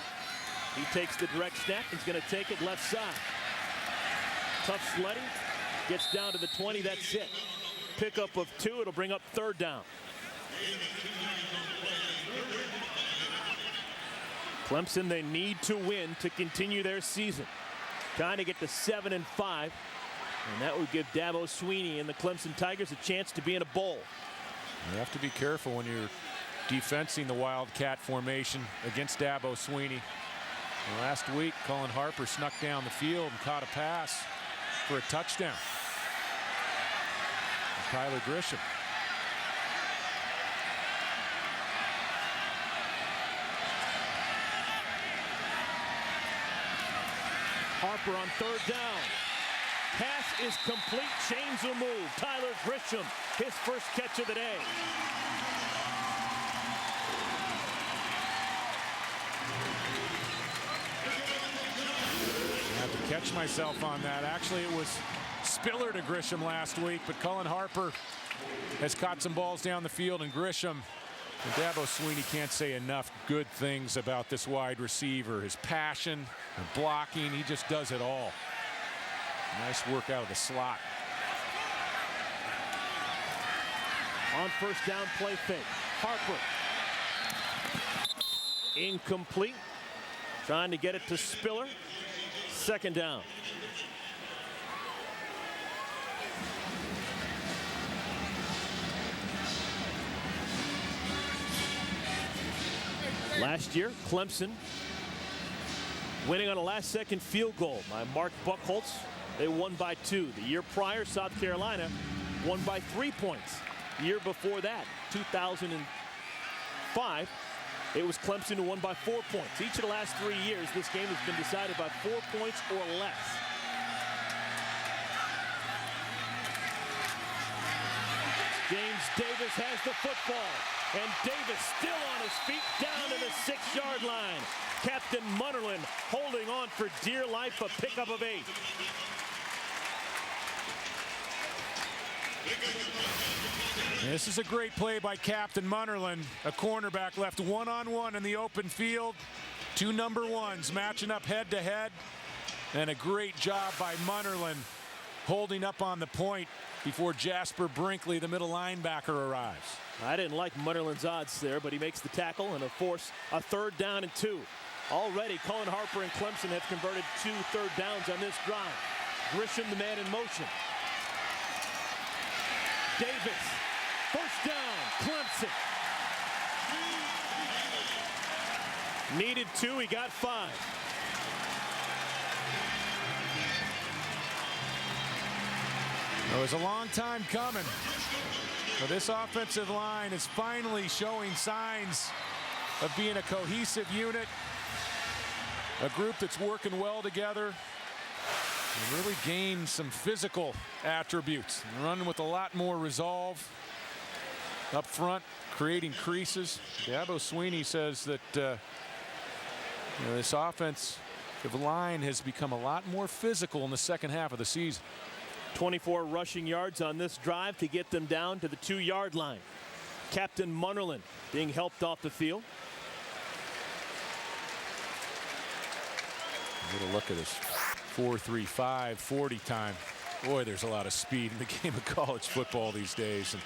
He takes the direct snap. He's going to take it left side. Tough sledding. Gets down to the 20. That's it. Pickup of 2. It'll bring up third down. Clemson, they need to win to continue their season. Trying to get to 7-5. And that would give Dabo Swinney and the Clemson Tigers a chance to be in a bowl. You have to be careful when you're defensing the Wildcat formation against Dabo Swinney. And last week, Colin Harper snuck down the field and caught a pass for a touchdown. And Tyler Grisham. Harper on third down. Pass is complete. Chains will move. Tyler Grisham, his first catch of the day. I have to catch myself on that. Actually, it was Spiller to Grisham last week, but Colin Harper has caught some balls down the field, and Grisham and Dabo Swinney can't say enough good things about this wide receiver. His passion and blocking, he just does it all. Nice work out of the slot. On first down, play fake. Harper. Incomplete. Trying to get it to Spiller. Second down. Last year, Clemson winning on a last-second field goal by Mark Buchholz. They won by 2. The year prior, South Carolina won by 3 points. The year before that, 2005, it was Clemson who won by 4 points. Each of the last 3 years, this game has been decided by 4 points or less. James Davis has the football, and Davis still on his feet down to the 6-yard line. Captain Munnerlyn holding on for dear life, a pickup of 8. This is a great play by Captain Munnerlyn. A cornerback left one-on-one in the open field. 2 number 1s matching up head-to-head. And a great job by Munnerlyn holding up on the point before Jasper Brinkley, the middle linebacker, arrives. I didn't like Munnerlyn's odds there, but he makes the tackle and, of course, a 3rd down and 2. Already, Colin Harper and Clemson have converted 2 third downs on this drive. Grisham, the man in motion. Davis, first down, Clemson. Needed 2, he got 5. It was a long time coming. But this offensive line is finally showing signs of being a cohesive unit. A group that's working well together. And really gained some physical attributes. Running with a lot more resolve up front, creating creases. Dabo Swinney says that this offensive line has become a lot more physical in the second half of the season. 24 rushing yards on this drive to get them down to the 2-yard line. Captain Munnerlyn being helped off the field. A little look at this 4.35 40 time. Boy, there's a lot of speed in the game of college football these days. And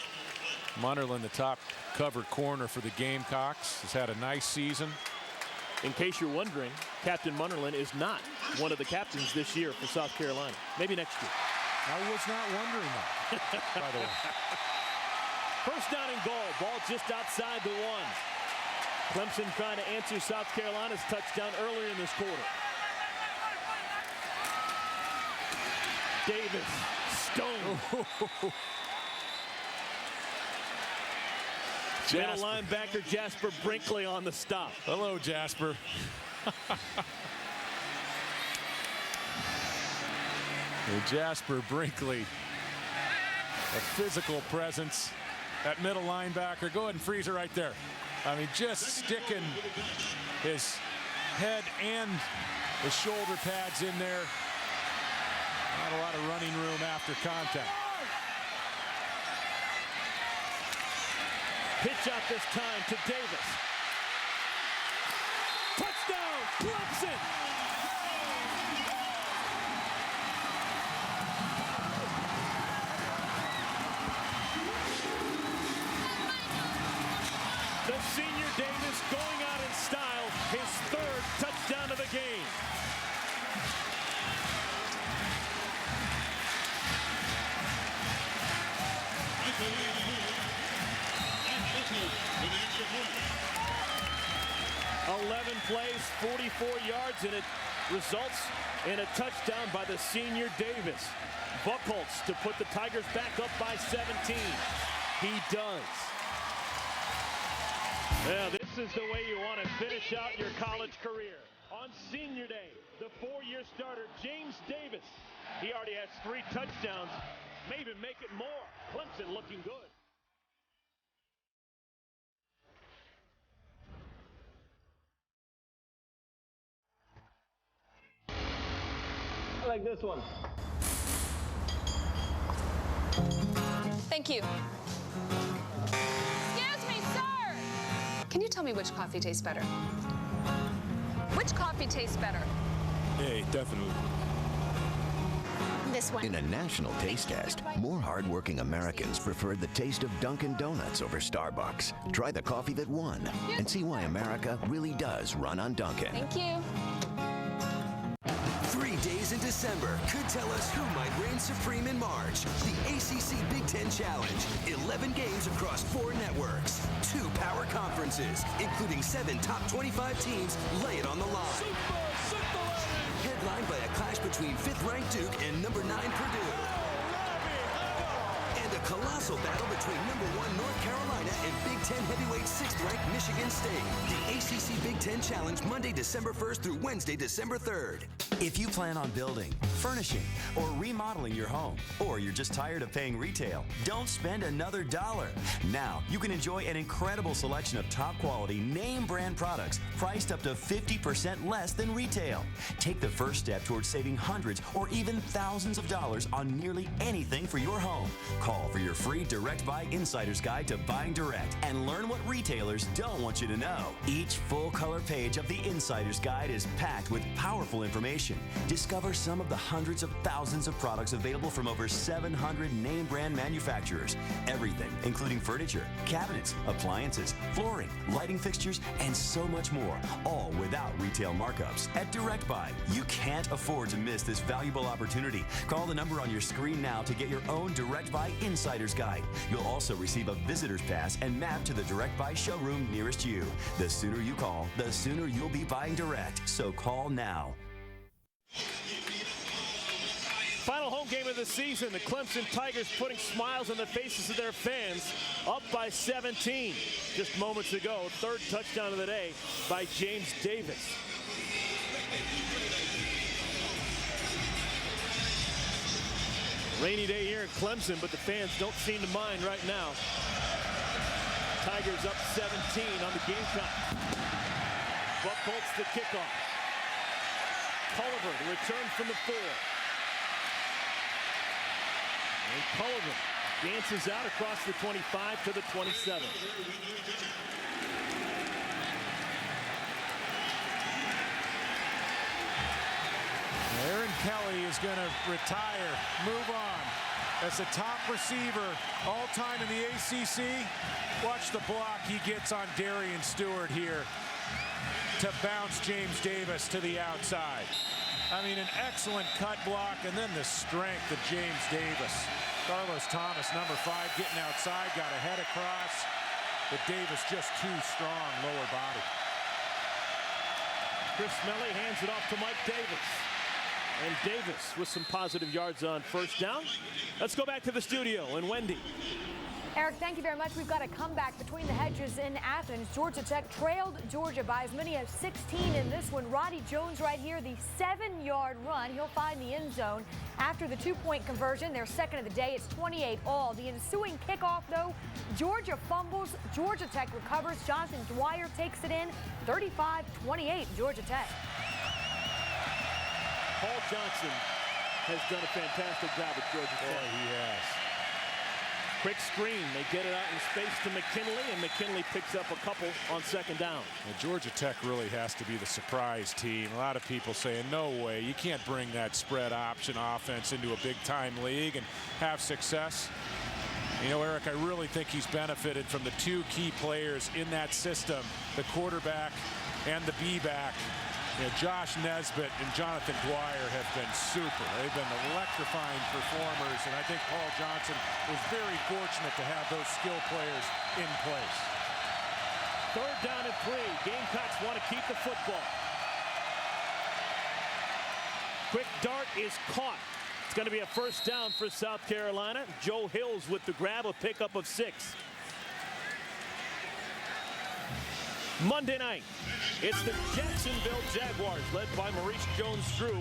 Munnerlyn, the top covered corner for the Gamecocks, has had a nice season. In case you're wondering, Captain Munnerlyn is not one of the captains this year for South Carolina. Maybe next year. I was not wondering that, by the way. First down and goal. Ball just outside the 1. Clemson trying to answer South Carolina's touchdown earlier in this quarter. Davis, Stone. Middle linebacker Jasper Brinkley on the stop. Hello, Jasper. Jasper Brinkley, a physical presence at middle linebacker. Go ahead and freeze it right there. I mean, just sticking his head and his shoulder pads in there. Not a lot of running room after contact. Pitch out this time to Davis. Touchdown, Clemson! The senior Davis going out in style, his 3rd touchdown of the game. 44 yards, and it results in a touchdown by the senior Davis. Buchholz to put the Tigers back up by 17. He does. Yeah, this is the way you want to finish out your college career. On senior day, the 4-year starter, James Davis. He already has 3 touchdowns. Maybe make it more. Clemson looking good. I like this one. Thank you. Excuse me, sir! Can you tell me which coffee tastes better? Which coffee tastes better? Hey, definitely. This one. In a national taste test, more hardworking Americans preferred the taste of Dunkin' Donuts over Starbucks. Try the coffee that won and see why America really does run on Dunkin'. Thank you. 3 days in December could tell us who might reign supreme in March. The ACC Big Ten Challenge. 11 games across 4 networks. 2 power conferences, including 7 top 25 teams, lay it on the line. Headlined by a clash between 5th-ranked Duke and number 9 Purdue. And a colossal battle between number 1 North Carolina and Big Ten heavyweight 6th-ranked Michigan State. The ACC Big Ten Challenge, Monday, December 1st through Wednesday, December 3rd. If you plan on building, furnishing, or remodeling your home, or you're just tired of paying retail, don't spend another dollar. Now, you can enjoy an incredible selection of top-quality, name-brand products priced up to 50% less than retail. Take the first step towards saving hundreds or even thousands of dollars on nearly anything for your home. Call for your free Direct Buy Insider's Guide to Buying Direct and learn what retailers don't want you to know. Each full-color page of the Insider's Guide is packed with powerful information. Discover some of the hundreds of thousands of products available from over 700 name brand manufacturers. Everything, including furniture, cabinets, appliances, flooring, lighting fixtures, and so much more, all without retail markups. At Direct Buy, you can't afford to miss this valuable opportunity. Call the number on your screen now to get your own Direct Buy Insider's Guide. You'll also receive a visitor's pass and map to the Direct Buy showroom nearest you. The sooner you call, the sooner you'll be buying direct. So call now. Final home game of the season, the Clemson Tigers putting smiles on the faces of their fans, up by 17. Just moments ago, 3rd touchdown of the day by James Davis. Rainy day here in Clemson, but the fans don't seem to mind right now. Tigers up 17 on the game clock. Buchholz the kickoff. Culliver, the return from the 4. And Culliver dances out across the 25 to the 27. Aaron Kelly is going to retire, move on. As a top receiver all time in the ACC. Watch the block he gets on Darian Stewart here to bounce James Davis to the outside. I mean, an excellent cut block, and then the strength of James Davis. Carlos Thomas, number 5, getting outside, got a head across, but Davis just too strong, lower body. Chris Smelly hands it off to Mike Davis. And Davis with some positive yards on first down. Let's go back to the studio and Wendy. Eric, thank you very much. We've got a comeback between the hedges in Athens. Georgia Tech trailed Georgia by as many as 16 in this one. Roddy Jones right here, the 7-yard run. He'll find the end zone after the 2-point conversion. Their second of the day. It's 28-all. The ensuing kickoff, though, Georgia fumbles. Georgia Tech recovers. Jonathan Dwyer takes it in. 35-28, Georgia Tech. Paul Johnson has done a fantastic job at Georgia Tech. Boy, he has. Quick screen. They get it out in space to McKinley, and McKinley picks up a couple on second down. Well, Georgia Tech really has to be the surprise team. A lot of people saying, no way, you can't bring that spread option offense into a big-time league and have success. You know, Eric, I really think he's benefited from the 2 key players in that system, the quarterback and the B-back. You know, Josh Nesbitt and Jonathan Dwyer have been super. They've been electrifying performers, and I think Paul Johnson was very fortunate to have those skill players in place. 3rd down and 3. Gamecocks want to keep the football. Quick dart is caught. It's going to be a first down for South Carolina. Joe Hills with the grab, a pickup of 6. Monday night, it's the Jacksonville Jaguars, led by Maurice Jones-Drew,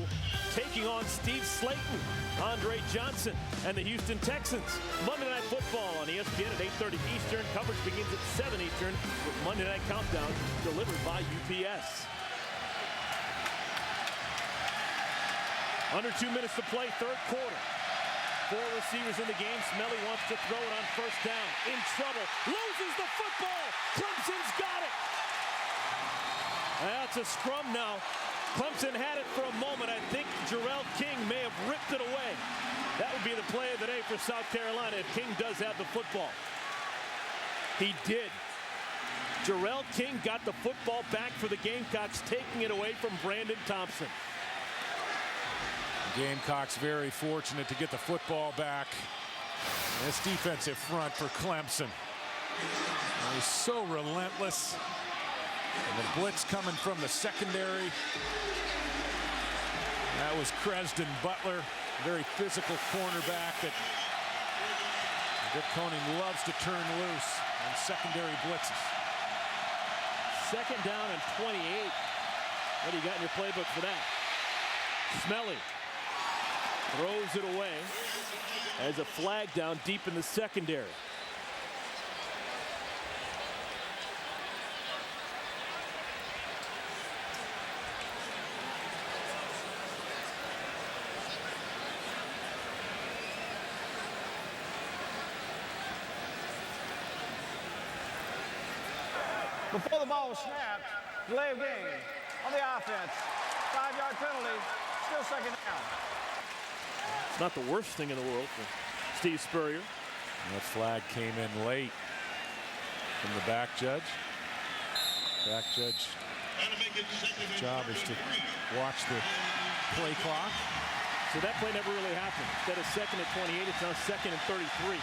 taking on Steve Slayton, Andre Johnson, and the Houston Texans. Monday Night Football on ESPN at 8:30 Eastern. Coverage begins at 7 Eastern with Monday Night Countdown delivered by UPS. Under 2 minutes to play, third quarter. 4 receivers in the game. Smelly wants to throw it on first down. In trouble. Loses the football. Clemson's got it. That's a scrum now. Clemson had it for a moment. I think Jarrell King may have ripped it away. That would be the play of the day for South Carolina if King does have the football. He did. Jarrell King got the football back for the Gamecocks, taking it away from Brandon Thompson. Gamecocks very fortunate to get the football back. This defensive front for Clemson is so relentless. And the blitz coming from the secondary. That was Cresden Butler, very physical cornerback that Dick Koenig loves to turn loose on secondary blitzes. Second down and 28. What do you got in your playbook for that? Smelly throws it away as a flag down deep in the secondary. Before the ball was snapped, delay of game on the offense. 5-yard penalty, still second down. It's not the worst thing in the world for Steve Spurrier. That flag came in late from the back judge. Back judge job is to watch the play clock. So that play never really happened. Instead of second and 28, it's now second and 33.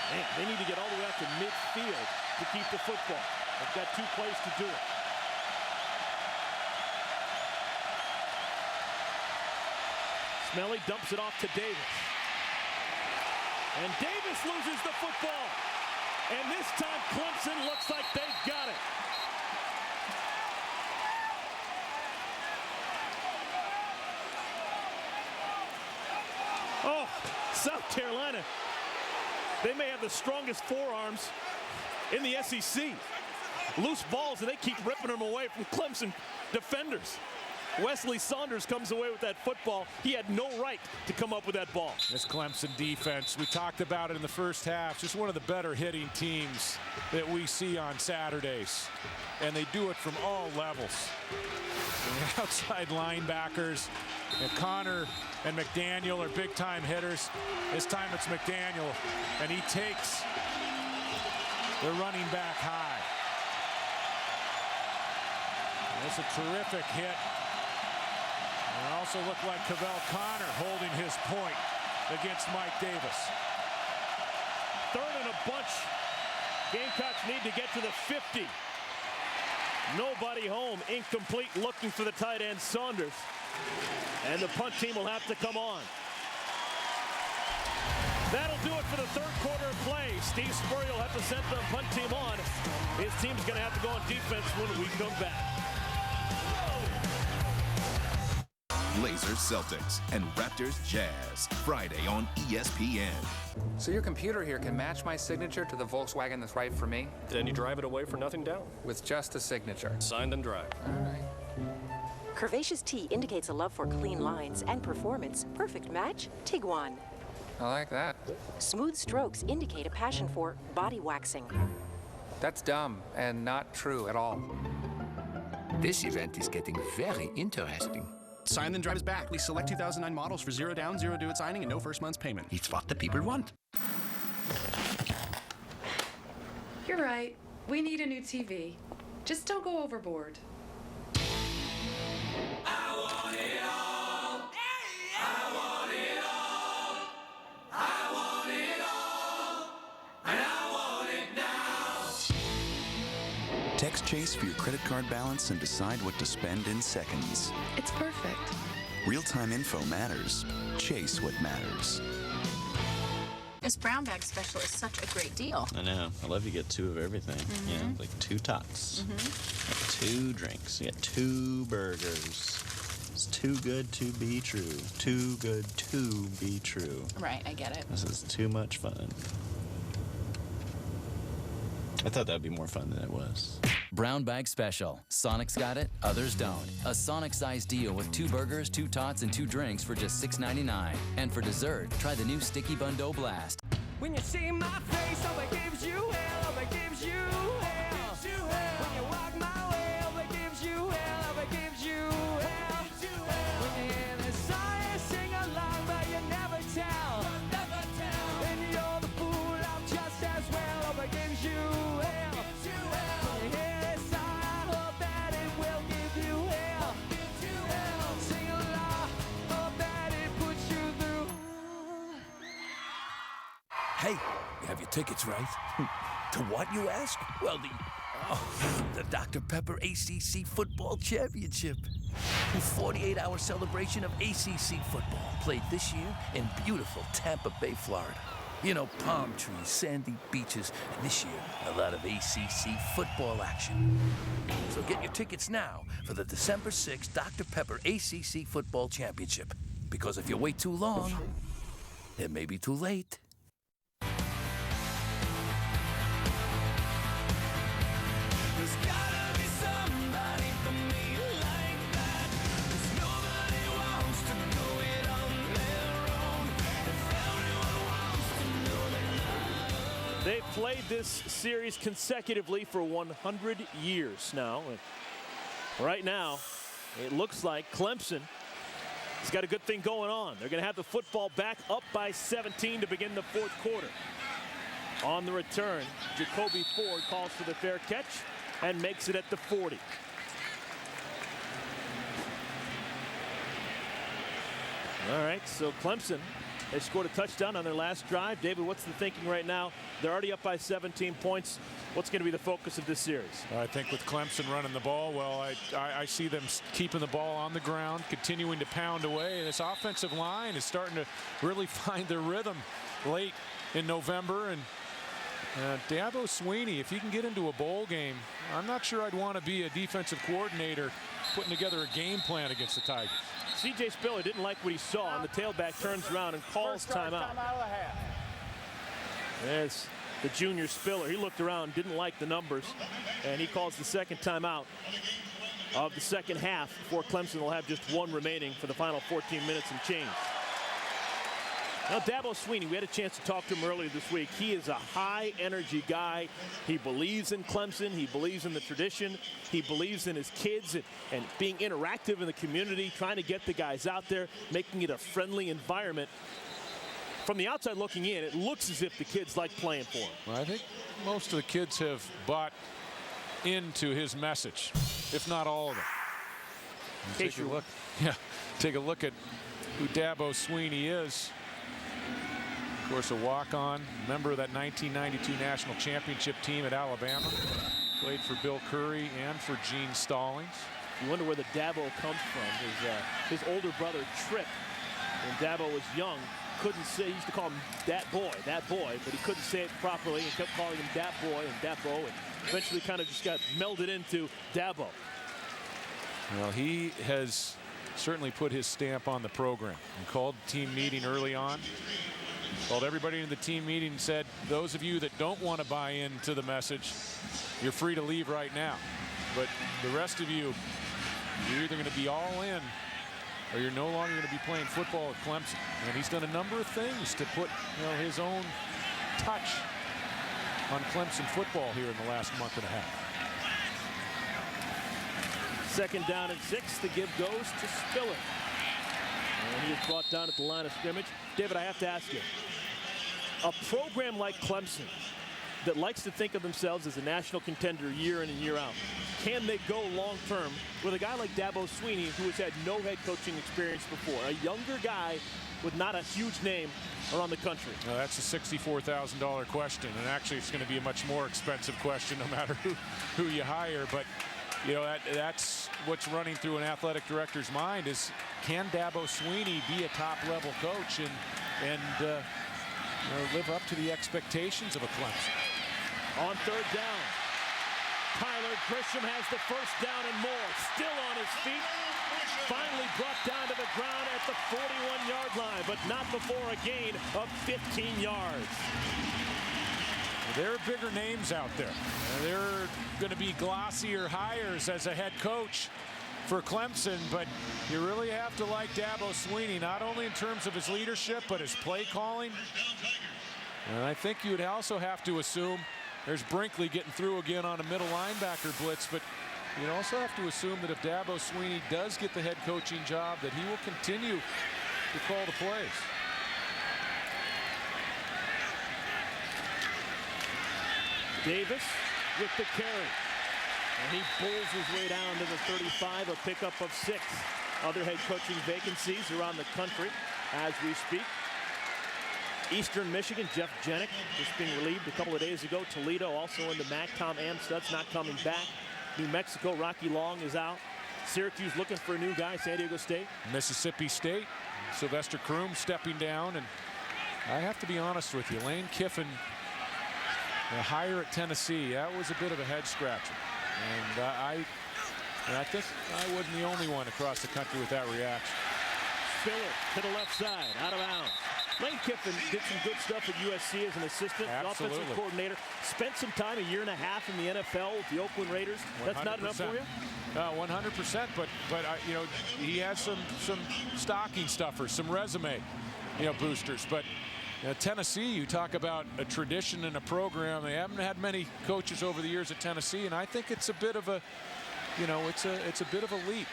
Man, they need to get all the way out to midfield to keep the football. They've got 2 plays to do it. Smelly dumps it off to Davis. And Davis loses the football. And this time Clemson looks like they've got it. Oh, South Carolina. They may have the strongest forearms in the SEC. Loose balls, and they keep ripping them away from Clemson defenders. Wesley Saunders comes away with that football. He had no right to come up with that ball. This Clemson defense, we talked about it in the first half, just one of the better hitting teams that we see on Saturdays. And they do it from all levels. The outside linebackers, and Connor and McDaniel are big-time hitters. This time it's McDaniel, and he takes the running back high. That's a terrific hit. And it also looked like Cavell Connor holding his point against Mike Davis. Third and a bunch. Gamecocks need to get to the 50. Nobody home. Incomplete, looking for the tight end Saunders. And the punt team will have to come on. That'll do it for the third quarter of play. Steve Spurrier will have to send the punt team on. His team's going to have to go on defense when we come back. Blazers Celtics and Raptors Jazz, Friday on ESPN. So your computer here can match my signature to the Volkswagen that's right for me? Then you drive it away for nothing down. With just a signature. Signed and drive. All right. Curvaceous T indicates a love for clean lines and performance. Perfect match, Tiguan. I like that. Smooth strokes indicate a passion for body waxing. That's dumb and not true at all. This event is getting very interesting. Sign then drive is back. Please select 2009 models for 0 down, 0 due at signing, and no first month's payment. It's what the people want. You're right. We need a new TV. Just don't go overboard. I want it all. I want it all. I want it all. And I want it now. Text Chase for your credit card balance and decide what to spend in seconds. It's perfect. Real-time info matters. Chase what matters. This brown bag special is such a great deal. I know. I love you get 2 of everything. Mm-hmm. You know, like 2 tots. Mm-hmm. 2 drinks. You get 2 burgers. It's too good to be true. Too good to be true. Right, I get it. This is too much fun. I thought that'd be more fun than it was. Brown bag special. Sonic's got it, others don't. A Sonic-sized deal with 2 burgers, 2 tots, and 2 drinks for just $6.99. And for dessert, try the new Sticky Bun Dough Blast. When you see my face, oh, it gives you hell, oh, it gives you hell. When you walk my way, oh, it gives you hell, oh, it gives you hell. When you hear the song, you sing along, but you never tell. And you're the fool, I'm just as well, oh, it gives you hell. When you hear this song, I hope that it will give you hell. Sing along, hope that it puts you through. Hey, you have your tickets, right? To what, you ask? Well, the Dr. Pepper ACC Football Championship. A 48-hour celebration of ACC football played this year in beautiful Tampa Bay, Florida. You know, palm trees, sandy beaches, and this year, a lot of ACC football action. So get your tickets now for the December 6th Dr. Pepper ACC Football Championship. Because if you wait too long, it may be too late. They've played this series consecutively for 100 years now. And right now, it looks like Clemson has got a good thing going on. They're going to have the football back up by 17 to begin the 4th quarter. On the return, Jacoby Ford calls for the fair catch and makes it at the 40. All right, so Clemson, they scored a touchdown on their last drive. David, what's the thinking right now? They're already up by 17 points. What's going to be the focus of this series? I think with Clemson running the ball, well, I see them keeping the ball on the ground, continuing to pound away. And this offensive line is starting to really find their rhythm late in November. And Dabo Swinney, if he can get into a bowl game, I'm not sure I'd want to be a defensive coordinator putting together a game plan against the Tigers. C.J. Spiller didn't like what he saw, and the tailback turns around and calls timeout. There's the junior Spiller. He looked around, didn't like the numbers, and he calls the second timeout of the second half before Clemson will have just 1 remaining for the final 14 minutes and change. Now, Dabo Swinney, we had a chance to talk to him earlier this week. He is a high-energy guy. He believes in Clemson. He believes in the tradition. He believes in his kids and being interactive in the community, trying to get the guys out there, making it a friendly environment. From the outside looking in, it looks as if the kids like playing for him. Well, I think most of the kids have bought into his message, if not all of them. Take a look. Yeah, take a look at who Dabo Swinney is. Of course, a walk-on, member of that 1992 national championship team at Alabama. Played for Bill Curry and for Gene Stallings. You wonder where the Dabo comes from. His older brother, Tripp, when Dabo was young, couldn't say, he used to call him that boy, but he couldn't say it properly and kept calling him that boy and Dabo, and eventually kind of just got melded into Dabo. Well, he has certainly put his stamp on the program. He called the team meeting early on. Called everybody in the team meeting and said, those of you that don't want to buy into the message, you're free to leave right now. But the rest of you, you're either going to be all in or you're no longer going to be playing football at Clemson. And he's done a number of things to put his own touch on Clemson football here in the last month and a half. 2nd down and 6. The give goes to Spiller. And he is brought down at the line of scrimmage. David, I have to ask you, a program like Clemson, that likes to think of themselves as a national contender year in and year out. Can they go long-term with a guy like Dabo Swinney, who has had no head coaching experience before? A younger guy with not a huge name around the country. Now, that's a $64,000 question, and actually it's going to be a much more expensive question no matter who you hire. But you know, that's what's running through an athletic director's mind is, can Dabo Swinney be a top-level coach and you know, live up to the expectations of a Clemson? On third down, Tyler Grisham has the first down and more. Still on his feet. Finally brought down to the ground at the 41-yard line, but not before a gain of 15 yards. There are bigger names out there. There are going to be glossier hires as a head coach for Clemson, but you really have to like Dabo Swinney, not only in terms of his leadership, but his play calling. And I think you would also have to assume there's Brinkley getting through again on a middle linebacker blitz, but you'd also have to assume that if Dabo Swinney does get the head coaching job, that he will continue to call the plays. Davis with the carry. And he bulls his way down to the 35, a pickup of 6. Other head coaching vacancies around the country as we speak. Eastern Michigan, Jeff Jenick just being relieved a couple of days ago. Toledo also in the MAC. Tom Amstutz not coming back. New Mexico, Rocky Long is out. Syracuse looking for a new guy, San Diego State. Mississippi State, Sylvester Croom stepping down. And I have to be honest with you, Lane Kiffin, the hire at Tennessee, that was a bit of a head scratcher. And I think I wasn't the only one across the country with that reaction. Spiller to the left side, out of bounds. Lane Kiffin did some good stuff at USC as an assistant, offensive coordinator. Spent some time, a year and a half in the NFL with the Oakland Raiders. 100%. That's not enough for you? 100%, but you know, he has some stocking stuffers, some resume, you know, boosters. But Tennessee, you talk about a tradition and a program. They haven't had many coaches over the years at Tennessee, and I think it's a bit of a, you know, it's a bit of a leap.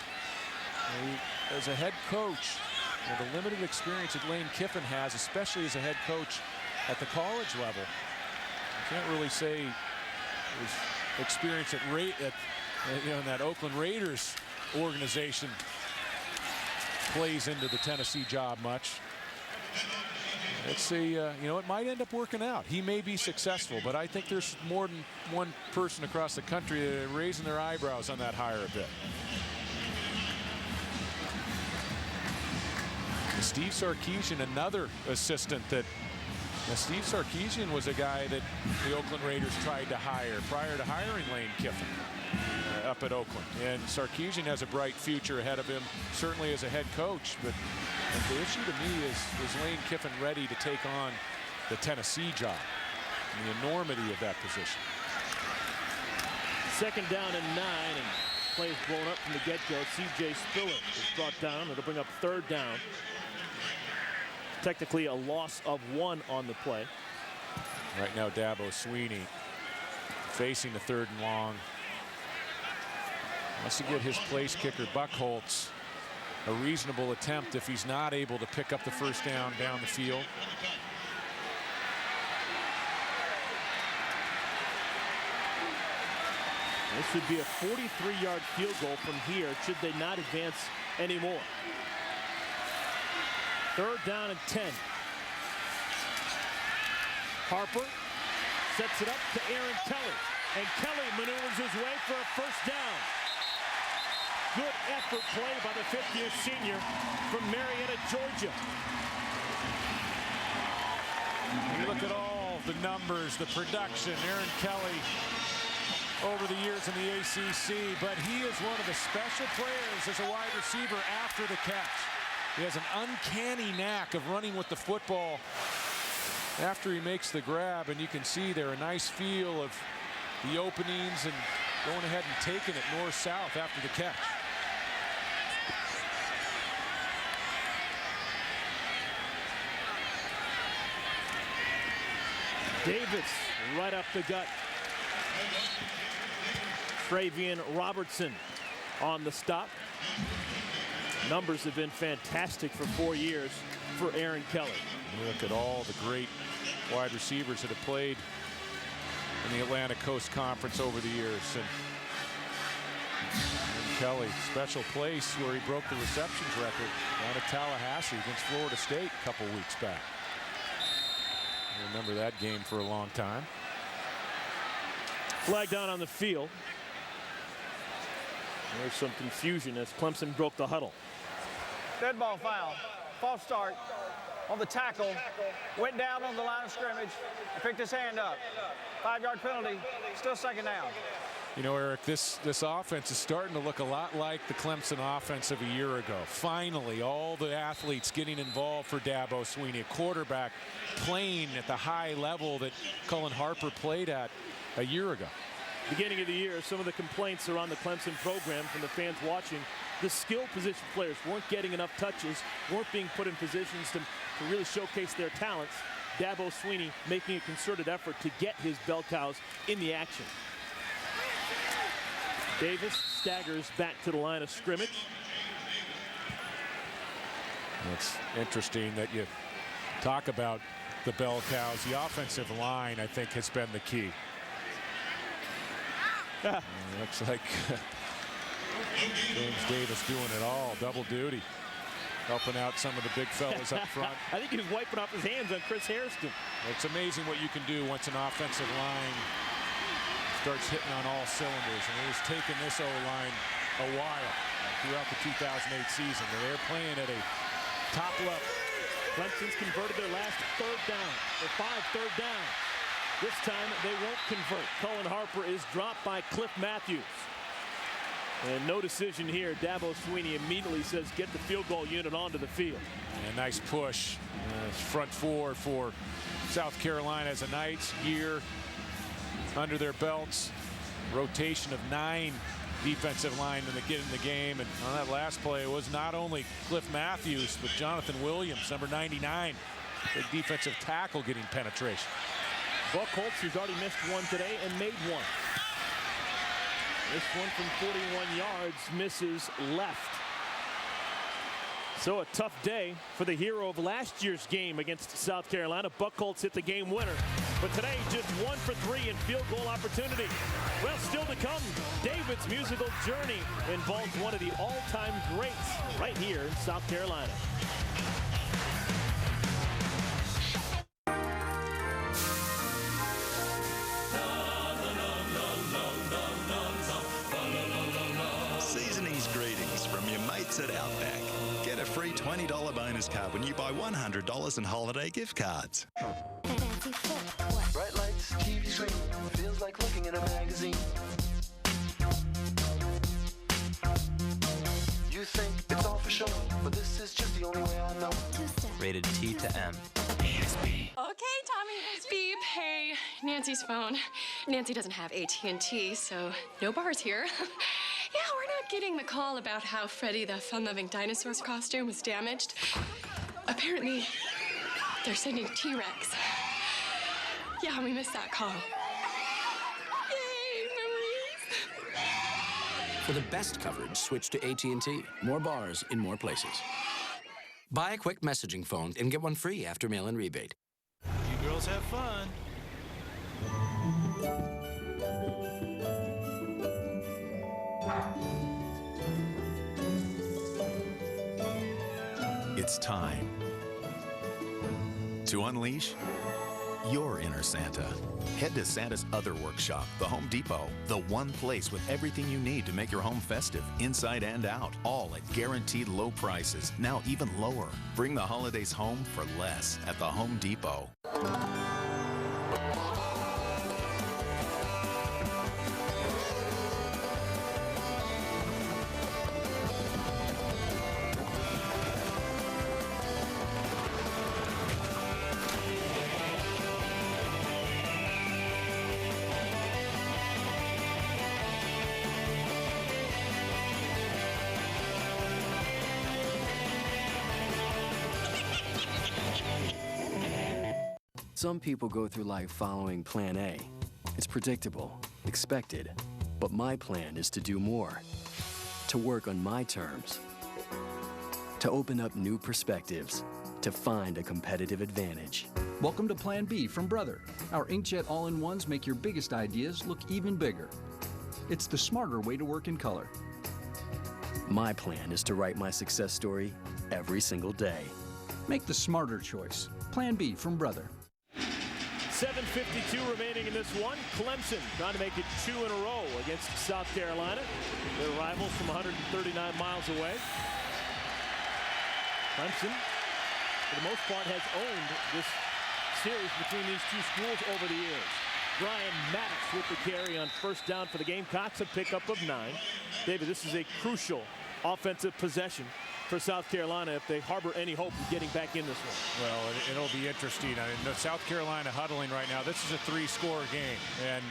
As a head coach, the limited experience that Lane Kiffin has, especially as a head coach at the college level, you can't really say his experience at in that Oakland Raiders organization plays into the Tennessee job much. It's a you know, it might end up working out. He may be successful, but I think there's more than one person across the country that are raising their eyebrows on that hire a bit. Steve Sarkisian, another assistant that Steve Sarkisian was a guy that the Oakland Raiders tried to hire prior to hiring Lane Kiffin up at Oakland. And Sarkisian has a bright future ahead of him, certainly as a head coach. But the issue to me is Lane Kiffin ready to take on the Tennessee job and the enormity of that position. Second down and 9, and plays blown up from the get-go. C.J. Spiller is brought down. It'll bring up third down. Technically a loss of 1 on the play. Right now, Dabo Swinney facing the 3rd and long. Wants to get his place kicker, Buckholz, a reasonable attempt if he's not able to pick up the first down the field. This would be a 43-yard field goal from here should they not advance anymore. Third down and 10. Harper sets it up to Aaron Kelly. And Kelly maneuvers his way for a first down. Good effort play by the 5th-year senior from Marietta, Georgia. You look at all the numbers, the production. Aaron Kelly over the years in the ACC, but he is one of the special players as a wide receiver after the catch. He has an uncanny knack of running with the football after he makes the grab, and you can see there a nice feel of the openings and going ahead and taking it north-south after the catch. Davis right up the gut. Travian Robertson on the stop. Numbers have been fantastic for 4 years for Aaron Kelly. Look at all the great wide receivers that have played in the Atlantic Coast Conference over the years. And Kelly, special place where he broke the receptions record down at Tallahassee against Florida State a couple weeks back. I remember that game for a long time. Flag down on the field. There's some confusion as Clemson broke the huddle. Dead ball foul. False start on the tackle. Went down on the line of scrimmage and picked his hand up. 5-yard penalty. Still second down. You know, Eric, this offense is starting to look a lot like the Clemson offense of a year ago. Finally, all the athletes getting involved for Dabo Swinney, a quarterback playing at the high level that Cullen Harper played at a year ago. Beginning of the year, some of the complaints are on the Clemson program from the fans watching. The skill position players weren't getting enough touches, weren't being put in positions to really showcase their talents. Dabo Swinney making a concerted effort to get his bell cows in the action. Davis staggers back to the line of scrimmage. It's interesting that you talk about the bell cows. The offensive line, I think, has been the key. Looks like James Davis doing it all, double duty, helping out some of the big fellas up front. I think he was wiping off his hands on Chris Hairston. It's amazing what you can do once an offensive line starts hitting on all cylinders, and it has taken this O-line a while throughout the 2008 season. They're playing at a top level. Clemson's converted their last third down, or 5 third down. This time they won't convert. Cullen Harper is dropped by Cliff Matthews. And no decision here. Dabo Swinney immediately says, get the field goal unit onto the field. And nice push. Front four for South Carolina as a nice year under their belts. Rotation of 9 defensive linemen that get in the game. And on that last play, it was not only Cliff Matthews, but Jonathan Williams, number 99, big defensive tackle, getting penetration. Buchholz, who's already missed one today and made one. This one from 41 yards misses left. So a tough day for the hero of last year's game against South Carolina. Buchholz hit the game winner. But today, just 1 for 3 in field goal opportunity. Well, still to come, David's musical journey involves one of the all-time greats right here in South Carolina. Seasonings greetings from your mates at Outback. Get a free $20 bonus card when you buy $100 in holiday gift cards. Bright lights, TV screen, feels like looking in a magazine. You think it's all for show, but this is just the only way I know. Rated T to M. Okay, Tommy. Beep. Hey, Nancy's phone. Nancy doesn't have AT&T, so no bars here. Yeah, we're not getting the call about how Freddy the fun-loving dinosaur's costume was damaged. Apparently, they're sending T-Rex. Yeah, we missed that call. Yay, memories. For the best coverage, switch to AT&T. More bars in more places. Buy a quick messaging phone and get one free after mail-in rebate. You girls have fun. It's time to unleash your inner Santa. Head to Santa's other workshop, the Home Depot, the one place with everything you need to make your home festive, inside and out, all at guaranteed low prices, now even lower. Bring the holidays home for less at the Home Depot. Some people go through life following Plan A. It's predictable, expected, but my plan is to do more, to work on my terms, to open up new perspectives, to find a competitive advantage. Welcome to Plan B from Brother. Our inkjet all-in-ones make your biggest ideas look even bigger. It's the smarter way to work in color. My plan is to write my success story every single day. Make the smarter choice. Plan B from Brother. 7:52 remaining in this one. Clemson trying to make it 2 in a row against South Carolina. Their rivals from 139 miles away. Clemson, for the most part, has owned this series between these two schools over the years. Brian Maddox with the carry on first down for the Gamecocks, a pickup of 9. David, this is a crucial offensive possession for South Carolina if they harbor any hope of getting back in this one. Well, it'll be interesting. I mean, South Carolina huddling right now. This is a 3-score game, and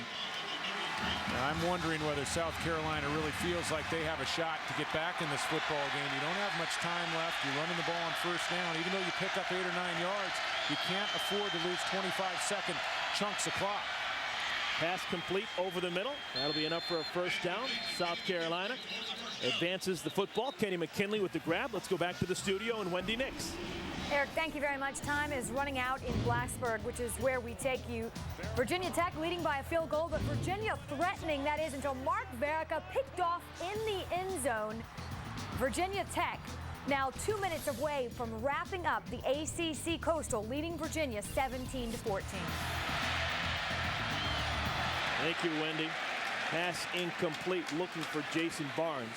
I'm wondering whether South Carolina really feels like they have a shot to get back in this football game. You don't have much time left. You're running the ball on first down. Even though you pick up 8 or 9 yards, you can't afford to lose 25-second chunks of clock. Pass complete over the middle. That'll be enough for a first down. South Carolina advances the football. Kenny McKinley with the grab. Let's go back to the studio and Wendy Nix. Eric, thank you very much. Time is running out in Blacksburg, which is where we take you. Virginia Tech leading by a field goal, but Virginia threatening, that is, until Mark Verica picked off in the end zone. Virginia Tech now 2 minutes away from wrapping up the ACC Coastal, leading Virginia 17-14. Thank you, Wendy. Pass incomplete, looking for Jason Barnes.